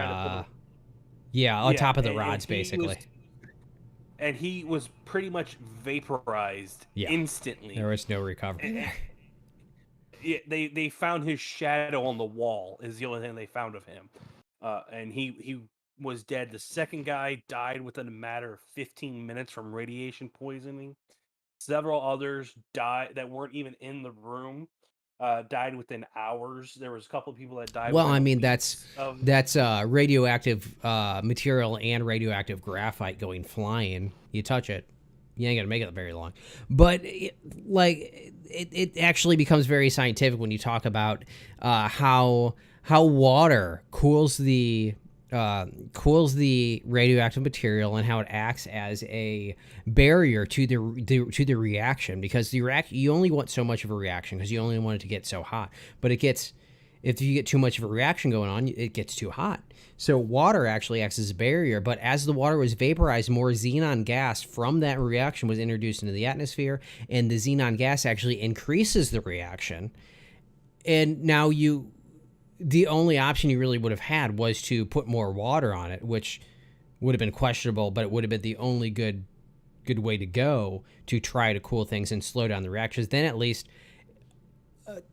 top of the rods, basically. And he was pretty much vaporized instantly. There was no recovery. Yeah, they found his shadow on the wall is the only thing they found of him, and he was dead. The second guy died within a matter of 15 minutes from radiation poisoning. Several others died that weren't even in the room, died within hours. There was a couple of people that died. Well, I mean that's radioactive material and radioactive graphite going flying. You touch it, you ain't gonna make it very long. But it actually becomes very scientific when you talk about how water cools the radioactive material and how it acts as a barrier to the reaction, because you only want so much of a reaction because you only want it to get so hot, but it gets if you get too much of a reaction going on, it gets too hot. So water actually acts as a barrier, but as the water was vaporized, more xenon gas from that reaction was introduced into the atmosphere, and the xenon gas actually increases the reaction. And now the only option you really would have had was to put more water on it, which would have been questionable, but it would have been the only good way to go to try to cool things and slow down the reactions. Then at least,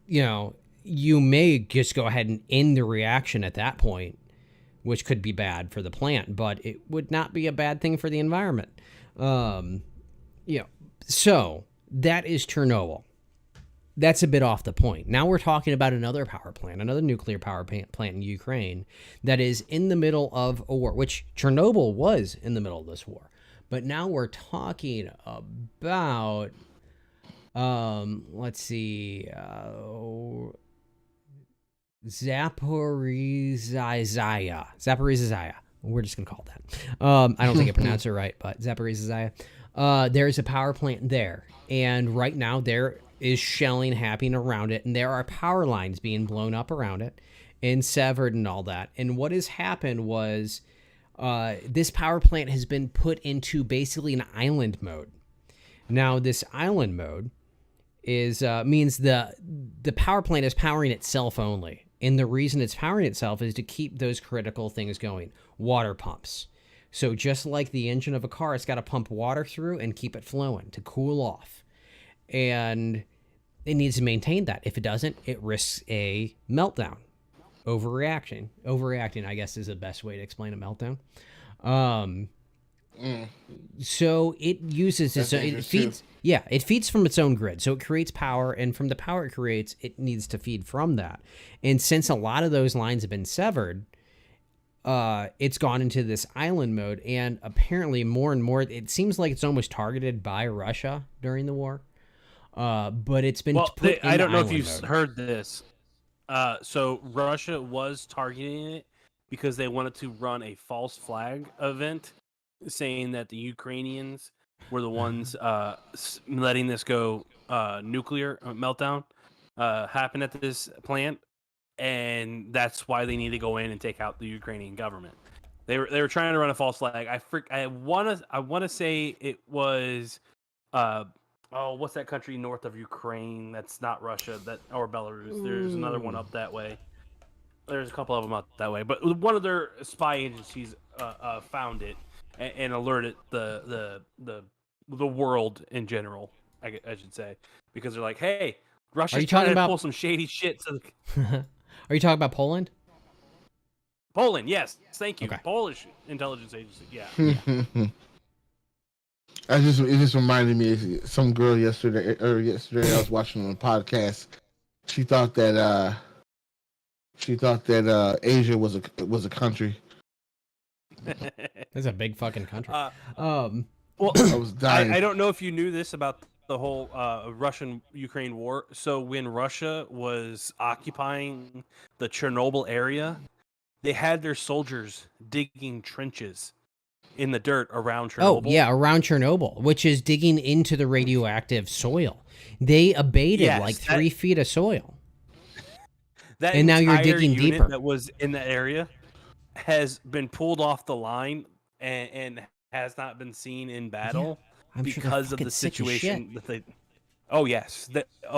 you may just go ahead and end the reaction at that point, which could be bad for the plant, but it would not be a bad thing for the environment. So that is Chernobyl. That's a bit off the point. Now we're talking about another power plant, another nuclear power plant in Ukraine that is in the middle of a war, which Chernobyl was in the middle of this war. But now we're talking about, let's see, Zaporizhzhia. We're just going to call it that. I don't think I pronounced it right, but Zaporizhzhia. There's a power plant there. And right now there is shelling happening around it. And there are power lines being blown up around it and severed and all that. And what has happened was this power plant has been put into basically an island mode. Now, this island mode means the power plant is powering itself only. And the reason it's powering itself is to keep those critical things going. Water pumps. So just like the engine of a car, it's got to pump water through and keep it flowing to cool off. And it needs to maintain that. If it doesn't, it risks a meltdown. Overreacting, I guess, is the best way to explain a meltdown. So it uses it feeds from its own grid. So it creates power, and from the power it creates, it needs to feed from that. And since a lot of those lines have been severed, it's gone into this island mode, and apparently more and more, it seems like it's almost targeted by Russia during the war. But it's been put in I don't know if island you've mode. heard this. So Russia was targeting it because they wanted to run a false flag event, saying that the Ukrainians were the ones letting this go nuclear meltdown happen at this plant, and that's why they need to go in and take out the Ukrainian government. They were trying to run a false flag. I want to say it was what's that country north of Ukraine that's not Russia or Belarus? There's another one up that way. There's a couple of them up that way, but one of their spy agencies found it and alerted the world in general, I should say, because they're like, hey, Russia's trying to pull some shady shit. Are you talking about Poland? Poland, yes, thank you. Okay. Polish intelligence agency, yeah. It just reminded me of some girl yesterday I was watching on a podcast. She thought that Asia was a country. That's a big fucking country. Well, I was dying. I don't know if you knew this about the whole Russian-Ukraine war. So when Russia was occupying the Chernobyl area, they had their soldiers digging trenches in the dirt around Chernobyl. Oh, yeah, around Chernobyl, which is digging into the radioactive soil. They abated 3 feet of soil. And now you're digging deeper. That was in the area has been pulled off the line and has not been seen in battle because of the situation that they. Oh yes,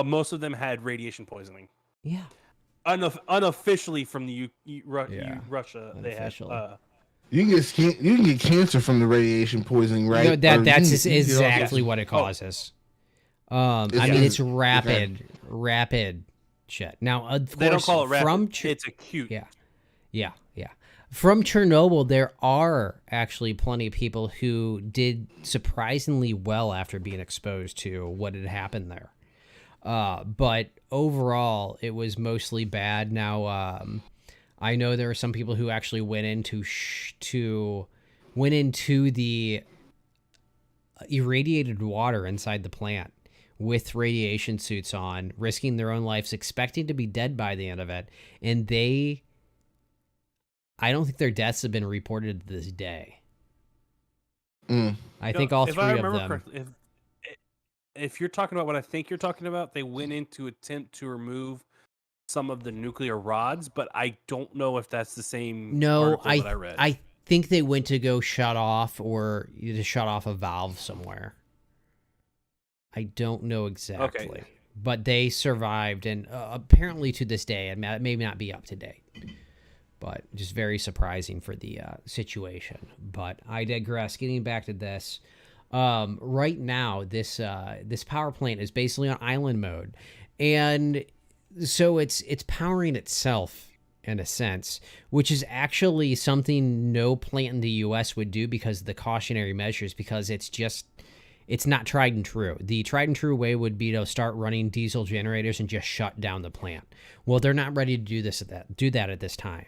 most of them had radiation poisoning. Yeah. Unofficially from the Russia, they had. You can get cancer from the radiation poisoning, right? That's exactly what it causes. I mean, it's rapid shit. Now, of course, they don't call it rapid. It's acute. Yeah. From Chernobyl, there are actually plenty of people who did surprisingly well after being exposed to what had happened there. But overall, it was mostly bad. Now, I know there are some people who actually went into the irradiated water inside the plant with radiation suits on, risking their own lives, expecting to be dead by the end of it. And I don't think their deaths have been reported to this day. I think all three of them. Correctly, if you're talking about what I think you're talking about, they went in to attempt to remove some of the nuclear rods, but I don't know if that's the same No, article that I read. I think they went to go shut off or to shut off a valve somewhere. I don't know exactly. Okay. But they survived, and apparently to this day, it may not be up to date. But just very surprising for the situation. But I digress. Getting back to this, right now this power plant is basically on island mode, and so it's powering itself in a sense, which is actually something no plant in the U.S. would do because of the cautionary measures. Because it's not tried and true. The tried and true way would be to start running diesel generators and just shut down the plant. Well, they're not ready to do that at this time.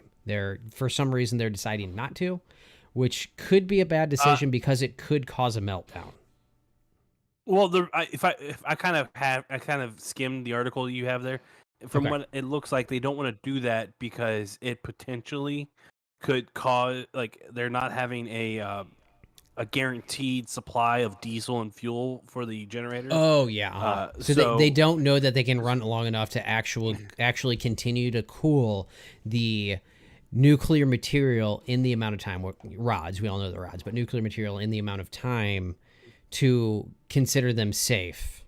For some reason, they're deciding not to, which could be a bad decision because it could cause a meltdown. Well, I kind of skimmed the article you have there. From what it looks like, they don't want to do that because it potentially could cause, like, they're not having a guaranteed supply of diesel and fuel for the generators. Oh yeah. So they don't know that they can run long enough to actually continue to cool the nuclear material in the amount of time. Rods, we all know the rods, but nuclear material in the amount of time to consider them safe.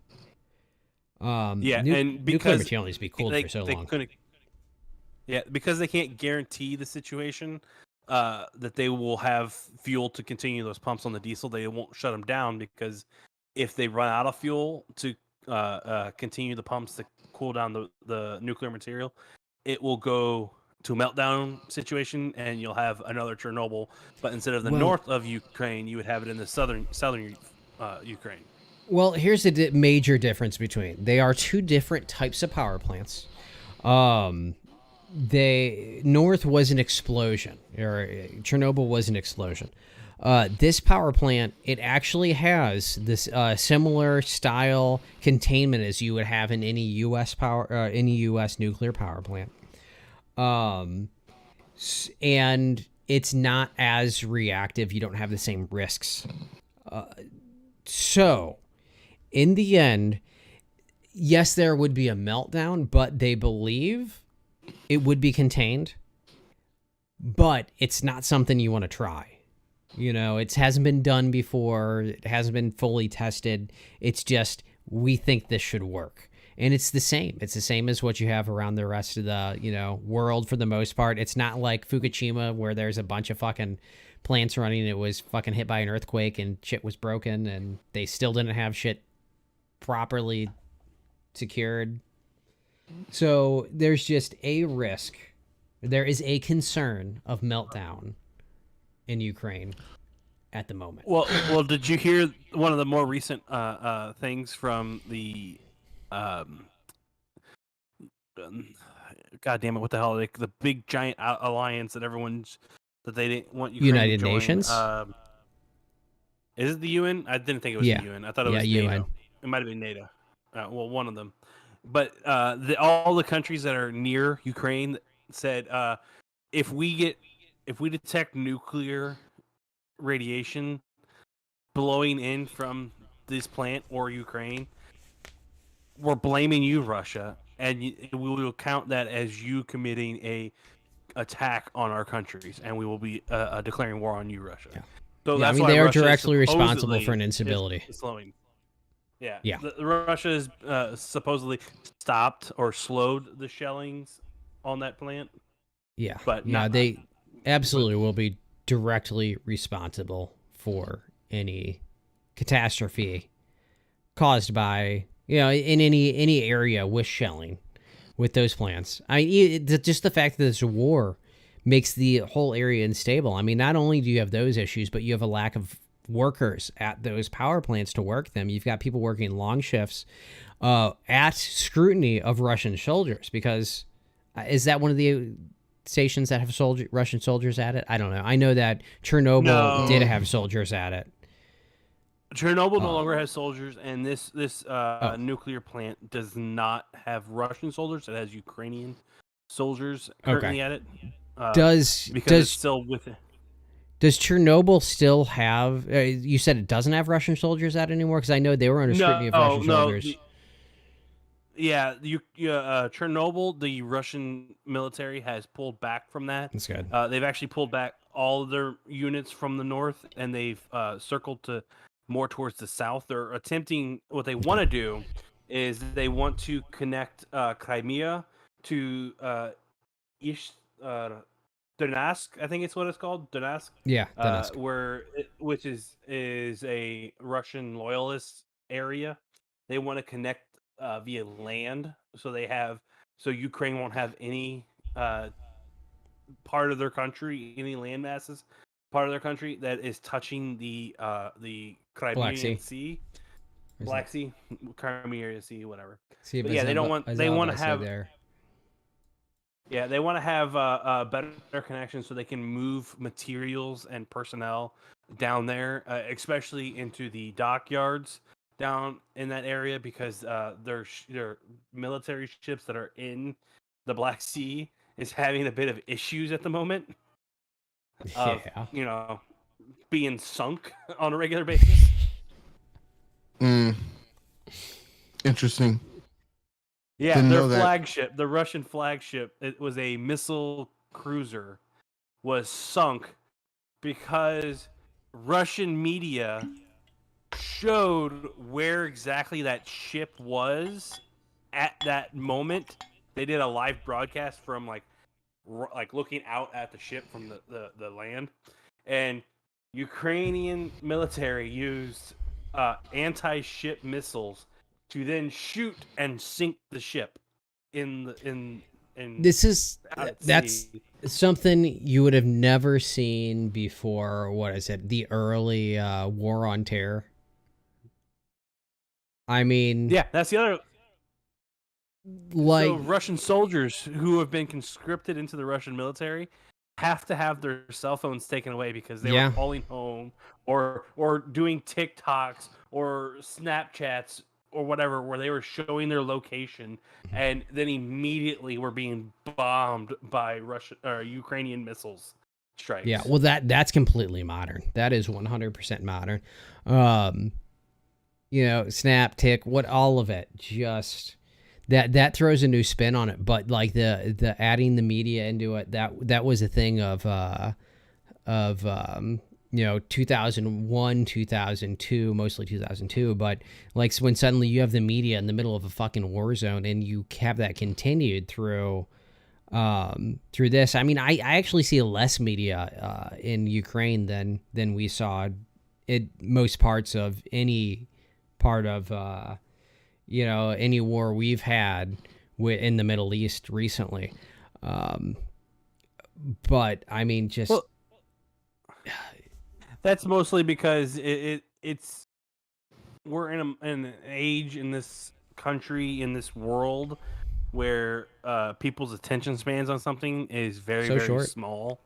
And nuclear because material needs to be cooled for so long. Yeah, because they can't guarantee the situation that they will have fuel to continue those pumps on the diesel. They won't shut them down, because if they run out of fuel to continue the pumps to cool down the nuclear material, it will go to a meltdown situation, and you'll have another Chernobyl. But instead of the north of Ukraine, you would have it in the southern Ukraine. Well, here's the major difference between. They are two different types of power plants. North was an explosion, or Chernobyl was an explosion. This power plant, it actually has this similar style containment as you would have in any U.S. nuclear power plant. And it's not as reactive. You don't have the same risks. So, in the end, yes, there would be a meltdown, but they believe it would be contained. But it's not something you want to try. You know, it hasn't been done before. It hasn't been fully tested. It's just, we think this should work. And it's the same. It's the same as what you have around the rest of the, world for the most part. It's not like Fukushima where there's a bunch of fucking plants running and it was fucking hit by an earthquake and shit was broken and they still didn't have shit properly secured. So there's just a risk. There is a concern of meltdown in Ukraine at the moment. Well, did you hear one of the more recent things from the God damn it, what the hell? The big giant alliance that they didn't want Ukraine United to join. Nations? Is it the UN? I didn't think it was the UN. I thought it was UN. NATO. It might have been NATO. Well, one of them. But all the countries that are near Ukraine said, if we detect nuclear radiation blowing in from this plant or Ukraine, we're blaming you, Russia, and we will count that as you committing a attack on our countries, and we will be declaring war on you, Russia. Yeah. So Yeah, that's I mean, why they are Russia directly responsible supposedly for an instability. is slowing. Yeah. Yeah. Russia has supposedly stopped or slowed the shellings on that plant. Yeah. But they absolutely will be directly responsible for any catastrophe caused by, in any area with shelling with those plants. Just the fact that there's a war makes the whole area unstable. I mean, not only do you have those issues, but you have a lack of workers at those power plants to work them. You've got people working long shifts at scrutiny of Russian soldiers, because is that one of the stations that have Russian soldiers at it? I don't know. I know that Chernobyl did have soldiers at it. Chernobyl no longer has soldiers, and this nuclear plant does not have Russian soldiers. It has Ukrainian soldiers currently at it. Because it's still with it. Does Chernobyl still have? You said it doesn't have Russian soldiers at it anymore, because I know they were under scrutiny of Russian soldiers. Chernobyl, the Russian military has pulled back from that. That's good. They've actually pulled back all of their units from the north, and they've circled to more towards the south. They're attempting what they want to do is they want to connect Crimea to Donetsk, I think it's what it's called, Donetsk. Yeah, Donetsk. Which is a Russian loyalist area. They want to connect via land, so Ukraine won't have any part of their country, any land masses, part of their country that is touching the Crimean Sea. Black Sea, Crimean Sea, whatever. See, but yeah, they don't want. They want to have. There. Yeah, they want to have a better connection so they can move materials and personnel down there, especially into the dockyards down in that area, because their military ships that are in the Black Sea is having a bit of issues at the moment. Of, being sunk on a regular basis. Interesting. Yeah, their flagship, the Russian flagship, it was a missile cruiser, was sunk because Russian media showed where exactly that ship was at that moment. They did a live broadcast from like looking out at the ship from the land, and Ukrainian military used anti-ship missiles to then shoot and sink the ship that's something you would have never seen before. What is it? The early War on Terror. I mean, yeah, that's the other. Like, so Russian soldiers who have been conscripted into the Russian military have to have their cell phones taken away because they were calling home or doing TikToks or Snapchats or whatever, where they were showing their location, and then immediately were being bombed by Russian or Ukrainian missiles strikes. Yeah, well, that's completely modern. That is 100% modern. Snap, Tick, all of it, just that throws a new spin on it. But like the adding the media into it, that was a thing of 2001, 2002, mostly 2002, but like when suddenly you have the media in the middle of a fucking war zone and you have that continued through this. I mean, I actually see less media in Ukraine than we saw in most parts of any part of any war we've had in the Middle East recently. But I mean, just that's mostly because it's we're in an age in this country, in this world, where people's attention spans on something is very short. small.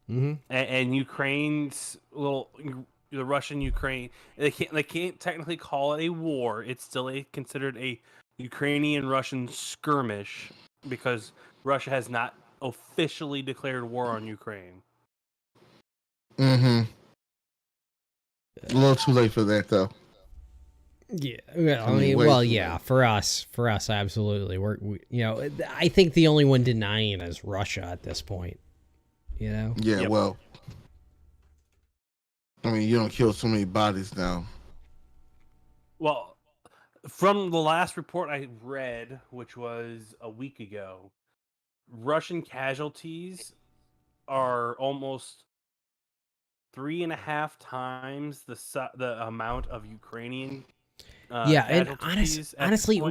Mm-hmm. And Ukraine's the Russian Ukraine, they can't technically call it a war. It's still considered a Ukrainian-Russian skirmish because Russia has not officially declared war on Ukraine. Mm-hmm. A little too late for that, though. Yeah, for us, absolutely. I think the only one denying is Russia at this point. Yeah, yep. Well, I mean, you don't kill so many bodies now. Well, from the last report I read, which was a week ago, Russian casualties are almost 3.5 times the amount of Ukrainian. And honestly,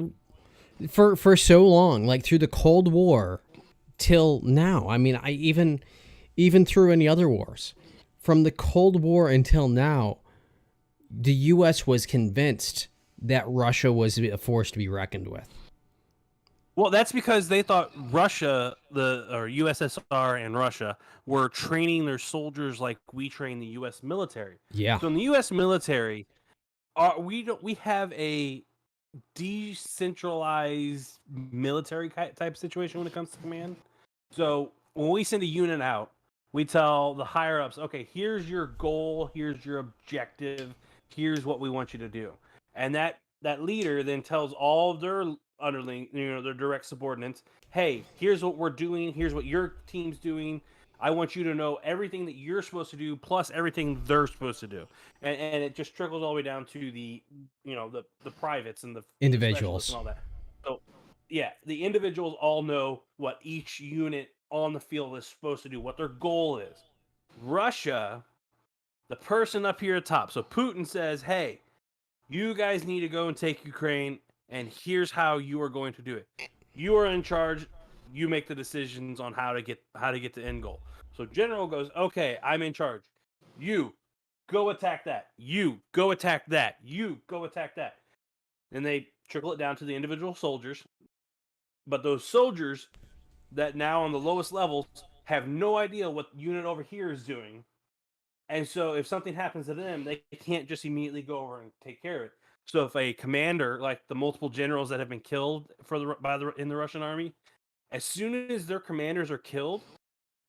for so long, like through the Cold War till now. I mean, even through any other wars, from the Cold War until now, the U.S. was convinced that Russia was a force to be reckoned with. Well, that's because they thought Russia, or USSR and Russia, were training their soldiers like we train the U.S. military. Yeah. So in the U.S. military, we have a decentralized military type situation when it comes to command. So when we send a unit out, we tell the higher ups, okay, here's your goal, here's your objective, here's what we want you to do, and that leader then tells all of their underling, their direct subordinates. Hey, here's what we're doing. Here's what your team's doing. I want you to know everything that you're supposed to do, plus everything they're supposed to do, and it just trickles all the way down to the the privates and the Individuals and all that. So yeah, the individuals all know what each unit on the field is supposed to do, what their goal is. Russia, the person up here at top. So Putin says, "Hey, you guys need to go and take Ukraine, and here's how you are going to do it. You are in charge. You make the decisions on how to get the end goal." So General goes, "Okay, I'm in charge. You go attack that. You go attack that. You go attack that." And they trickle it down to the individual soldiers. But those soldiers that now on the lowest levels have no idea what unit over here is doing. And so if something happens to them, they can't just immediately go over and take care of it. So if a commander, like the multiple generals that have been killed in the Russian army, as soon as their commanders are killed,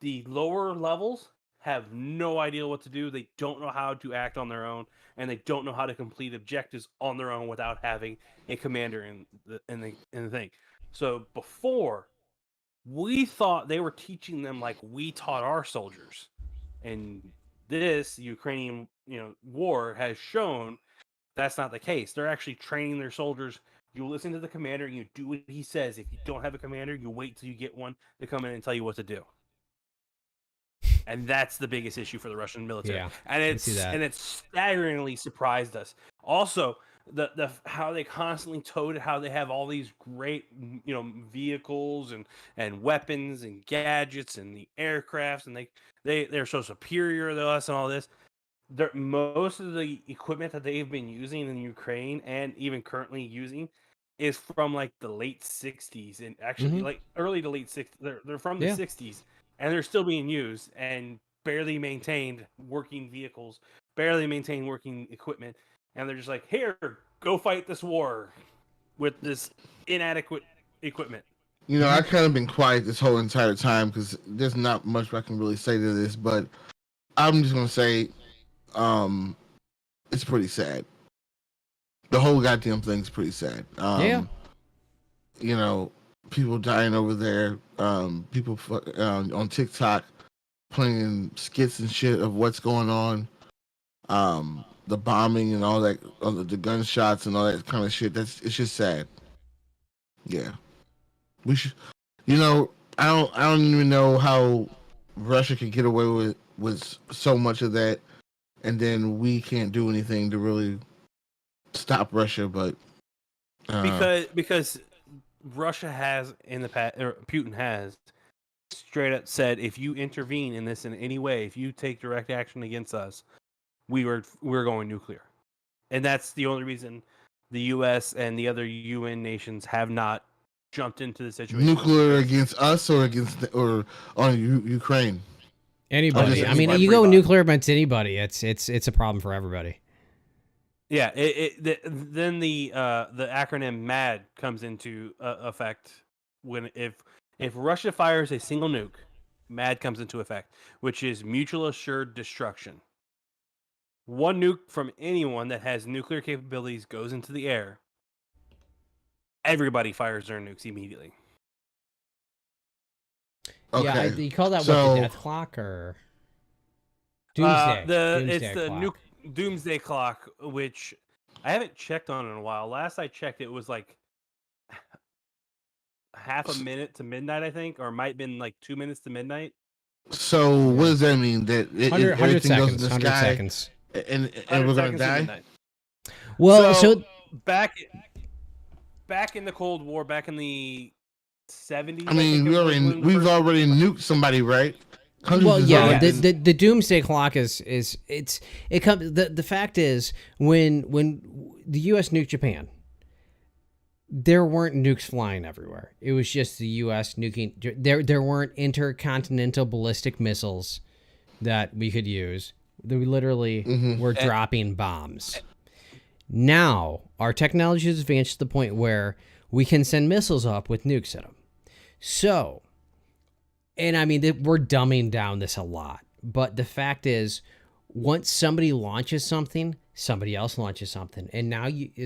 the lower levels have no idea what to do. They don't know how to act on their own, and they don't know how to complete objectives on their own without having a commander in the thing. So before, we thought they were teaching them like we taught our soldiers, and this Ukrainian war has shown that's not the case. They're actually training their soldiers. You listen to the commander, you do what he says. If you don't have a commander, you wait till you get one to come in and tell you what to do. And that's the biggest issue for the Russian military. Yeah, and it's staggeringly surprised us. Also, the how they constantly touted how they have all these great vehicles and weapons and gadgets and the aircrafts, and they're so superior to us and all this. Most of the equipment that they've been using in Ukraine and even currently using is from like the late 60s and actually like early to late 60s. They're from the 60s, and they're still being used and barely maintained working vehicles, barely maintained working equipment. And they're just like, here, go fight this war with this inadequate equipment. I kind of been quiet this whole entire time because there's not much I can really say to this, but I'm just going to say it's pretty sad. The whole goddamn thing's pretty sad. People dying over there, people on TikTok playing skits and shit of what's going on. The bombing and all that, the gunshots and all that kind of shit. It's just sad. Yeah, we should. I don't even know how Russia could get away with so much of that, and then we can't do anything to really stop Russia. But because Russia has in the past, or Putin has straight up said, if you intervene in this in any way, if you take direct action against us, we're going nuclear. And that's the only reason the U.S. and the other UN nations have not jumped into the situation. Nuclear against us or on Ukraine? Anybody. I mean, you go nuclear against anybody. It's a problem for everybody. Yeah. Then the acronym MAD comes into effect if Russia fires a single nuke, MAD comes into effect, which is mutual assured destruction. One nuke from anyone that has nuclear capabilities goes into the air. Everybody fires their nukes immediately. Okay. Yeah, you call that what, the death clock or doomsday? It's the nuke doomsday clock, which I haven't checked on in a while. Last I checked, it was like half a minute to midnight, I think, or it might have been like 2 minutes to midnight. So what does that mean? That 100 everything goes in the 100 sky seconds. and we're gonna die? Well, so back in the Cold War, back in the 70s. I mean, we've already nuked somebody, right? Well, yeah. The doomsday clock is it comes. The fact is, when the U.S. nuked Japan, there weren't nukes flying everywhere. It was just the U.S. nuking. There weren't intercontinental ballistic missiles that we could use. We literally were dropping bombs. Now, our technology has advanced to the point where we can send missiles up with nukes in them. So, and I mean, we're dumbing down this a lot. But the fact is, once somebody launches something, somebody else launches something, and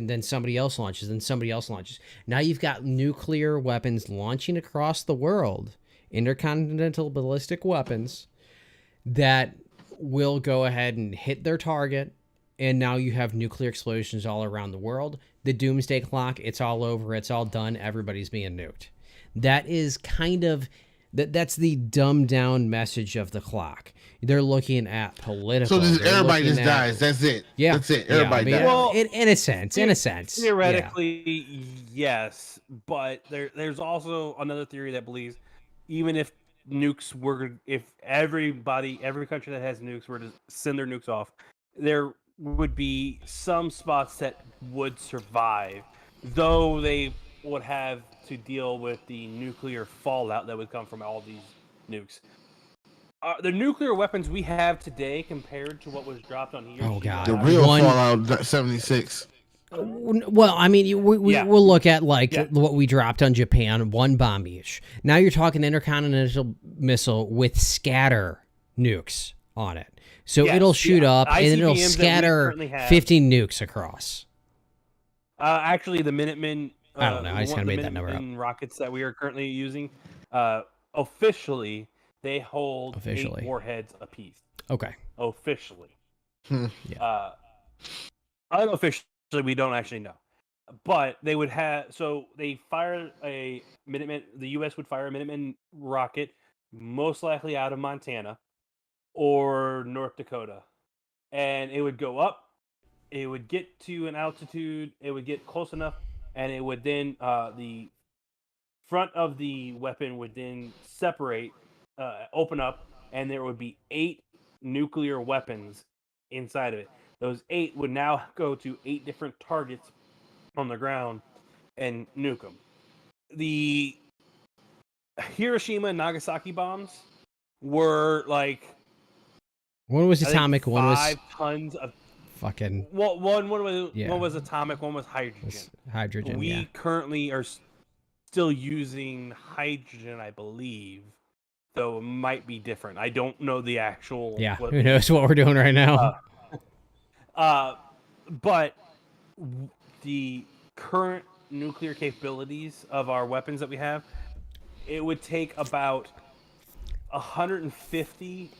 then somebody else launches, and somebody else launches. Now you've got nuclear weapons launching across the world, intercontinental ballistic weapons that will go ahead and hit their target, and now you have nuclear explosions all around the world. The doomsday clock, it's all over, it's all done, everybody's being nuked. That is kind of that's the dumbed down message of the clock. They're looking at political. So they're everybody looking just at- dies. That's it. Yeah, That's it. yeah, Everybody I mean, dies. Well, in a sense, yeah. Theoretically, yes, but there's also another theory that believes even if every country that has nukes were to send their nukes off, there would be some spots that would survive, though they would have to deal with the nuclear fallout that would come from all these nukes. The nuclear weapons we have today compared to what was dropped on Hiroshima. Oh god, The real Fallout 76. Well, I mean, we'll look at what we dropped on Japan, one bomb each. Now you're talking intercontinental missile with scatter nukes on it. So it'll shoot up and it'll scatter 15 nukes across. Actually, the Minutemen. I don't know. I just kind of made that number up. Rockets that we are currently using, officially, they hold 8 warheads apiece. Okay. Officially. Yeah. Unofficially, we don't actually know. But they would have. So they fire a Minuteman. The U.S. would fire a Minuteman rocket, most likely out of Montana or North Dakota, and it would go up. It would get to an altitude. It would get close enough, and it would then the front of the weapon would then separate, open up, and there would be 8 nuclear weapons inside of it. Those 8 would now go to 8 different targets on the ground and nuke them. The Hiroshima and Nagasaki bombs were like one was atomic, one was 5 tons of fucking. Well, one was atomic, one was hydrogen. Hydrogen. We currently are still using hydrogen, I believe, though it might be different. I don't know the actual. Yeah, who knows what we're doing right now? But the current nuclear capabilities of our weapons that we have, it would take about 150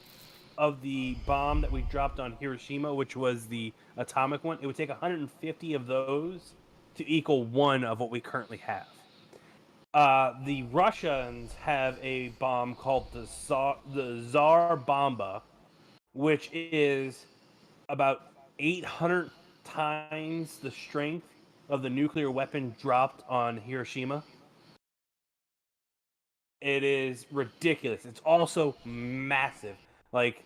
of the bomb that we dropped on Hiroshima, which was the atomic one. It would take 150 of those to equal 1 of what we currently have. The Russians have a bomb called the Tsar Bomba, which is about 800 times the strength of the nuclear weapon dropped on Hiroshima. It is ridiculous. It's also massive. Like,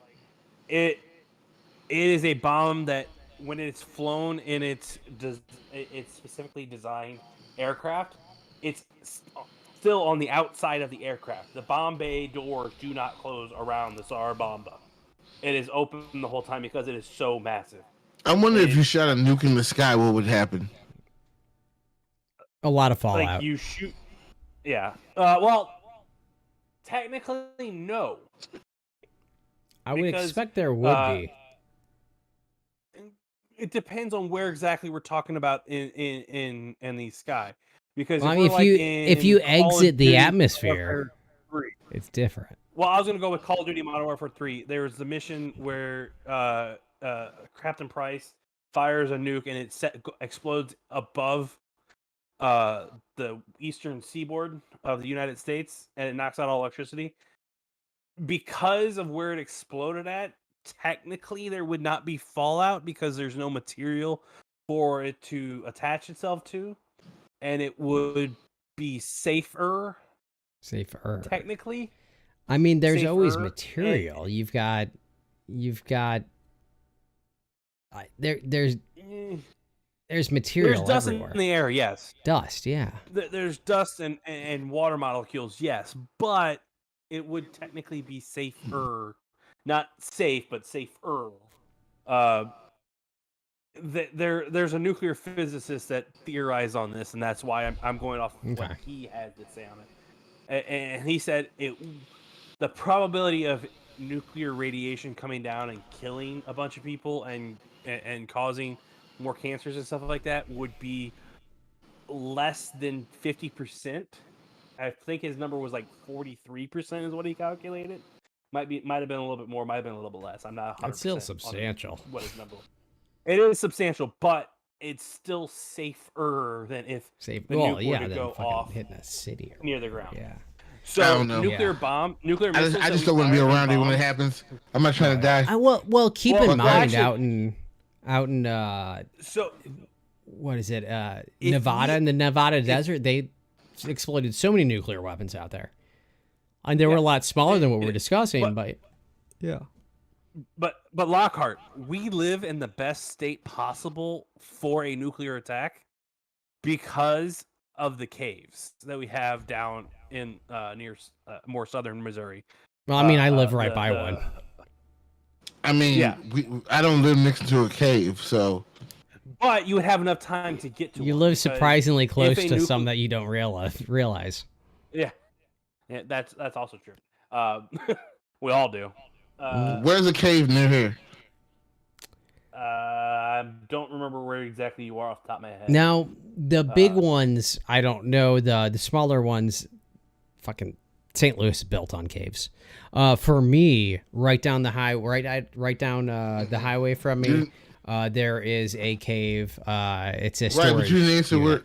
it is a bomb that when it's flown in its specifically designed aircraft, it's still on the outside of the aircraft. The bomb bay doors do not close around the Tsar Bomba. It is open the whole time because it is so massive. I wonder if you shot a nuke in the sky, what would happen? A lot of fallout. Like you shoot. Yeah. Well, technically, no. I would expect there would be. It depends on where exactly we're talking about in the sky, because well, I mean, if you exit the atmosphere, it's different. Well, I was gonna go with Call of Duty Modern Warfare 3. There was the mission where Captain Price fires a nuke and it explodes above the eastern seaboard of the United States, and it knocks out all electricity. Because of where it exploded at, technically there would not be fallout because there's no material for it to attach itself to, and it would be safer. Technically. I mean, there's always material. You've got there's material There's dust everywhere. in the air, yes. Dust, yeah. There's dust and water molecules, yes, but it would technically be safer. Not safe, but safer. There's a nuclear physicist that theorized on this, and that's why I'm going off what he had to say on it. And he said the probability of nuclear radiation coming down and killing a bunch of people and causing more cancers and stuff like that would be less than 50%. I think his number was like 43% is what he calculated. Might have been a little bit more, might have been a little bit less. I'm not 100% That's still on substantial. what his number was. It is substantial, but it's still safer than if Safe. the Well, nuke yeah, were to then go fucking off hitting a city. near the ground. Yeah. So I don't know. nuclear Yeah. bomb, nuclear I missiles. just, I that just we don't want to be fire and around it when it bombs- happens. I'm not trying to die. Well, keep Well, in well, mind actually- out in So what is it? If Nevada, we- in the Nevada desert, they exploded so many nuclear weapons out there. And they were a lot smaller than what we're discussing, but yeah. But Lockhart, we live in the best state possible for a nuclear attack because of the caves that we have down in near more southern Missouri. Well, I mean, I live right by one. I mean, Yeah. I don't live next to a cave, so But you would have enough time to get to You one live because surprisingly close if a to some that you don't realize. Yeah, that's also true. We all do. where's a cave near here? I don't remember where exactly you are off the top of my head. Now, the big ones, I don't know. The smaller ones, fucking St. Louis is built on caves. For me, right down the the highway from me, there is a cave. It's a Right, storage. but you didn't answer unit. where.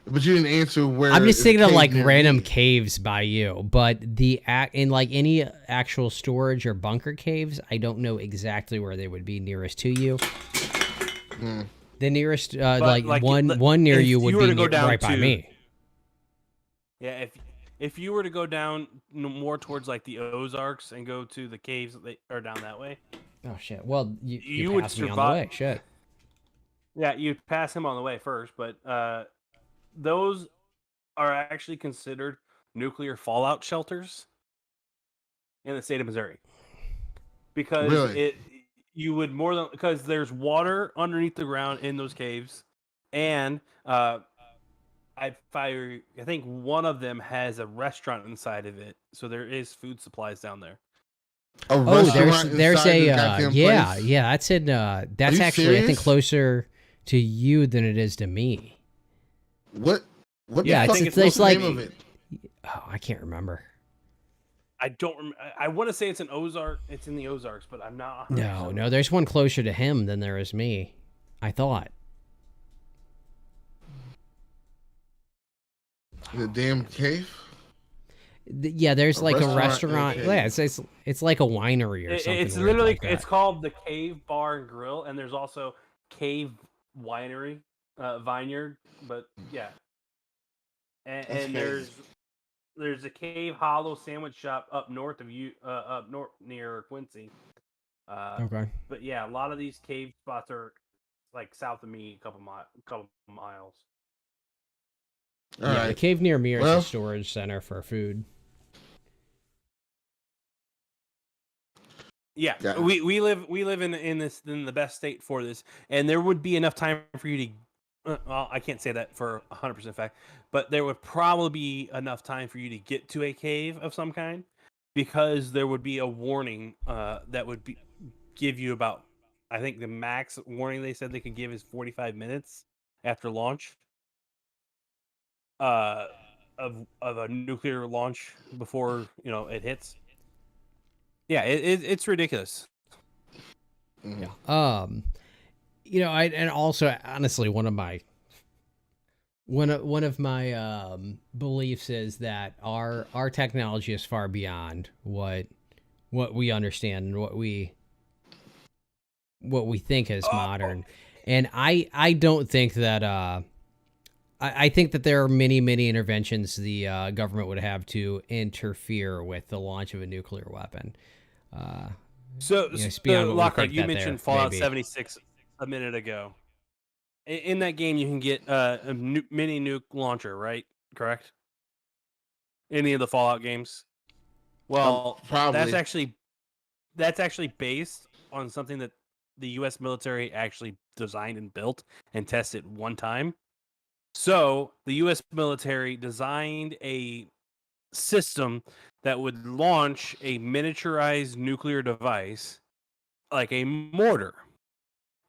But you didn't answer where. I'm just is thinking of cave like near random me. caves by you, but in like any actual storage or bunker caves, I don't know exactly where they would be nearest to you. The nearest, like one near if you would you were be to go down right by to- me. Yeah, if you were to go down more towards like the Ozarks and go to the caves that are down that way, Oh shit! Well, you You would passed me on the survive- way. Shit. yeah, you'd pass him on the way first, but those are actually considered nuclear fallout shelters in the state of Missouri because Really? you would more than because there's water underneath the ground in those caves, and I think one of them has a restaurant inside of it, so there is food supplies down there. A Oh, restaurant there's inside the a goddamn yeah, place? yeah. That's in that's you actually I think serious? closer to you than it is to me. What? What Yeah, the fuck? it's What's the like- name of it? Oh, I can't remember. I don't. I want to say it's in Ozark. It's in the Ozarks, but I'm not. 100% No, there's one closer to him than there is me. I thought. The damn cave? Yeah, there's A like a restaurant, restaurant. okay. Yeah, it's like a winery or something. It's weird literally like that. it's called the Cave Bar and Grill, and there's also Cave Winery, Vineyard. But yeah, and That's crazy. there's a Cave Hollow sandwich shop up north of you, up north near Quincy. Okay. But yeah, a lot of these cave spots are like south of me, a couple miles. All Yeah, right. the cave near me is Well- a storage center for food. Yeah, Yeah. we live in the best state for this, and there would be enough time for you to. Well, I can't say that for 100% fact, but there would probably be enough time for you to get to a cave of some kind, because there would be a warning that would give you about. I think the max warning they said they could give is 45 minutes after launch. Of a nuclear launch before it hits. Yeah, it's ridiculous. Mm. And also honestly one of my beliefs is that our technology is far beyond what we understand and what we think is modern. And I don't think that I think that there are many interventions the government would have to interfere with the launch of a nuclear weapon. So, it's beyond what we Lockhart, think you that there mentioned Fallout may be. 76 a minute ago. In that game, you can get a mini nuke launcher, right? Correct? Any of the Fallout games? Well, probably. that's actually based on something that the U.S. military actually designed and built and tested one time. So the U.S. military designed a system that would launch a miniaturized nuclear device like a mortar.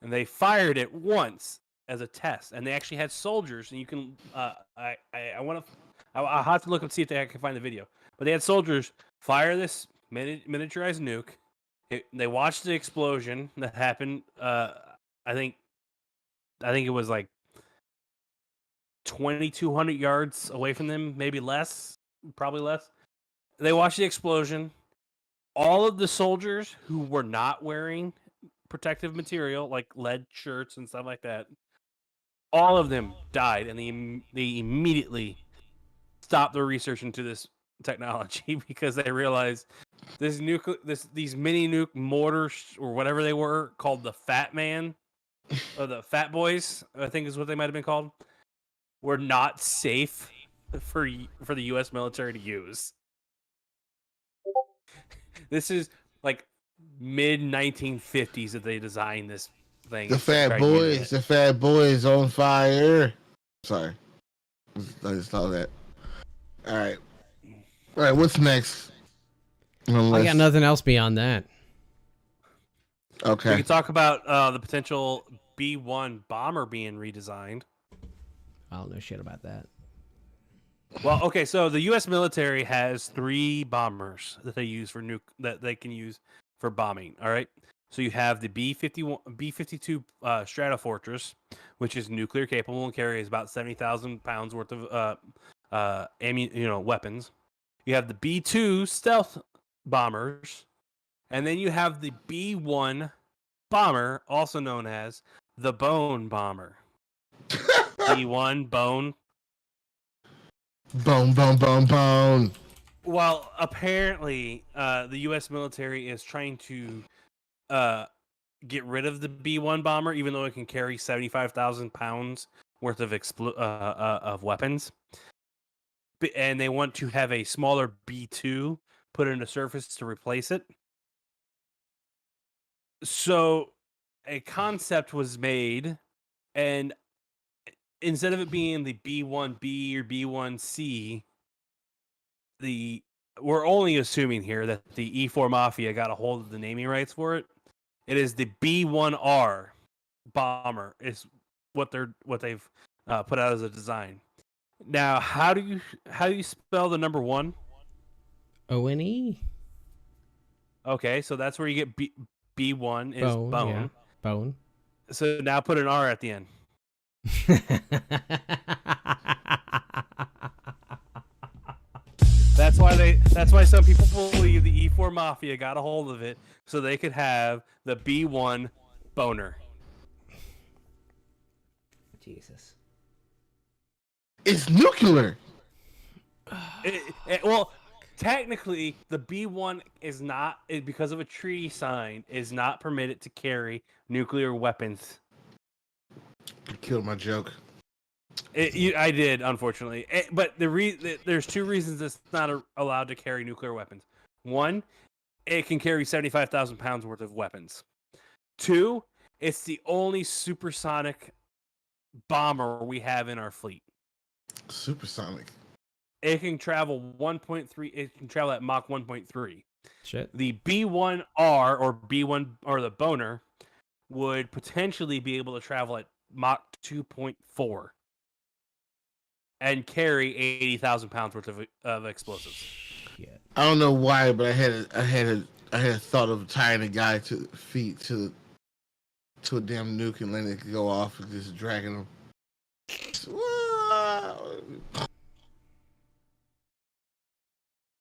And they fired it once as a test, and they actually had soldiers. And you can, I want to, I'll have to look and see if I can find the video. But they had soldiers fire this miniaturized nuke. They watched the explosion that happened. I think it was like 2,200 yards away from them, maybe less, probably less. They watched the explosion. All of the soldiers who were not wearing protective material, like lead shirts and stuff like that, all of them died, and they immediately stopped their research into this technology because they realized these mini nuke mortars or whatever they were called, the Fat Man or the Fat Boys, I think is what they might have been called, were not safe for the U.S. military to use. This is like mid 1950s that they designed this thing. The Fat Boys on fire. Sorry, I just saw that. All right, what's next? I got nothing else beyond that. Okay. We can talk about the potential B-1 bomber being redesigned. I don't know shit about that. Well, okay, so the U.S. military has 3 bombers that they use for that they can use for bombing. All right, so you have the B-52 Stratofortress, which is nuclear capable and carries about 70,000 pounds worth of weapons. You have the B-2 stealth bombers, and then you have the B-1 bomber, also known as the Bone Bomber. B-1 Bone. Bone. Well, apparently, the U.S. military is trying to get rid of the B-1 bomber, even though it can carry 75,000 pounds worth of weapons. And they want to have a smaller B-2 put into surface to replace it. So a concept was made, and instead of it being the B-1B or B-1C, we're only assuming here that the E4 Mafia got a hold of the naming rights for it. It is the B-1R bomber is what they've put out as a design. Now, how do you spell the number 1? O-N-E? Okay, so that's where you get B1 is bone. Yeah. Bone. So now put an R at the end. That's why some people believe the E4 Mafia got a hold of it so they could have the B1 boner. Jesus. It's nuclear. Well, technically, the B-1 is not, because of a treaty signed, is not permitted to carry nuclear weapons. You killed my joke. I did, unfortunately. But there's 2 reasons it's not allowed to carry nuclear weapons. 1, it can carry 75,000 pounds worth of weapons. 2, it's the only supersonic bomber we have in our fleet. Supersonic. It can travel 1.3. It can travel at Mach 1.3. Shit. The B-1R or B-1 or the boner would potentially be able to travel at Mach 2.4 and carry 80,000 pounds worth of explosives. Shit. I don't know why, but I had a thought of tying a guy to the feet to a damn nuke and letting it go off and just dragging him.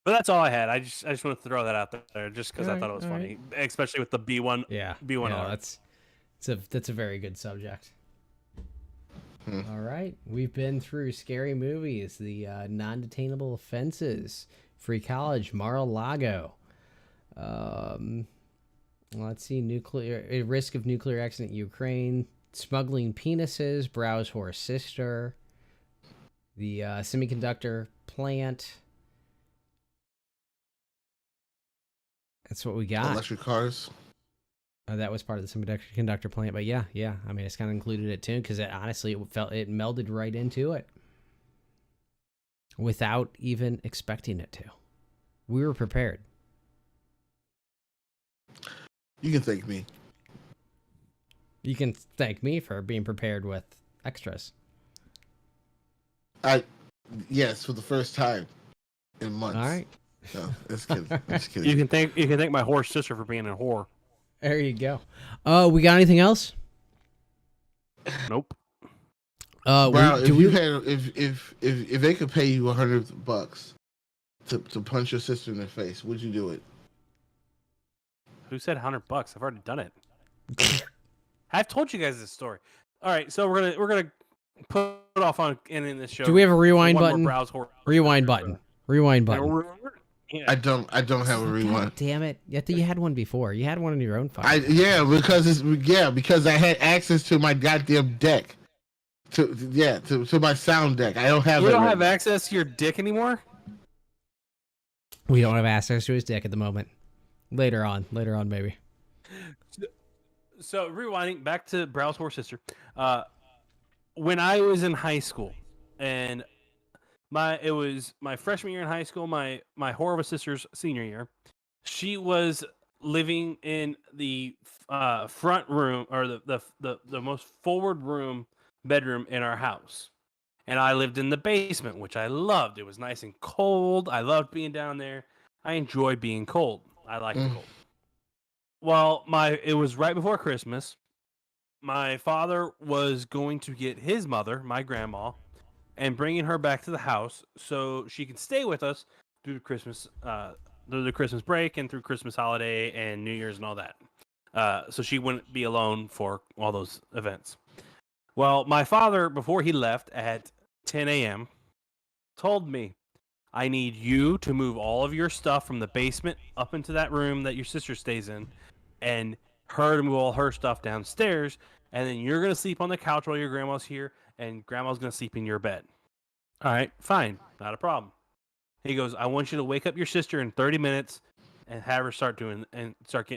But that's all I had. I just want to throw that out there just because I thought it was funny, especially with the B-1. Yeah. B-1R. Yeah, that's a very good subject. All right, we've been through Scary Movies, the non-detainable offenses, Free College, Mar-a-Lago. Let's see, risk of nuclear accident in Ukraine, smuggling penises, Browse Horse Sister, the semiconductor plant. That's what we got. Electric cars. That was part of the semiconductor plant, but yeah. I mean, it's kind of included it too because honestly, it melded right into it. without even expecting it to. We were prepared. You can thank me. You can thank me for being prepared with extras. Yes, for the first time in months. All right. No, just kidding. Just kidding. You can thank my horse sister for being a whore. There you go. We got anything else? Nope. Brown, if they could pay you $100 to punch your sister in the face, would you do it? Who said $100? I've already done it. I've told you guys this story. All right, so we're gonna put off on ending this show. Do we have a rewind One button? more browse horror. Rewind button. Rewind button. Yeah. I don't have a rewind. God damn it! You had one before. You had one on your own phone. Because I had access to my goddamn deck. To my sound deck. I don't have. You don't have access to your dick anymore. We don't have access to his dick at the moment. Later on, maybe. So rewinding back to Brow's horse sister. When I was in high school, and it was my freshman year in high school, my horrible sister's senior year. She was living in the front room, or the most forward room bedroom in our house, and I lived in the basement, which I loved. It was nice and cold. I loved being down there. I enjoy being cold. I like the cold. Well, it was right before Christmas. My father was going to get his mother, my grandma, and bringing her back to the house so she could stay with us through Christmas, through the Christmas break and through Christmas holiday and New Year's and all that. So she wouldn't be alone for all those events. Well, my father, before he left at 10 a.m., told me, I need you to move all of your stuff from the basement up into that room that your sister stays in, and her to move all her stuff downstairs, and then you're going to sleep on the couch while your grandma's here, and grandma's going to sleep in your bed. All right, fine. Not a problem. He goes, I want you to wake up your sister in 30 minutes and have her start getting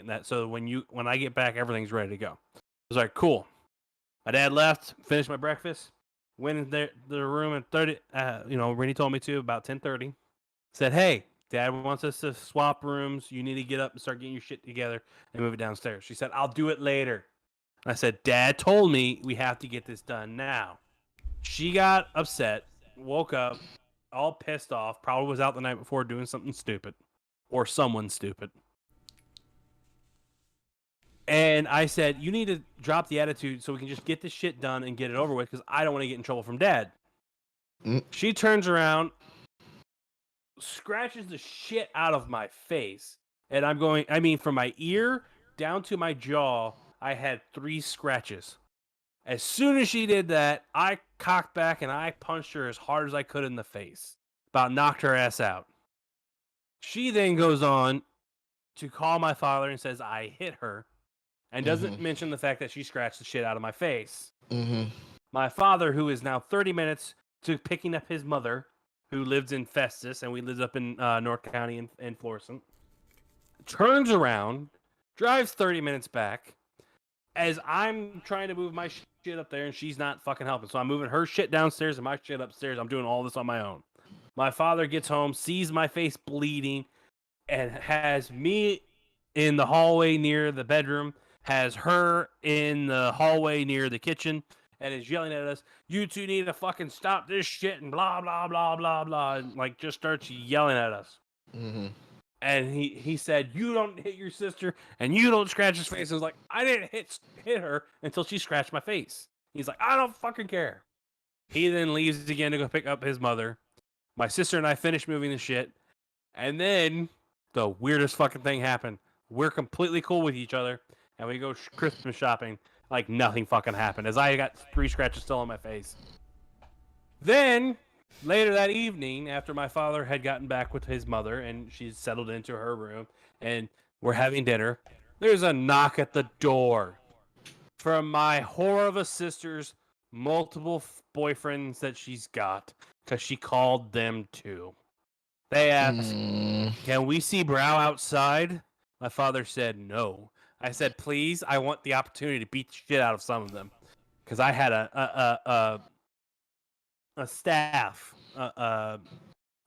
that. So when I get back, everything's ready to go. I was like, cool. My dad left, finished my breakfast, went in the room at 30, Rennie told me to, about 10:30. Said, hey, Dad wants us to swap rooms. You need to get up and start getting your shit together and move it downstairs. She said, I'll do it later. I said, Dad told me we have to get this done now. She got upset, woke up, all pissed off, probably was out the night before doing something stupid. Or someone stupid. And I said, you need to drop the attitude so we can just get this shit done and get it over with, because I don't want to get in trouble from Dad. She turns around, scratches the shit out of my face. And from my ear down to my jaw, I had 3 scratches. As soon as she did that, I cocked back and I punched her as hard as I could in the face. About knocked her ass out. She then goes on to call my father and says I hit her. And doesn't mention the fact that she scratched the shit out of my face. My father, who is now 30 minutes to picking up his mother, who lives in Festus, and we lived up in North County in Florissant, turns around, drives 30 minutes back, as I'm trying to move my shit up there, and she's not fucking helping. So I'm moving her shit downstairs and my shit upstairs. I'm doing all this on my own. My father gets home, sees my face bleeding, and has me in the hallway near the bedroom, has her in the hallway near the kitchen, and is yelling at us, you two need to fucking stop this shit, and blah, blah, blah, blah, blah, and like just starts yelling at us. And he said, you don't hit your sister, and you don't scratch his face. I was like, I didn't hit her until she scratched my face. He's like, I don't fucking care. He then leaves again to go pick up his mother. My sister and I finish moving the shit, and then the weirdest fucking thing happened. We're completely cool with each other, and we go Christmas shopping like nothing fucking happened, as I got 3 scratches still on my face. Then, later that evening, after my father had gotten back with his mother, and she's settled into her room, and we're having dinner, there's a knock at the door from my whore of a sister's multiple boyfriends that she's got, because she called them too. They asked, can we see Brow outside? My father said no. I said, please, I want the opportunity to beat the shit out of some of them. Because I had a staff,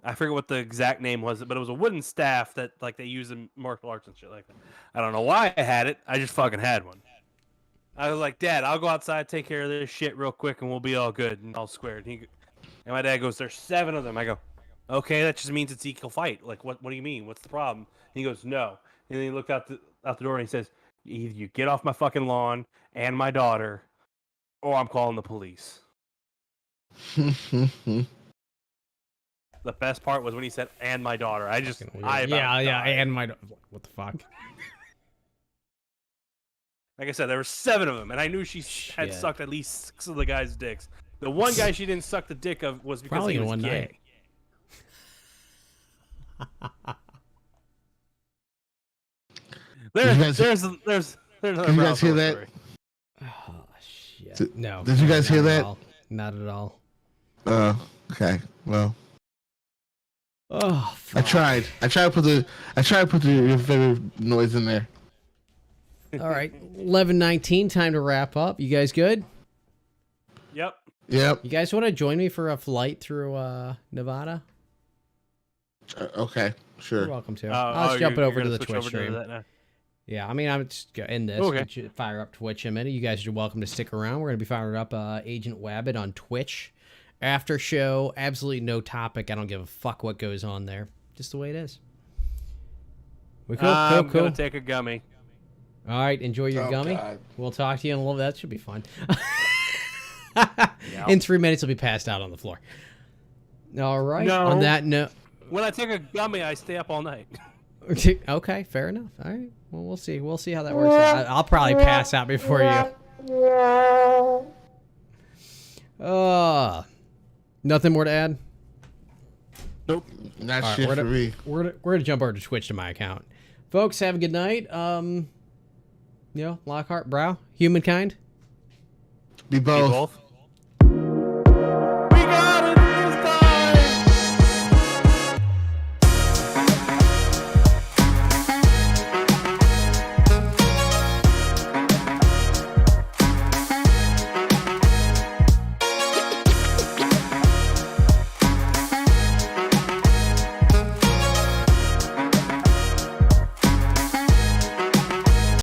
I forget what the exact name was, but it was a wooden staff that like they use in martial arts and shit like that. I don't know why I had it. I just fucking had one. I was like, Dad, I'll go outside, take care of this shit real quick, and we'll be all good and all squared. And my dad goes, "There's 7 of them." I go, "Okay, that just means it's equal fight. Like, what do you mean? What's the problem?" And he goes, "No." And then he looked out the door and he says, "Either you get off my fucking lawn and my daughter, or I'm calling the police." The best part was when he said, "and my daughter." I and my what the fuck? Like I said, there were 7 of them, and I knew she had sucked at least 6 of the guys' dicks. The one guy she didn't suck the dick of was because Probably he was one gay. There's another. Did you guys hear that? story. Oh shit! No. Did you guys hear not at that? all. Not at all. Okay. Well, Oh, I fuck. tried to put your favorite noise in there. All right, 11:19. Time to wrap up. You guys good? Yep. Yep. You guys want to join me for a flight through Nevada? Okay. Sure. You're welcome to. I'll just jump it over to the Twitch stream. Yeah, I mean, I'm just gonna end this. Okay. Fire up Twitch in a minute. You guys are welcome to stick around. We're gonna be firing up Agent Wabbit on Twitch. After show, absolutely no topic. I don't give a fuck what goes on there. Just the way it is. We cool? I'm cool. gonna take a gummy. All right, enjoy your gummy. God. We'll talk to you in a little bit. That should be fun. In 3 minutes, you'll be passed out on the floor. All right. No. On that note. When I take a gummy, I stay up all night. Okay, fair enough. All right. Well, we'll see. We'll see how that works out. I'll probably pass out before you. Nothing more to add? Nope. Not All right, shit for me. We're gonna jump over to Twitch to my account. Folks, have a good night. Lockhart, Brow, Humankind. Be both. Both.